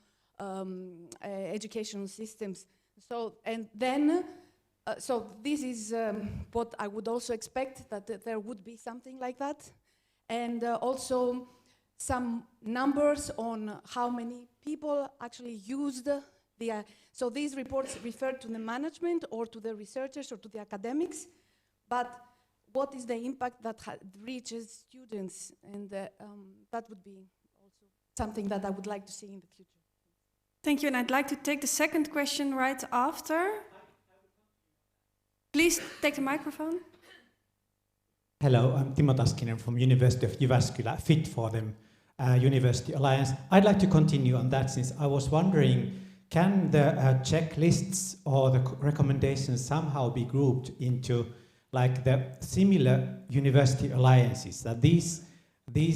educational systems. So, and then, so this is what I would also expect, that there would be something like that. And also some numbers on how many people actually used the, so these reports refer to the management or to the researchers or to the academics, but what is the impact that reaches students? And that would be also something that I would like to see in the future. Thank you, and I'd like to take the second question right after. Please take the microphone. Hello, I'm Timo Taskinen from University of Jyväskylä, Fit for Them University Alliance. I'd like to continue on that, since I was wondering, can the checklists or the recommendations somehow be grouped into like the similar university alliances, that these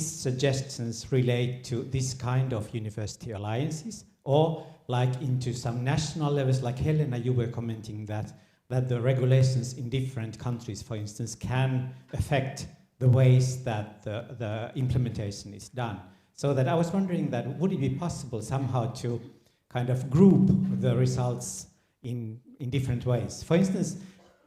suggestions relate to this kind of university alliances, or like into some national levels, like Helena, you were commenting that the regulations in different countries, for instance, can affect the ways that the implementation is done. So that I was wondering that would it be possible somehow to kind of group the results in different ways? For instance,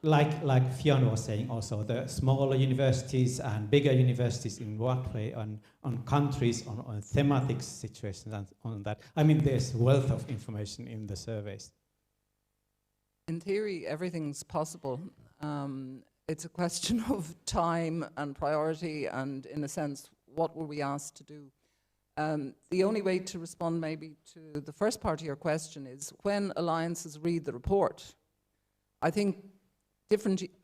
like Fiona was saying also, the smaller universities and bigger universities in what way on countries, on thematic situations and on that. I mean, there's wealth of information in the surveys. In theory, everything's possible. It's a question of time and priority, and in a sense, what were we asked to do? The only way to respond maybe to the first part of your question is when alliances read the report. I think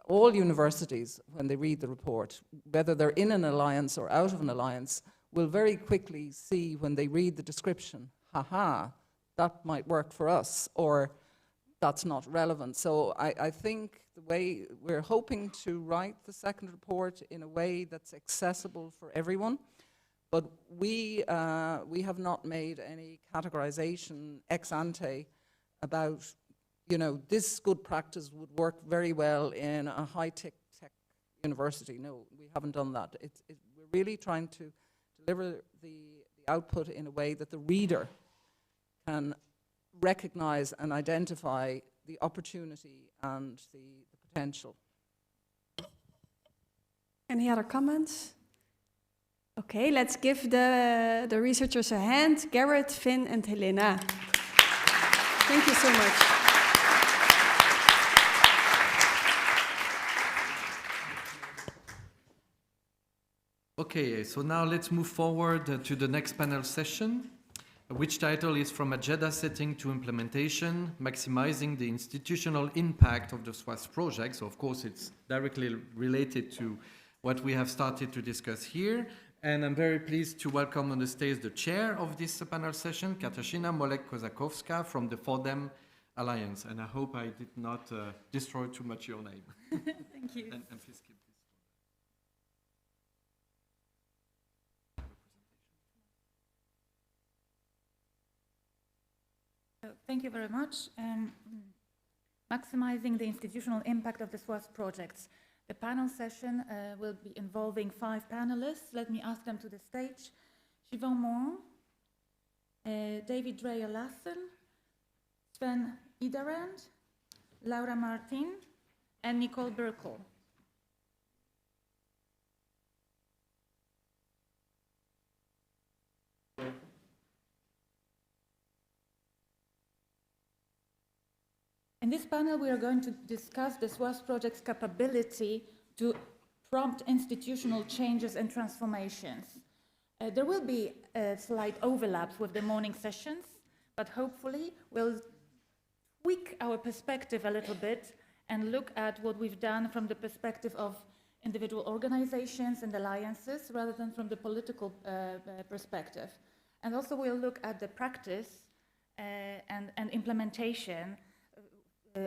all universities, when they read the report, whether they're in an alliance or out of an alliance, will very quickly see when they read the description, haha, that might work for us, or that's not relevant. So I think the way we're hoping to write the second report in a way that's accessible for everyone, but we have not made any categorization ex ante about, you know, this good practice would work very well in a high-tech university. No, we haven't done that. We're really trying to deliver the output in a way that the reader can recognize and identify the opportunity and the potential. Any other comments? Okay, let's give the researchers a hand. Garrett, Finn, and Helena. Thank you so much. Okay, so now let's move forward to the next panel session, which title is From Agenda Setting to Implementation, Maximizing the Institutional Impact of the SWAS project. So of course it's directly related to what we have started to discuss here. And I'm very pleased to welcome on the stage the chair of this panel session, Katarzyna Molek-Kozakowska from the For Them Alliance. And I hope I did not destroy too much your name. Thank you. And please keep this. Thank you very much. Maximizing the institutional impact of the SWAS projects. The panel session will be involving 5 panelists. Let me ask them to the stage. Siobhan Mohan, David Dreyer-Lassen, Sven Iderand, Laura Martin, and Nicole Burkle. In this panel, we are going to discuss the SWAS project's capability to prompt institutional changes and transformations. There will be slight overlaps with the morning sessions, but hopefully we'll tweak our perspective a little bit and look at what we've done from the perspective of individual organizations and alliances rather than from the political perspective. And also we'll look at the practice and implementation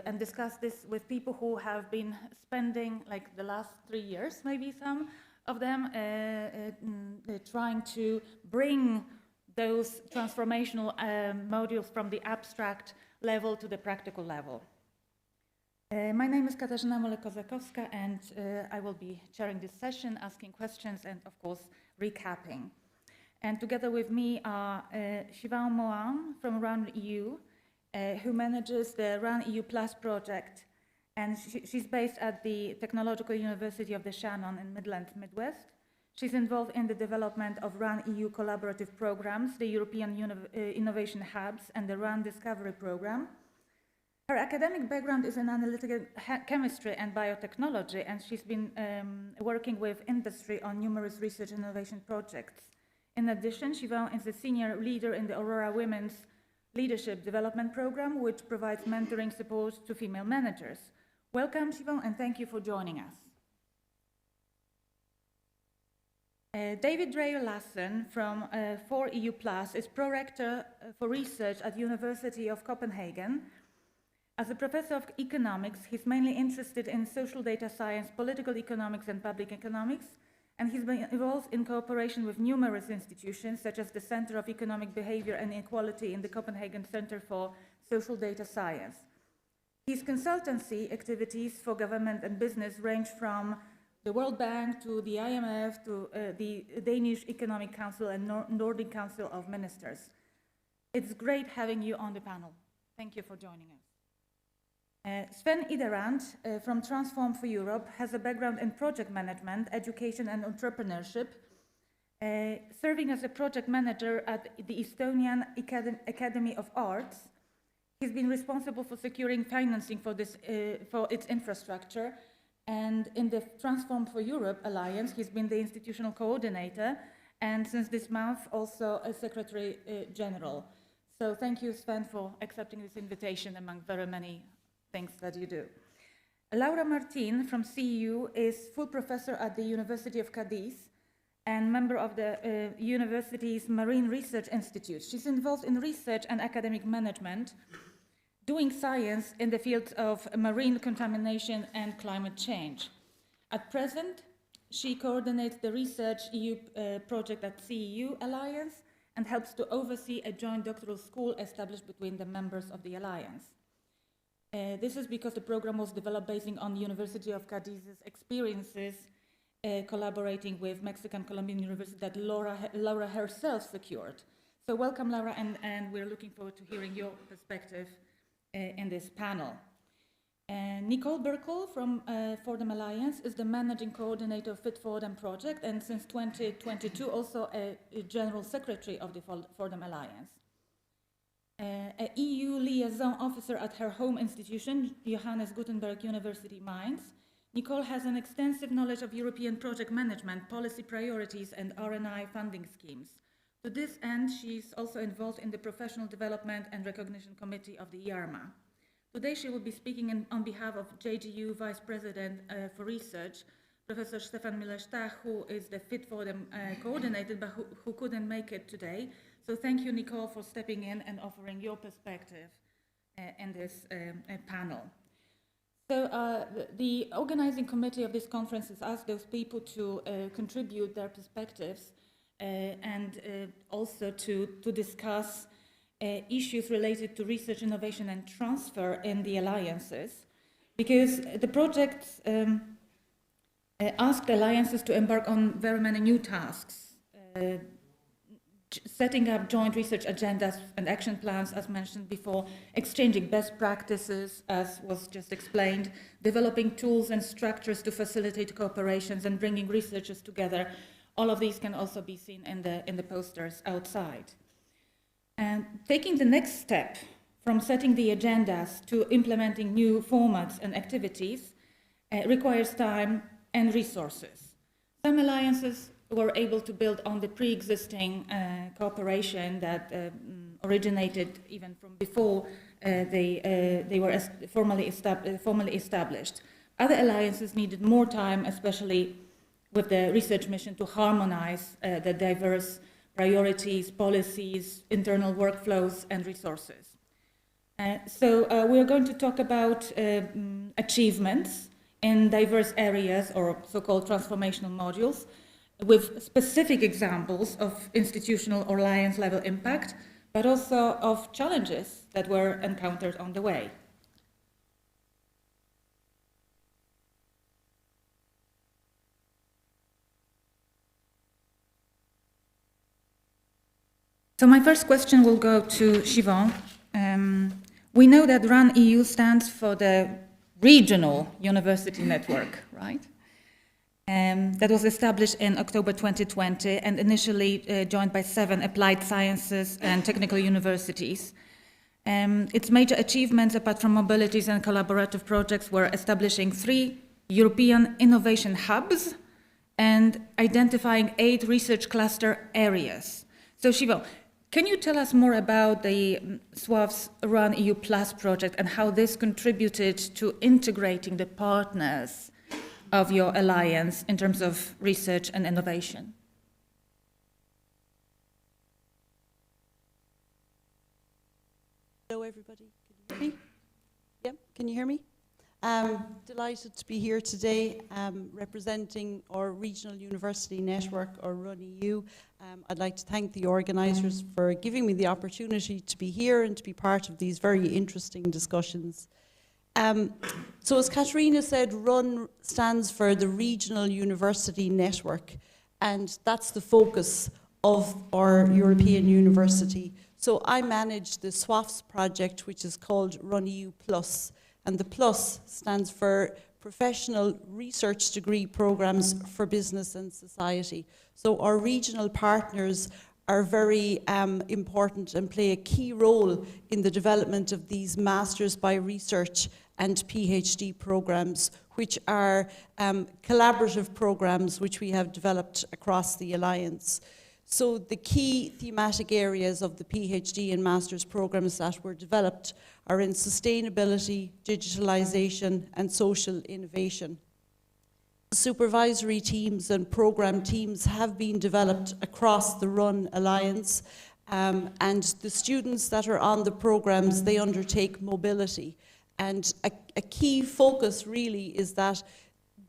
and discuss this with people who have been spending like the last 3 years, maybe some of them, trying to bring those transformational modules from the abstract level to the practical level. My name is Katarzyna Molek-Kozakowska, and I will be chairing this session, asking questions and, of course, recapping. And together with me are Siobhan Mohan from Run EU, who manages the Run EU Plus project, and she's based at the Technological University of the Shannon in Midland, Midwest. She's involved in the development of Run EU collaborative programs, the European Innovation Hubs, and the Run Discovery Program. Her academic background is in analytical chemistry and biotechnology, and she's been working with industry on numerous research and innovation projects. In addition, Siobhan is a senior leader in the Aurora Women's Leadership Development Program, which provides mentoring support to female managers. Welcome, Siobhan, and thank you for joining us. David Dreyer-Lassen from 4EU Plus is Prorector for Research at University of Copenhagen. As a professor of economics, he's mainly interested in social data science, political economics, and public economics, and he's been involved in cooperation with numerous institutions, such as the Center of Economic Behavior and Equality in the Copenhagen Center for Social Data Science. His consultancy activities for government and business range from the World Bank to the IMF to the Danish Economic Council and Nordic Council of Ministers. It's great having you on the panel. Thank you for joining us. Sven Iderand from Transform for Europe has a background in project management, education and entrepreneurship, serving as a project manager at the Estonian Academy of Arts. He's been responsible for securing financing for its infrastructure, and in the Transform for Europe Alliance, he's been the institutional coordinator, and since this month also a Secretary General. So thank you, Sven, for accepting this invitation among very many things that you do. Laura Martin from CEU is full professor at the University of Cadiz and member of the university's Marine Research Institute. She's involved in research and academic management, doing science in the fields of marine contamination and climate change. At present, she coordinates the Research EU project at CEU Alliance and helps to oversee a joint doctoral school established between the members of the Alliance. This is because the program was developed based on the University of Cadiz's experiences collaborating with Mexican Colombian University that Laura herself secured. So welcome, Laura, and we're looking forward to hearing your perspective in this panel. Nicole Burkle from For Them Alliance is the managing coordinator of Fit for Them project, and since 2022 also a general secretary of the For Them Alliance. An EU liaison officer at her home institution, Johannes Gutenberg University Mainz. Nicole has an extensive knowledge of European project management, policy priorities, and R&I funding schemes. To this end, she's also involved in the Professional Development and Recognition Committee of the IARMA. Today she will be speaking on behalf of JGU Vice President for Research, Professor Stefan Miller-Stach, who is the Fit for Them coordinator, but who couldn't make it today. So thank you, Nicole, for stepping in and offering your perspective in this panel. So the organizing committee of this conference has asked those people to contribute their perspectives and also to discuss issues related to research, innovation, and transfer in the alliances, because the projects asked alliances to embark on very many new tasks, setting up joint research agendas and action plans, as mentioned before, exchanging best practices, as was just explained, developing tools and structures to facilitate cooperations and bringing researchers together. All of these can also be seen in the posters outside. And taking the next step from setting the agendas to implementing new formats and activities requires time and resources. Some alliances were able to build on the pre-existing cooperation that originated even from before they were formally established. Other alliances needed more time, especially with the research mission, to harmonize the diverse priorities, policies, internal workflows, and resources. So we're going to talk about achievements in diverse areas, or so-called transformational modules, with specific examples of institutional or alliance level impact, but also of challenges that were encountered on the way. So my first question will go to Siobhan. We know that RUN-EU stands for the Regional University Network, right? That was established in October 2020 and initially joined by 7 applied sciences and technical universities. Its major achievements, apart from mobilities and collaborative projects, were establishing 3 European innovation hubs and identifying 8 research cluster areas. So Siobhan, can you tell us more about the SWAF's RUN-EU Plus project and how this contributed to integrating the partners of your alliance in terms of research and innovation? Hello, everybody. Can you hear me? Yep, can you hear me? Delighted to be here today representing our regional university network, or RUN-EU. I'd like to thank the organisers for giving me the opportunity to be here and to be part of these very interesting discussions. So as Katerina said, RUN stands for the Regional University Network, and that's the focus of our European university. So I manage the SWAF's project, which is called RUN-EU Plus, and the Plus stands for Professional Research Degree Programs for Business and Society. So our regional partners are very important and play a key role in the development of these Masters by Research and PhD programs, which are collaborative programs which we have developed across the Alliance. So the key thematic areas of the PhD and Master's programs that were developed are in sustainability, digitalization, and social innovation. Supervisory teams and program teams have been developed across the RUN Alliance, and the students that are on the programs, they undertake mobility. And a key focus really is that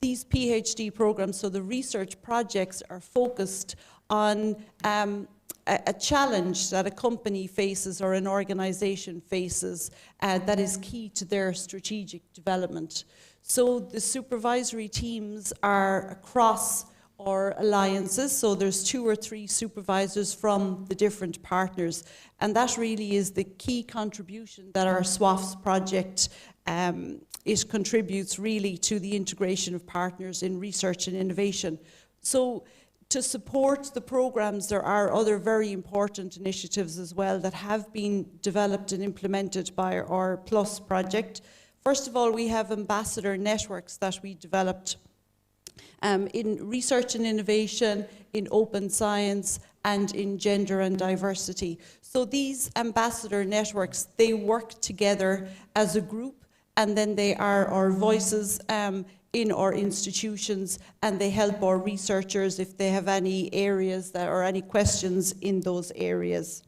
these PhD programs, so the research projects, are focused on a challenge that a company faces or an organization faces that is key to their strategic development. So the supervisory teams are across our alliances, so there's 2 or 3 supervisors from the different partners, and that really is the key contribution that our SWAF's project it contributes really to the integration of partners in research and innovation. So to support the programs, there are other very important initiatives as well that have been developed and implemented by our Plus project. First of all, we have ambassador networks that we developed in research and innovation, in open science, and in gender and diversity. So these ambassador networks, they work together as a group, and then they are our voices in our institutions, and they help our researchers if they have any areas that, or any questions in those areas.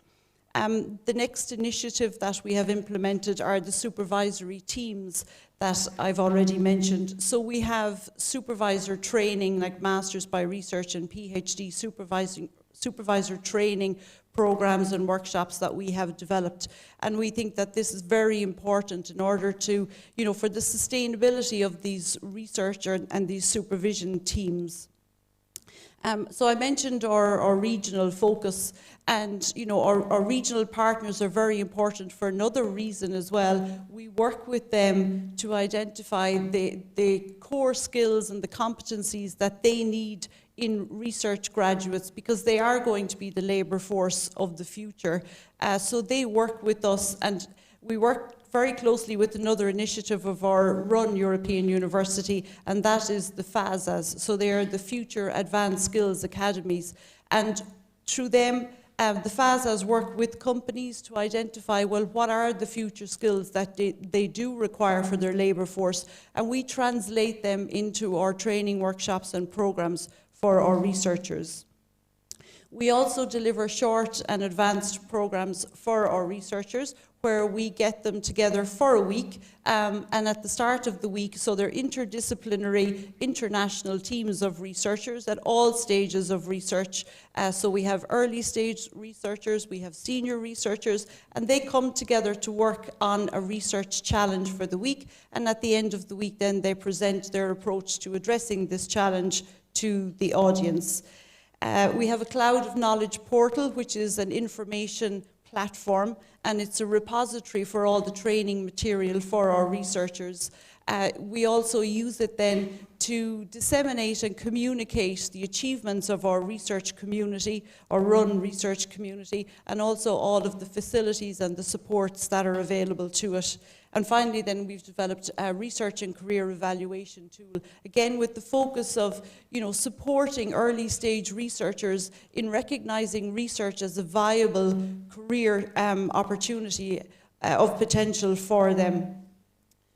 The next initiative that we have implemented are the supervisory teams that I've already mentioned. So we have supervisor training, like Masters by Research and PhD supervisor training programs and workshops that we have developed. And we think that this is very important in order to, for the sustainability of these researcher and these supervision teams. So I mentioned our regional focus, and our regional partners are very important for another reason as well. We work with them to identify the core skills and the competencies that they need in research graduates, because they are going to be the labour force of the future. So they work with us, and we work very closely with another initiative of our run European University, and that is the FASAs. So they are the Future Advanced Skills Academies. And through them, the FASAs work with companies to identify, well, what are the future skills that they do require for their labour force, and we translate them into our training workshops and programs for our researchers. We also deliver short and advanced programs for our researchers, where we get them together for a week, and at the start of the week, so they're interdisciplinary, international teams of researchers at all stages of research. So we have early stage researchers, we have senior researchers, and they come together to work on a research challenge for the week, and at the end of the week then they present their approach to addressing this challenge to the audience. We have a Cloud of Knowledge portal, which is an information platform, and it's a repository for all the training material for our researchers. We also use it then to disseminate and communicate the achievements of our research community, our run research community, and also all of the facilities and the supports that are available to it. And finally then we've developed a research and career evaluation tool, again with the focus of supporting early stage researchers in recognizing research as a viable career opportunity of potential for them.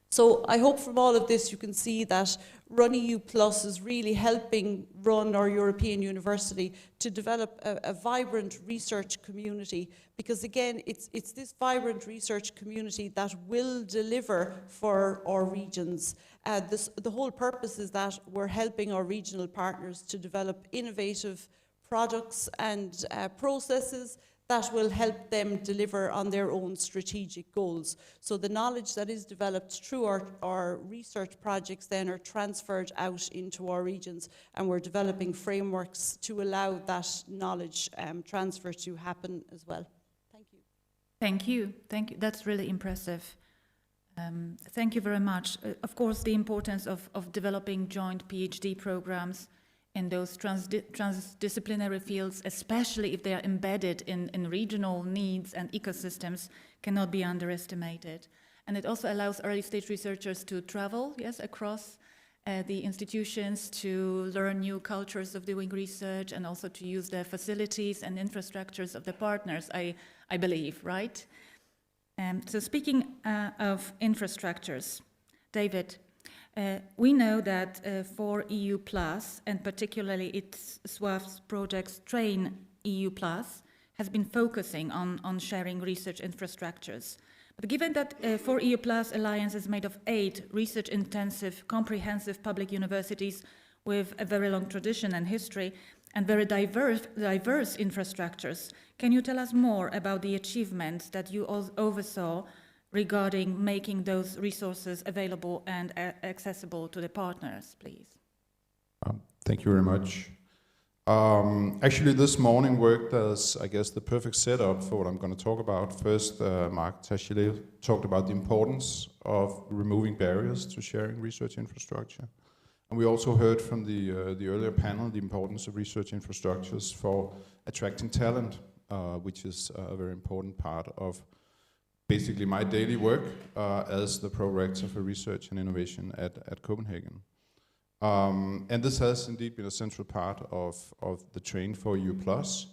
So I hope from all of this you can see that Run EU Plus is really helping run our European University to develop a vibrant research community, because again, it's this vibrant research community that will deliver for our regions. The whole purpose is that we're helping our regional partners to develop innovative products and processes that will help them deliver on their own strategic goals. So the knowledge that is developed through our research projects then are transferred out into our regions, and we're developing frameworks to allow that knowledge transfer to happen as well. Thank you. Thank you. Thank you. That's really impressive. Thank you very much. Of course, the importance of developing joint PhD programs in those transdisciplinary fields, especially if they are embedded in regional needs and ecosystems, cannot be underestimated. And it also allows early stage researchers to travel, yes, across the institutions, to learn new cultures of doing research, and also to use the facilities and infrastructures of the partners, I believe, right? So speaking of infrastructures, David, we know that for EU Plus, and particularly its SWAF's projects Train EU Plus, has been focusing on sharing research infrastructures. But given that for EU Plus Alliance is made of 8 research-intensive, comprehensive public universities with a very long tradition and history, and very diverse infrastructures, can you tell us more about the achievements that you oversaw regarding making those resources available and accessible to the partners, please? Thank you very much. Actually, this morning worked as, I guess, the perfect setup for what I'm going to talk about. First, Marc Tachilet talked about the importance of removing barriers to sharing research infrastructure. And we also heard from the earlier panel the importance of research infrastructures for attracting talent, which is a very important part of basically my daily work as the Pro-Rector for Research and Innovation at Copenhagen. And this has indeed been a central part of the Train for EU Plus.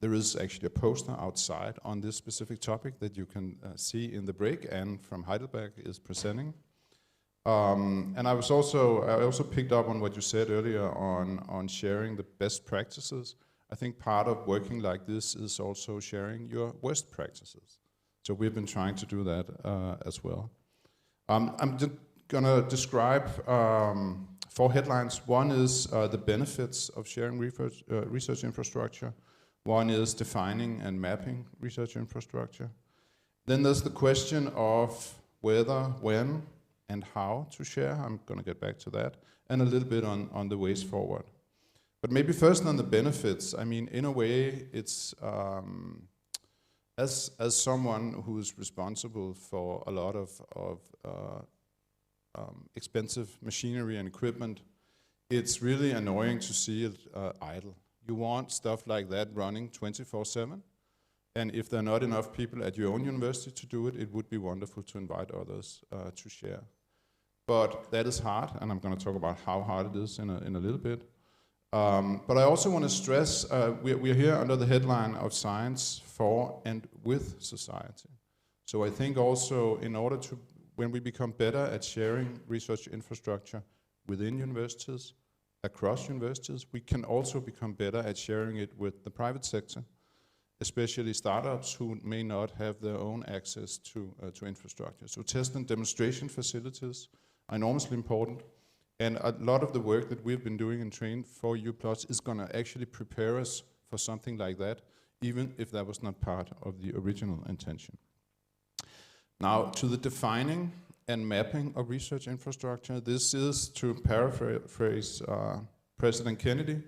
There is actually a poster outside on this specific topic that you can see in the break, and from Heidelberg is presenting. And I also picked up on what you said earlier on sharing the best practices. I think part of working like this is also sharing your worst practices. So we've been trying to do that as well. I'm just gonna describe 4 headlines. One is the benefits of sharing research infrastructure. One is defining and mapping research infrastructure. Then there's the question of whether, when, and how to share. I'm going to get back to that. And a little bit on the ways forward. But maybe first on the benefits. I mean, in a way, it's as someone who's responsible for a lot of expensive machinery and equipment, it's really annoying to see it idle. You want stuff like that running 24/7, and if there are not enough people at your own university to do it, it would be wonderful to invite others to share. But that is hard, and I'm going to talk about how hard it is in a little bit. But I also want to stress, we're here under the headline of Science for and with Society. So I think also in order to, when we become better at sharing research infrastructure within universities, across universities, we can also become better at sharing it with the private sector, especially startups who may not have their own access to infrastructure. So test and demonstration facilities are enormously important, and a lot of the work that we've been doing in Train for EU Plus is going to actually prepare us for something like that, even if that was not part of the original intention. Now, to the defining and mapping of research infrastructure, this is, to paraphrase President Kennedy,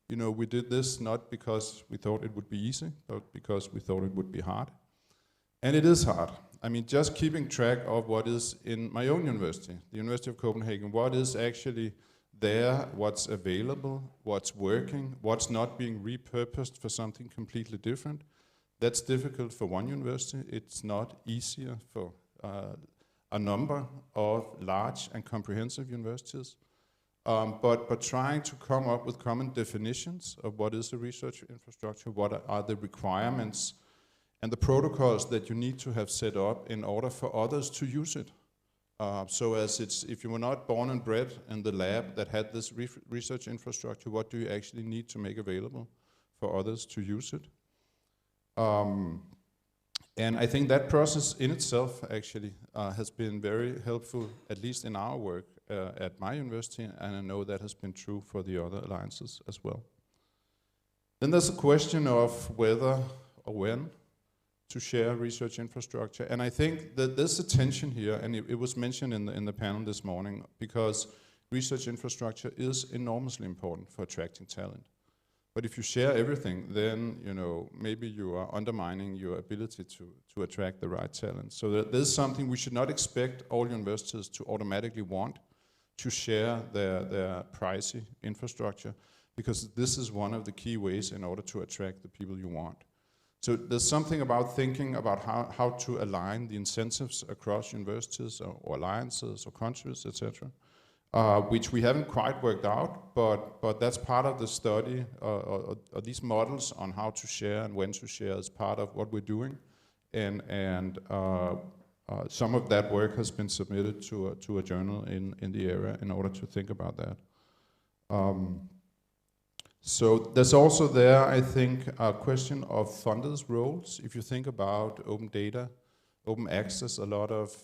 you know, we did this not because we thought it would be easy, but because we thought it would be hard. And it is hard. I mean, just keeping track of what is in my own university, the University of Copenhagen, what is actually there, what's available, what's working, what's not being repurposed for something completely different. That's difficult for one university. It's not easier for a number of large and comprehensive universities. But trying to come up with common definitions of what is a research infrastructure, what are the requirements, and the protocols that you need to have set up in order for others to use it. So as it's, if you were not born and bred in the lab that had this research infrastructure, what do you actually need to make available for others to use it? And I think that process in itself actually has been very helpful, at least in our work at my university, and I know that has been true for the other alliances as well. Then there's a question of whether or when to share research infrastructure, and I think that there's a tension here, and it was mentioned in the panel this morning, because research infrastructure is enormously important for attracting talent. But if you share everything, then maybe you are undermining your ability to attract the right talent. So there's something we should not expect all universities to automatically want to share their pricey infrastructure, because this is one of the key ways in order to attract the people you want. So there's something about thinking about how to align the incentives across universities or alliances or countries, etc., which we haven't quite worked out, but that's part of the study, or these models on how to share and when to share is part of what we're doing, and some of that work has been submitted to a journal in the area in order to think about that. So there's also there, I think, a question of funders' roles. If you think about open data, open access, a lot of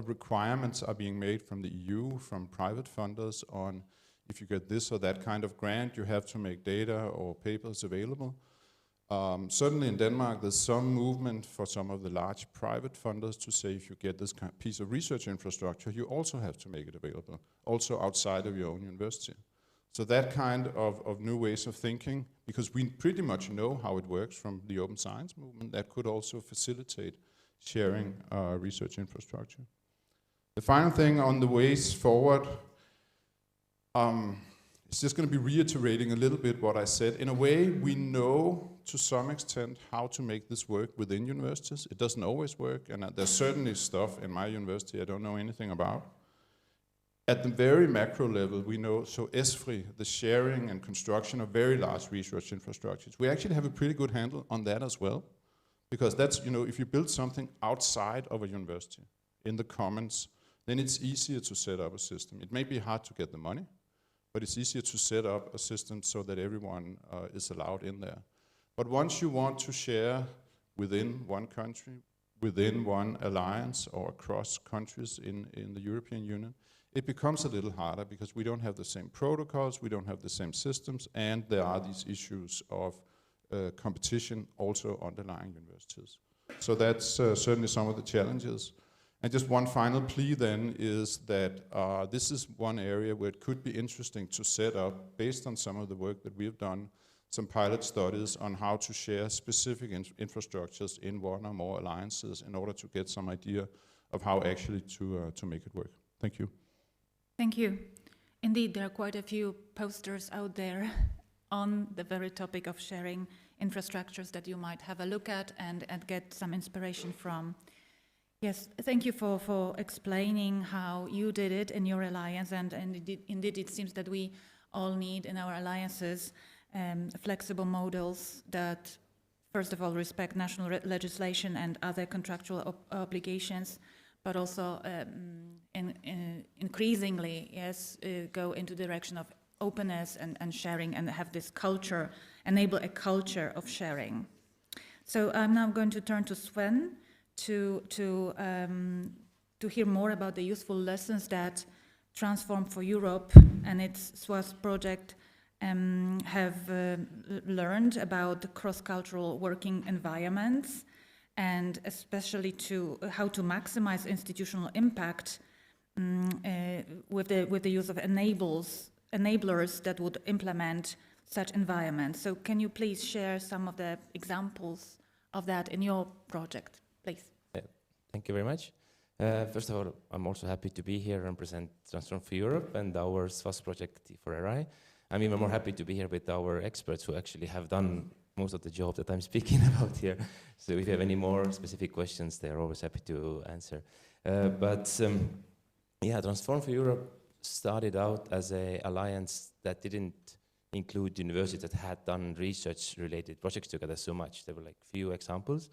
requirements are being made from the EU, from private funders on if you get this or that kind of grant, you have to make data or papers available. Certainly in Denmark, there's some movement for some of the large private funders to say if you get this kind of piece of research infrastructure, you also have to make it available, also outside of your own university. So that kind of new ways of thinking, because we pretty much know how it works from the open science movement, that could also facilitate sharing research infrastructure. The final thing on the ways forward, it's just going to be reiterating a little bit what I said. In a way, we know to some extent how to make this work within universities. It doesn't always work, and there's certainly stuff in my university I don't know anything about. At the very macro level, we know, so ESFRI, the sharing and construction of very large research infrastructures, we actually have a pretty good handle on that as well. Because that's, you know, if you build something outside of a university, in the commons, then it's easier to set up a system. It may be hard to get the money, but it's easier to set up a system so that everyone is allowed in there. But once you want to share within one country, within one alliance, or across countries in the European Union, it becomes a little harder because we don't have the same protocols, we don't have the same systems, and there are these issues of competition also underlying universities. So that's certainly some of the challenges. And just one final plea then is that this is one area where it could be interesting to set up, based on some of the work that we've done, some pilot studies on how to share specific infrastructures in one or more alliances in order to get some idea of how actually to make it work. Thank you. Thank you. Indeed, there are quite a few posters out there on the very topic of sharing infrastructures that you might have a look at and get some inspiration from. Yes, thank you for explaining how you did it in your alliance, and indeed it seems that we all need in our alliances flexible models that, first of all, respect national legislation and other contractual obligations, but also increasingly, yes, go into the direction of openness and sharing, and have this culture, enable a culture of sharing. So I'm now going to turn to Sven to hear more about the useful lessons that Transform for Europe and its SWAS project have learned about the cross-cultural working environments, and especially to how to maximize institutional impact with the use of enablers that would implement such environments. So can you please share some of the examples of that in your project, please? Thank you very much. First of all, I'm also happy to be here and present Transform for Europe and our SWAS project T4RI. I'm even more happy to be here with our experts who actually have done most of the job that I'm speaking about here. So if you have any more specific questions, they're always happy to answer. Yeah, Transform for Europe started out as an alliance that didn't include universities that had done research-related projects together so much. There were like few examples.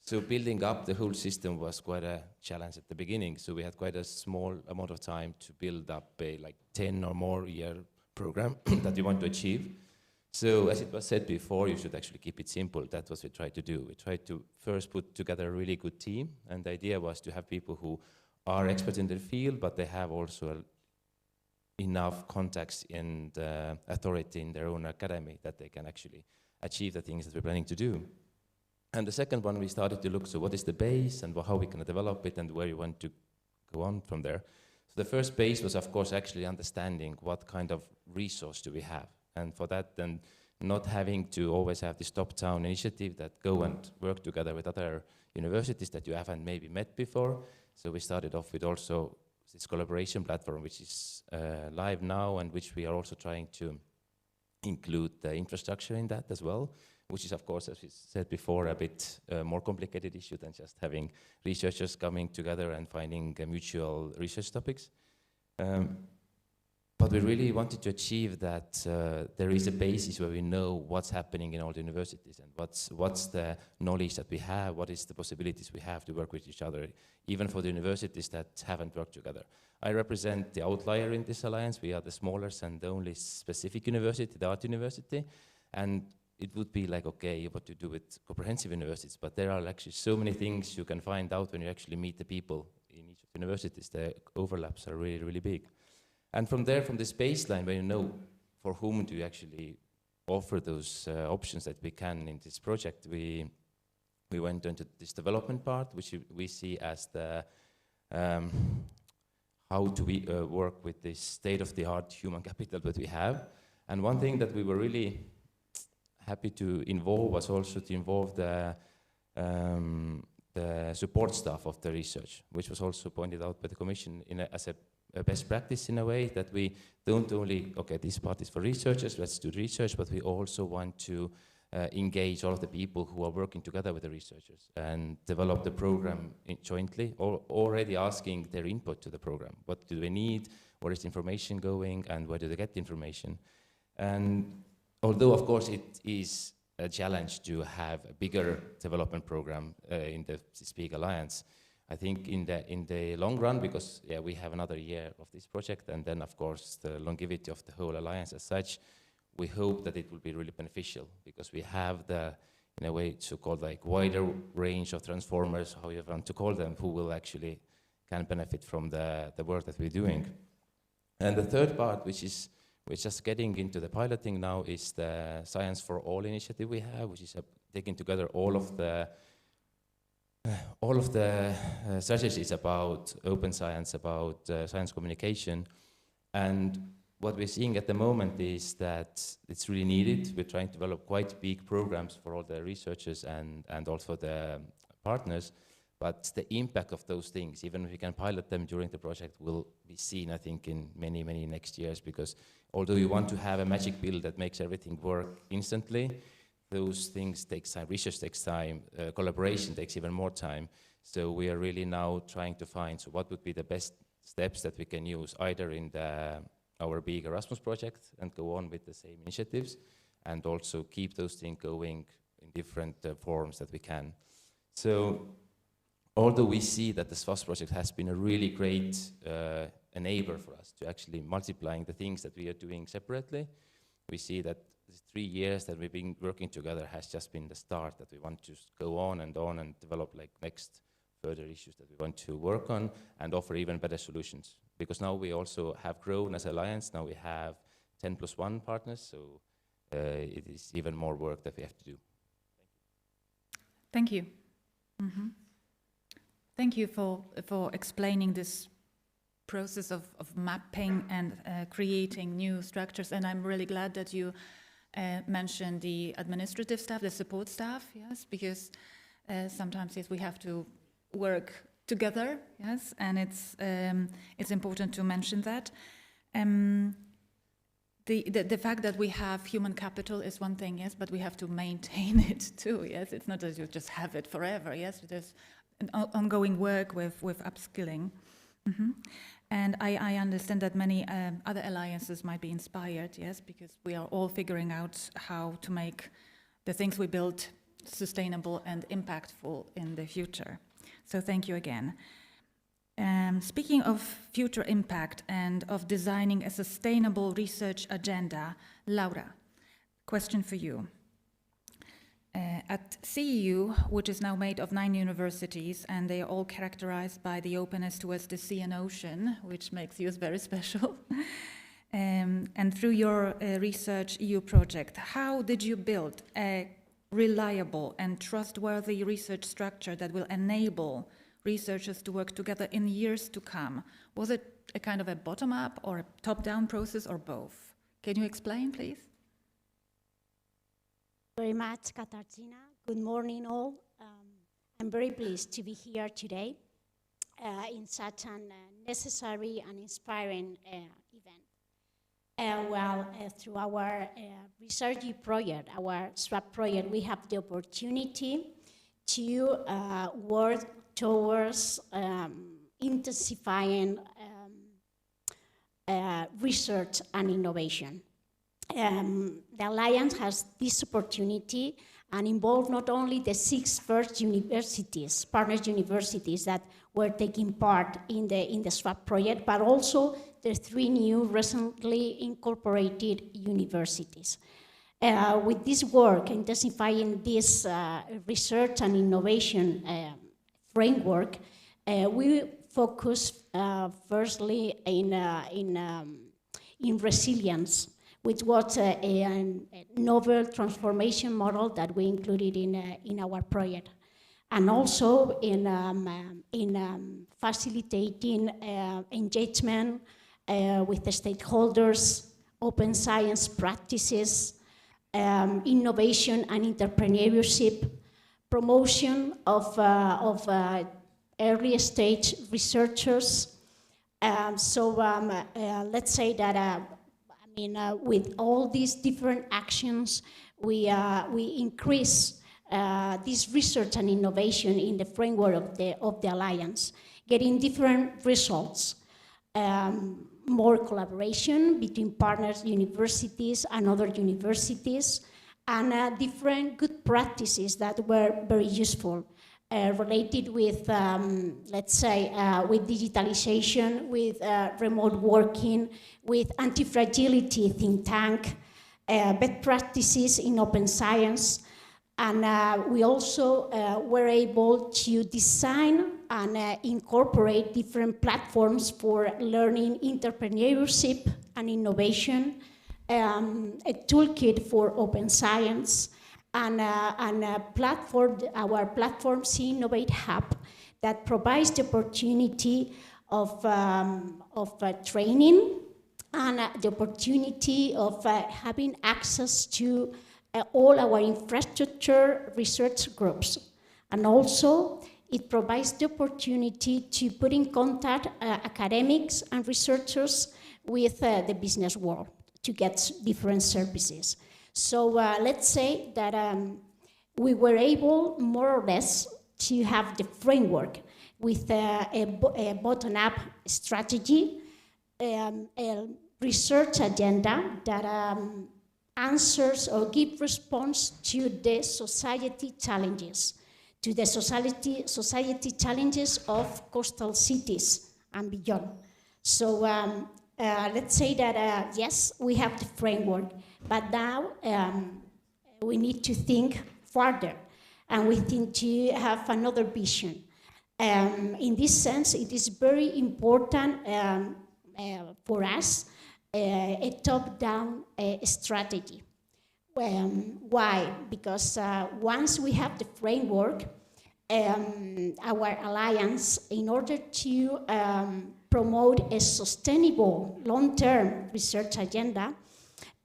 So building up the whole system was quite a challenge at the beginning. So we had quite a small amount of time to build up a like 10 or more year program that we want to achieve. So as it was said before, you should actually keep it simple. That's what we tried to do. We tried to first put together a really good team. And the idea was to have people who are experts in their field, but they have also enough contacts and authority in their own academy that they can actually achieve the things that we're planning to do. And the second one, we started to look, so what is the base and how we can develop it and where you want to go on from there. So the first base was, of course, actually understanding what kind of resource do we have. And for that, then not having to always have this top-down initiative that go and work together with other universities that you haven't maybe met before. So we started off with also this collaboration platform, which is live now, and which we are also trying to include the infrastructure in that as well, which is, of course, as we said before, a bit more complicated issue than just having researchers coming together and finding mutual research topics. But we really wanted to achieve that there is a basis where we know what's happening in all the universities and what's the knowledge that we have, what is the possibilities we have to work with each other, even for the universities that haven't worked together. I represent the outlier in this alliance. We are the smallest and the only specific university, the art university, and it would be like, okay, what to do with comprehensive universities, but there are actually so many things you can find out when you actually meet the people in each of the universities. The overlaps are really, really big. And from there, from this baseline, where you know for whom do you actually offer those options that we can in this project, we went into this development part, which we see as the how do we work with this state-of-the-art human capital that we have. And one thing that we were really happy to involve was also to involve the support staff of the research, which was also pointed out by the Commission as a a best practice in a way that we don't only, okay, this part is for researchers, let's do research, but we also want to engage all of the people who are working together with the researchers and develop the program jointly, or already asking their input to the program. What do they need? Where is the information going? And where do they get the information? And although, of course, it is a challenge to have a bigger development program in the SPEAK Alliance, I think in the long run, because we have another year of this project, and then, of course, the longevity of the whole alliance as such, we hope that it will be really beneficial, because we have the, in a way, so-called like wider range of transformers, how you want to call them, who will actually can benefit from the work that we're doing. And the third part, which is we're just getting into the piloting now, is the Science for All initiative we have, which is taking together all of the strategies about open science, about science communication. And what we're seeing at the moment is that it's really needed. We're trying to develop quite big programs for all the researchers and also the partners. But the impact of those things, even if we can pilot them during the project, will be seen, I think, in many, many next years. Because although you want to have a magic pill that makes everything work instantly, those things take time. Research takes time. Collaboration takes even more time. So we are really now trying to find, so what would be the best steps that we can use, either in our big Erasmus project and go on with the same initiatives, and also keep those things going in different forms that we can. So although we see that the SWAS project has been a really great enabler for us to actually multiplying the things that we are doing separately, we see that the 3 years that we've been working together has just been the start, that we want to go on and develop like next further issues that we want to work on and offer even better solutions. Because now we also have grown as Alliance, now we have 10+1 partners, so it is even more work that we have to do. Thank you. Mm-hmm. Thank you for explaining this process of mapping and creating new structures. And I'm really glad that you mentioned the administrative staff, the support staff, yes, because sometimes yes, we have to work together, yes, and it's important to mention that. The fact that we have human capital is one thing, yes, but we have to maintain it too, yes. It's not that you just have it forever, yes. There's an ongoing work with upskilling. Mm-hmm. And I understand that many other alliances might be inspired, yes, because we are all figuring out how to make the things we build sustainable and impactful in the future. So thank you again. Speaking of future impact and of designing a sustainable research agenda, Laura, question for you. At CEU, which is now made of 9 universities, and they are all characterized by the openness towards the sea and ocean, which makes you very special. And through your Research EU project, how did you build a reliable and trustworthy research structure that will enable researchers to work together in years to come? Was it a kind of a bottom-up or a top-down process or both? Can you explain, please? Very much, Katarzyna. Good morning, all. I'm very pleased to be here today in such a necessary and inspiring event. Through our Research project, our SWAP project, we have the opportunity to work towards intensifying research and innovation. The Alliance has this opportunity and involved not only the 6 first universities, partners universities that were taking part in the SWAP project, but also the 3 new recently incorporated universities. With this work, intensifying this research and innovation framework, we focus firstly in resilience, which was a novel transformation model that we included in our project, and also in facilitating engagement with the stakeholders, open science practices, innovation and entrepreneurship, promotion of early stage researchers, Let's say that, with all these different actions, we increase this research and innovation in the framework of the alliance, getting different results. More collaboration between partners, universities, and other universities, and different good practices that were very useful, related with, let's say, with digitalization, with remote working, with anti-fragility think tank, best practices in open science, and we also were able to design and incorporate different platforms for learning entrepreneurship and innovation, a toolkit for open science, and a platform, our platform C-Innovate Hub, that provides the opportunity of training and the opportunity of having access to all our infrastructure research groups. And also, it provides the opportunity to put in contact academics and researchers with the business world to get different services. So let's say that we were able, more or less, to have the framework with a bottom-up strategy, a research agenda that answers or gives response to the society challenges, challenges of coastal cities and beyond. So let's say that, yes, we have the framework, but now we need to think further, and we need to have another vision. In this sense, it is very important for us a top-down strategy. Why? Because once we have the framework, our alliance, in order to promote a sustainable long-term research agenda,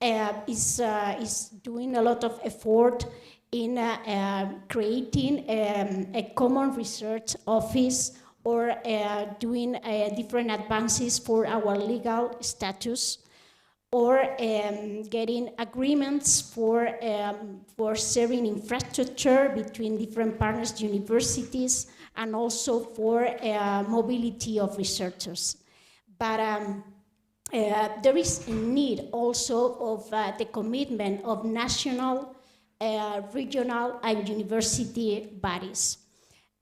is doing a lot of effort in creating a common research office, or doing different advances for our legal status, or getting agreements for sharing infrastructure between different partners, universities, and also for mobility of researchers. But there is a need also of the commitment of national, regional, and university bodies.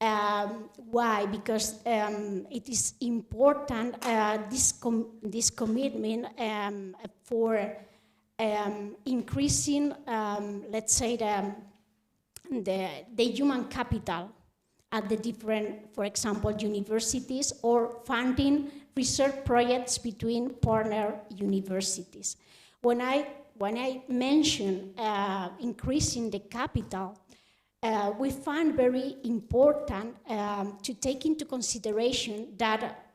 Why? Because it is important, this commitment for increasing, let's say, the human capital at the different, for example, universities, or funding research projects between partner universities. When I mention increasing the capital, we find very important to take into consideration that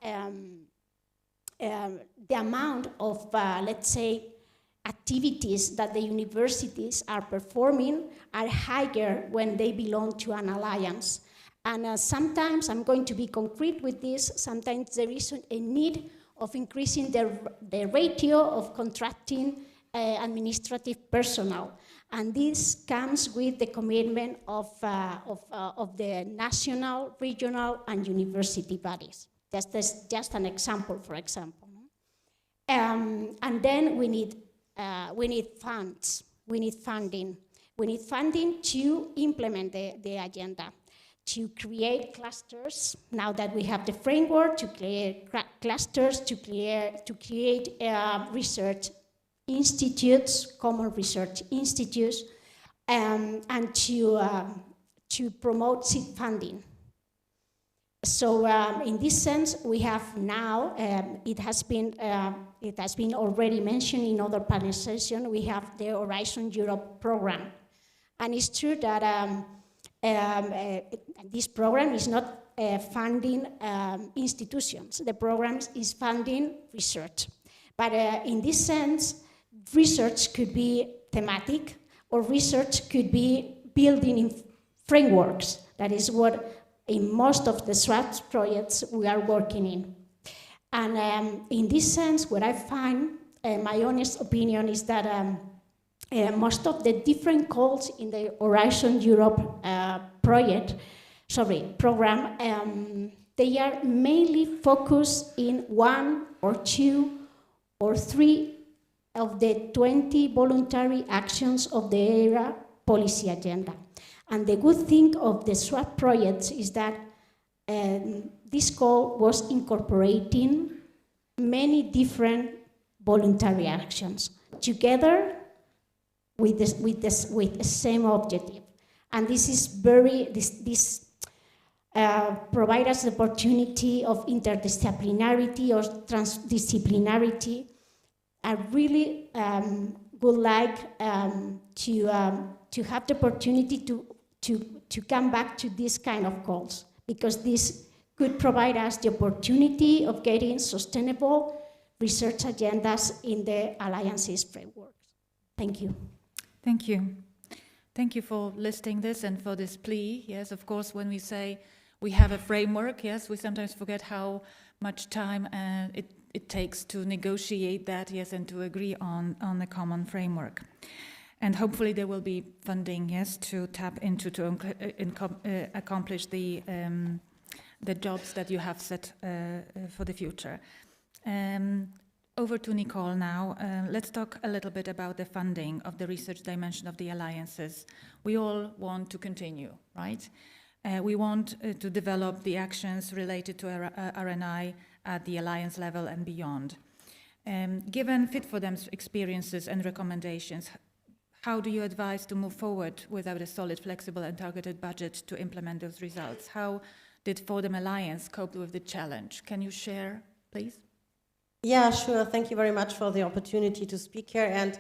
the amount of, let's say, activities that the universities are performing are higher when they belong to an alliance. And sometimes, I'm going to be concrete with this, sometimes there is a need of increasing the ratio of contracting administrative personnel. And this comes with the commitment of the national, regional, and university bodies. That's just an example, for example. And then we need funds, we need funding. We need funding to implement the agenda, to create clusters, now that we have the framework, to create clusters, to create research institutes, common research institutes, and to promote seed funding. So in this sense, we have now, it has been already mentioned in other panel sessions, we have the Horizon Europe program. And it's true that this program is not funding institutions. The program is funding research. But in this sense, research could be thematic, or research could be building in frameworks. That is what in most of the SWAT projects we are working in. And in this sense, what I find, my honest opinion is that most of the different calls in the Horizon Europe program, they are mainly focused in 1 or 2 or 3 of the 20 voluntary actions of the ERA policy agenda. And the good thing of the SWAP projects is that this call was incorporating many different voluntary actions together with the same objective. And this is provide us the opportunity of interdisciplinarity or transdisciplinarity. I really would like to have the opportunity to come back to this kind of calls, because this could provide us the opportunity of getting sustainable research agendas in the alliances framework. Thank you. Thank you. Thank you for listing this and for this plea. Yes, of course, when we say we have a framework, yes, we sometimes forget how much time it takes to negotiate that, yes, and to agree on a common framework. And hopefully there will be funding, yes, to tap into to accomplish the jobs that you have set for the future. Over to Nicole now. Let's talk a little bit about the funding of the research dimension of the alliances. We all want to continue, right? We want to develop the actions related to R&I at the alliance level and beyond. Given Fit for Them's experiences and recommendations, how do you advise to move forward without a solid, flexible and targeted budget to implement those results? How did For Them Alliance cope with the challenge? Can you share, please? Yeah, sure. Thank you very much for the opportunity to speak here. And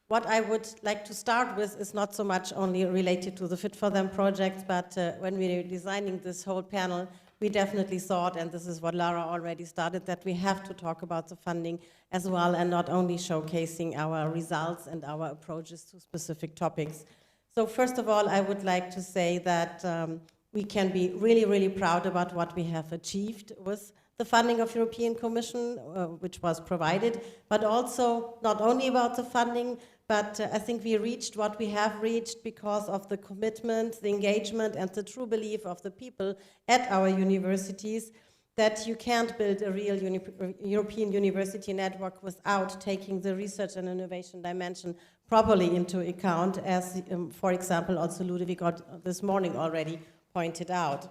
what I would like to start with is not so much only related to the Fit for Them project, but when we were designing this whole panel, we definitely thought, and this is what Lara already started, that we have to talk about the funding as well, and not only showcasing our results and our approaches to specific topics. So first of all, I would like to say that we can be really, really proud about what we have achieved with the funding of European Commission, which was provided, but also not only about the funding, but I think we reached what we have reached because of the commitment, the engagement, and the true belief of the people at our universities that you can't build a real European university network without taking the research and innovation dimension properly into account, as, for example, also Ludovic this morning already pointed out.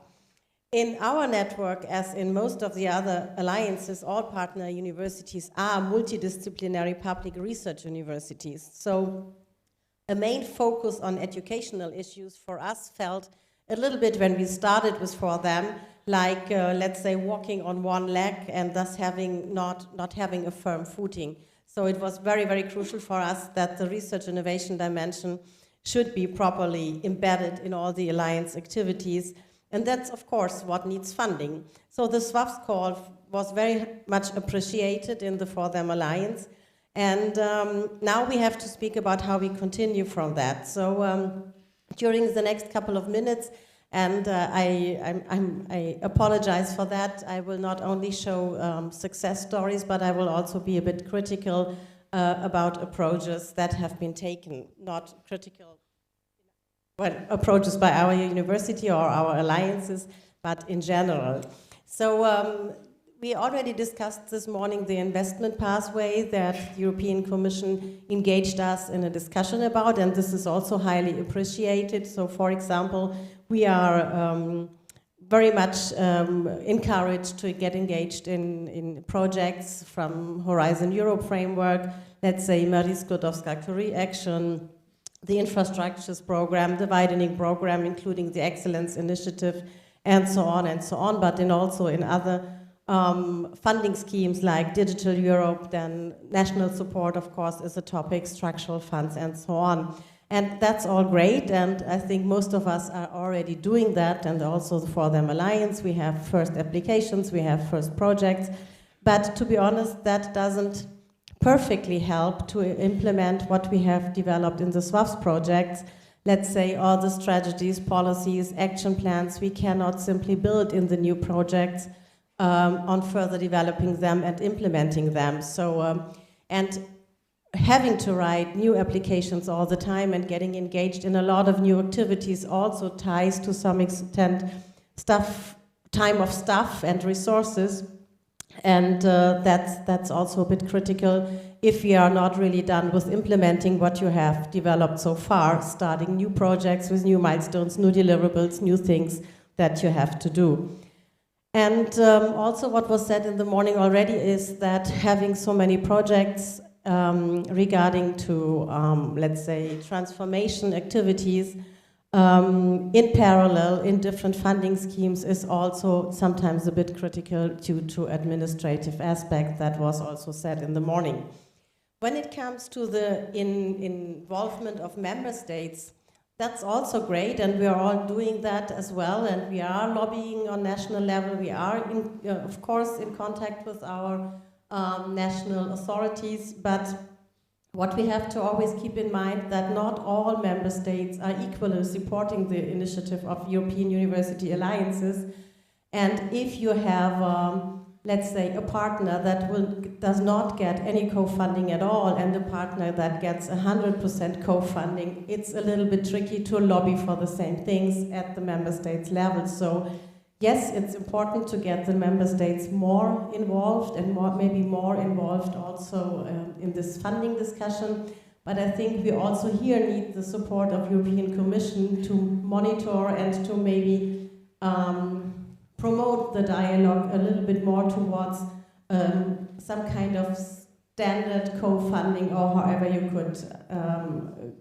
In our network, as in most of the other alliances, all partner universities are multidisciplinary public research universities. So a main focus on educational issues for us felt a little bit when we started with For Them, like, let's say, walking on one leg and thus not having a firm footing. So it was very, very crucial for us that the research innovation dimension should be properly embedded in all the alliance activities. And that's, of course, what needs funding. So the SWAP's call was very much appreciated in the For Them Alliance. And now we have to speak about how we continue from that. So during the next couple of minutes, and I apologize for that, I will not only show success stories, but I will also be a bit critical about approaches that have been taken, not critical, well, approaches by our university or our alliances, but in general. So we already discussed this morning the investment pathway that the European Commission engaged us in a discussion about, and this is also highly appreciated. So, for example, we are very much encouraged to get engaged in projects from Horizon Europe framework, let's say Marie Skłodowska-Curie Action, the infrastructures program, the widening program, including the excellence initiative, and so on, but also in other funding schemes like Digital Europe, then national support, of course, is a topic, structural funds, and so on. And that's all great, and I think most of us are already doing that, and also the For Them Alliance, we have first applications, we have first projects, but to be honest, that doesn't perfectly help to implement what we have developed in the SWAPS projects. Let's say all the strategies, policies, action plans, we cannot simply build in the new projects on further developing them and implementing them. So, and having to write new applications all the time and getting engaged in a lot of new activities also ties to some extent time of staff and resources, and that's also a bit critical if we are not really done with implementing what you have developed so far, starting new projects with new milestones, new deliverables, new things that you have to do. And also what was said in the morning already is that having so many projects regarding to, let's say, transformation activities in parallel in different funding schemes is also sometimes a bit critical due to administrative aspect that was also said in the morning. When it comes to the involvement of member states, that's also great, and we are all doing that as well, and we are lobbying on national level. We are, of course, in contact with our national authorities, but what we have to always keep in mind that not all member states are equally supporting the initiative of European University Alliances, and if you have, let's say, a partner that does not get any co-funding at all and a partner that gets 100% co-funding, it's a little bit tricky to lobby for the same things at the member states level. So yes, it's important to get the member states more involved and maybe more involved also in this funding discussion. But I think we also here need the support of European Commission to monitor and to maybe promote the dialogue a little bit more towards some kind of standard co-funding, or however you could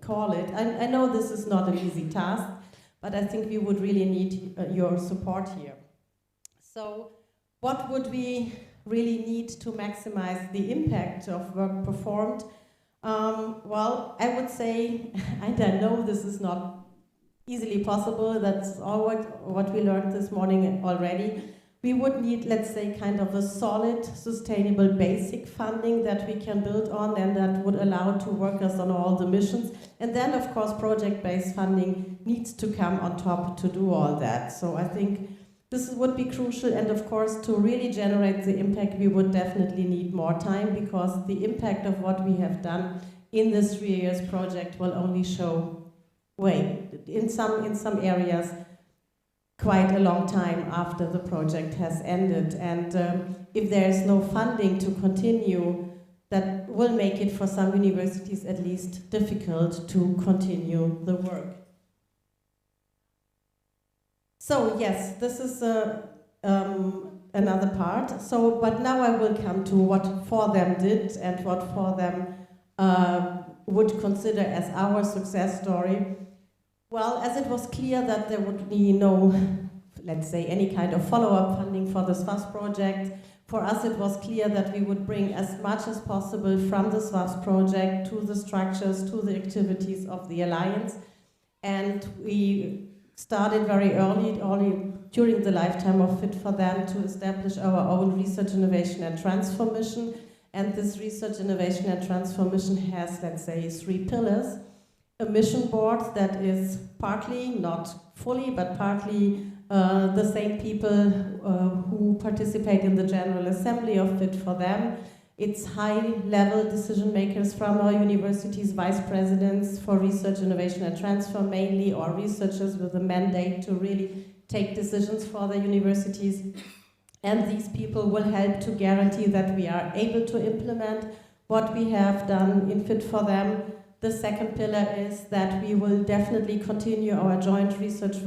call it. I know this is not an easy task, but I think we would really need your support here. So what would we really need to maximize the impact of work performed? Well, I would say, and I know this is not easily possible, that's all what we learned this morning already. We would need, let's say, kind of a solid, sustainable basic funding that we can build on and that would allow to workers on all the missions. And then, of course, project-based funding needs to come on top to do all that. So I think this would be crucial, and of course, to really generate the impact, we would definitely need more time, because the impact of what we have done in this 3 years project will only show way in some areas quite a long time after the project has ended, and if there is no funding to continue, that will make it for some universities at least difficult to continue the work. So yes, this is another part. So, but now I will come to what For Them did and what For Them would consider as our success story. Well, as it was clear that there would be no, let's say, any kind of follow-up funding for the SWAS project, for us it was clear that we would bring as much as possible from the SWAS project to the structures, to the activities of the Alliance. And we started very early during the lifetime of Fit for Them to establish our own Research, Innovation and Transfer mission. And this Research, Innovation and Transfer mission has, let's say, 3 pillars. A mission board that is partly, not fully, but partly the same people who participate in the General Assembly of Fit for Them. It's high-level decision makers from our universities, vice presidents for research, innovation and transfer mainly, or researchers with a mandate to really take decisions for the universities. And these people will help to guarantee that we are able to implement what we have done in Fit for Them. The second pillar is that we will definitely continue our joint research,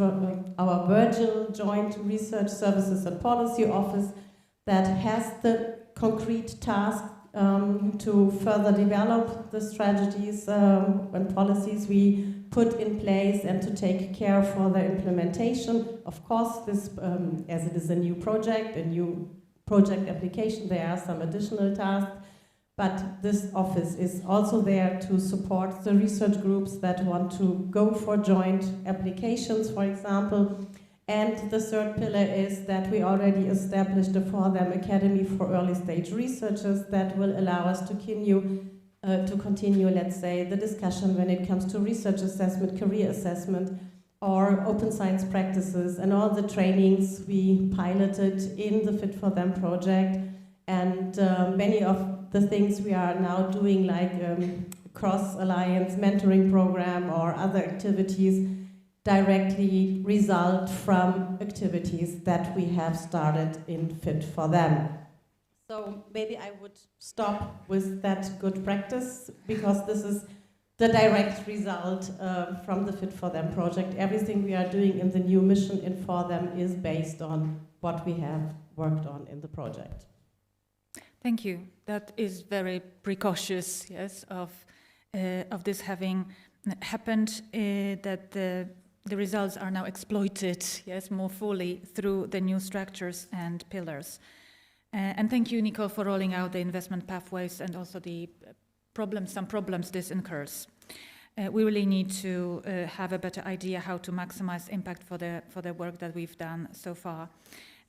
our Virgil Joint Research Services and Policy Office that has the concrete task to further develop the strategies and policies we put in place and to take care for the implementation. Of course, this, as it is a new project application, there are some additional tasks. But this office is also there to support the research groups that want to go for joint applications, for example. And the third pillar is that we already established a For Them Academy for early stage researchers that will allow us to continue, let's say, the discussion when it comes to research assessment, career assessment our open science practices and all the trainings we piloted in the Fit for Them project, and many of the things we are now doing, like cross-alliance mentoring program or other activities, directly result from activities that we have started in Fit for Them. So maybe I would stop with that good practice, because this is the direct result from the Fit for Them project. Everything we are doing in the new mission in For Them is based on what we have worked on in the project. Thank you. That is very precautious, yes, of this having happened, that the results are now exploited, yes, more fully through the new structures and pillars. And thank you, Nicole, for rolling out the investment pathways and also the some problems this incurs. We really need to have a better idea how to maximize impact for the work that we've done so far.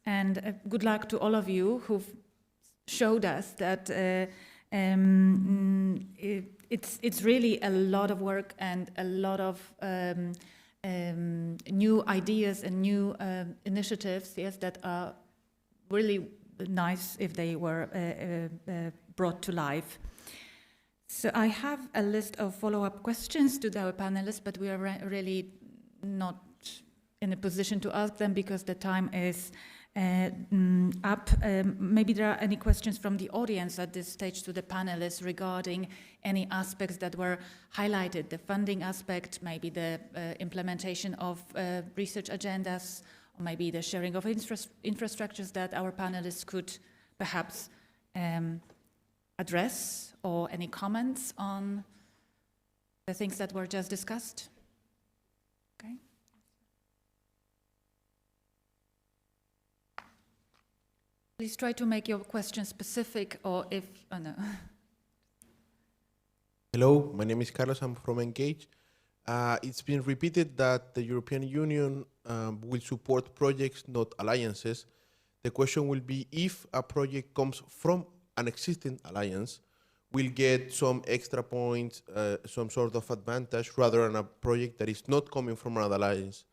And good luck to all of you who've showed us that it's really a lot of work and a lot of new ideas and new initiatives, yes, that are really nice if they were brought to life. So I have a list of follow-up questions to our panelists, but we are really not in a position to ask them because the time is up. Maybe there are any questions from the audience at this stage to the panelists regarding any aspects that were highlighted, the funding aspect, maybe the implementation of research agendas, or maybe the sharing of infrastructures that our panelists could perhaps address, or any comments on the things that were just discussed? Okay. Please try to make your question specific, or if, oh no. Hello, my name is Carlos, I'm from Engage. It's been repeated that the European Union will support projects, not alliances. The question will be, if a project comes from an existing alliance, will get some extra points, some sort of advantage, rather than a project that is not coming from an alliance.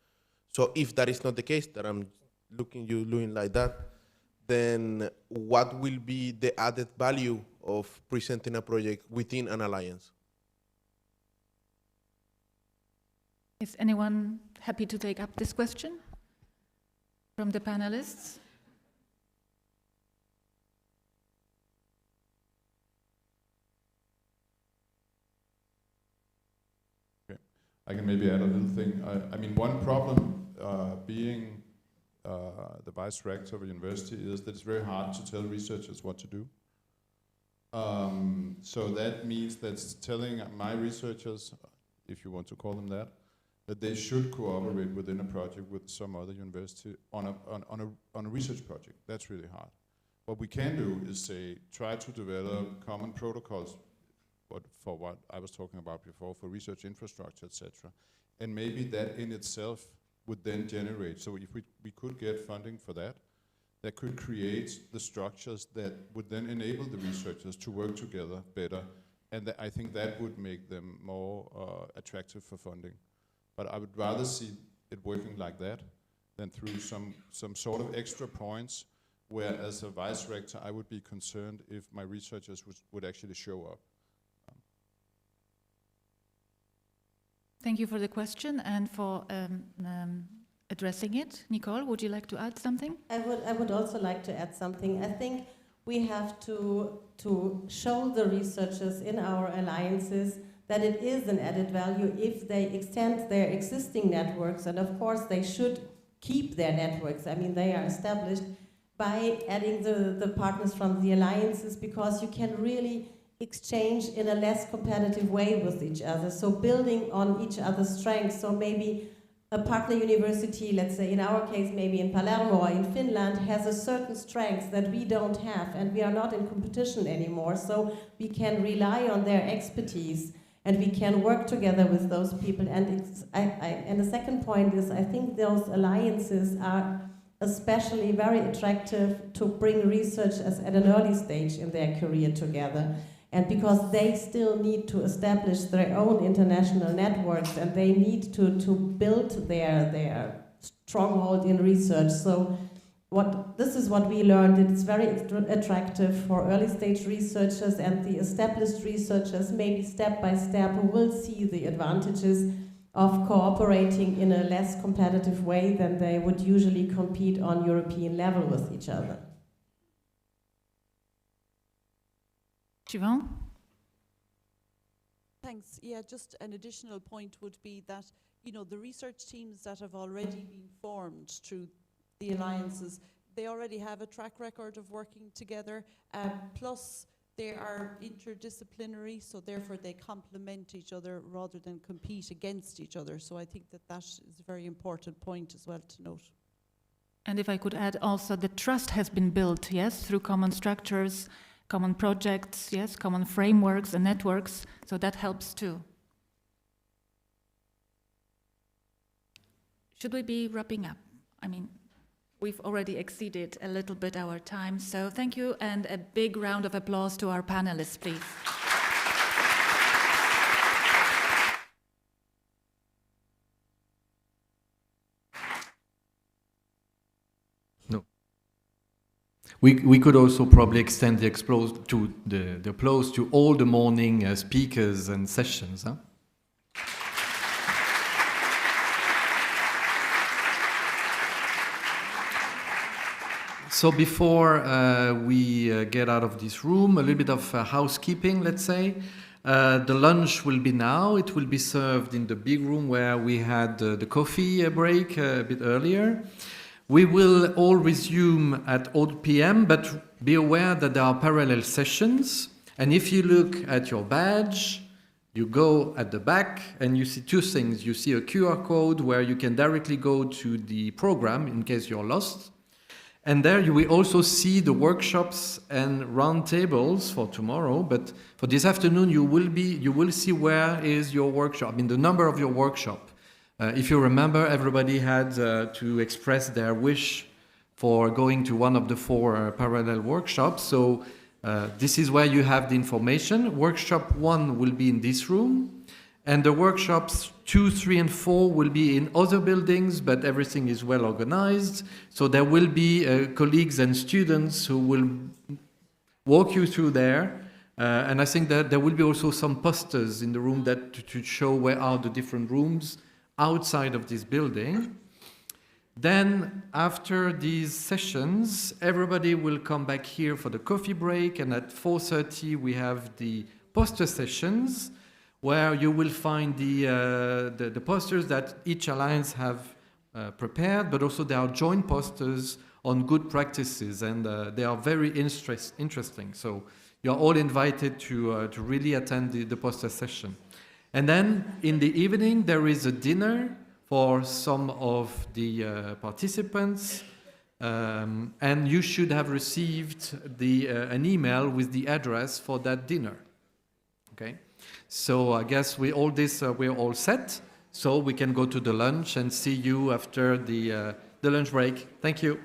So if that is not the case, that I'm looking like that, then what will be the added value of presenting a project within an alliance? Is anyone happy to take up this question from the panelists? I can maybe add a little thing. I mean, one problem being the vice rector of a university is that it's very hard to tell researchers what to do. So that means that telling my researchers, if you want to call them that they should cooperate within a project with some other university on a research project. That's really hard. What we can do is say, try to develop common protocols for what I was talking about before, for research infrastructure, etc. And maybe that in itself would then generate, so if we could get funding for that, that could create the structures that would then enable the researchers to work together better. And I think that would make them more attractive for funding. But I would rather see it working like that than through some sort of extra points, where as a vice rector I would be concerned if my researchers would actually show up. Thank you for the question and for addressing it. Nicole, would you like to add something? I would also like to add something. I think we have to show the researchers in our alliances that it is an added value if they extend their existing networks, and of course they should keep their networks. I mean, they are established by adding the partners from the alliances, because you can really exchange in a less competitive way with each other. So building on each other's strengths. So maybe a partner university, let's say in our case, maybe in Palermo or in Finland, has a certain strength that we don't have, and we are not in competition anymore. So we can rely on their expertise, and we can work together with those people. And and the second point is, I think those alliances are especially very attractive to bring researchers at an early stage in their career together. And because they still need to establish their own international networks and they need to build their stronghold in research. So this is what we learned. It's very attractive for early stage researchers and the established researchers, maybe step by step, who will see the advantages of cooperating in a less competitive way than they would usually compete on European level with each other. Siobhan? Thanks. Yeah, just an additional point would be that, you know, the research teams that have already been formed through the alliances, they already have a track record of working together, plus they are interdisciplinary, so therefore they complement each other rather than compete against each other. So I think that that is a very important point as well to note. And if I could add also, the trust has been built, yes, through common structures, common projects, yes, common frameworks and networks, so that helps too. Should we be wrapping up? I mean, we've already exceeded a little bit our time, so thank you, and a big round of applause to our panelists, please. We could also probably extend the applause to all the morning speakers and sessions. Huh? So before we get out of this room, a little bit of housekeeping, let's say. The lunch will be now. It will be served in the big room where we had the coffee break a bit earlier. We will all resume at 8 p.m., but be aware that there are parallel sessions. And if you look at your badge, you go at the back and you see two things. You see a QR code where you can directly go to the program in case you're lost. And there you will also see the workshops and roundtables for tomorrow. But for this afternoon, you will see where is your workshop, I mean the number of your workshop. If you remember, everybody had to express their wish for going to one of the 4 parallel workshops. So this is where you have the information. Workshop 1 will be in this room, and the workshops 2, 3, and 4 will be in other buildings, but everything is well organized. So there will be colleagues and students who will walk you through there. And I think that there will be also some posters in the room that to show where are the different rooms outside of this building. Then after these sessions, everybody will come back here for the coffee break, and at 4:30 we have the poster sessions where you will find the posters that each alliance have prepared, but also there are joint posters on good practices, and they are very interesting. So you're all invited to really attend the poster session. And then in the evening, there is a dinner for some of the participants, and you should have received an email with the address for that dinner. Okay, so I guess we're all set, so we can go to the lunch and see you after the lunch break. Thank you.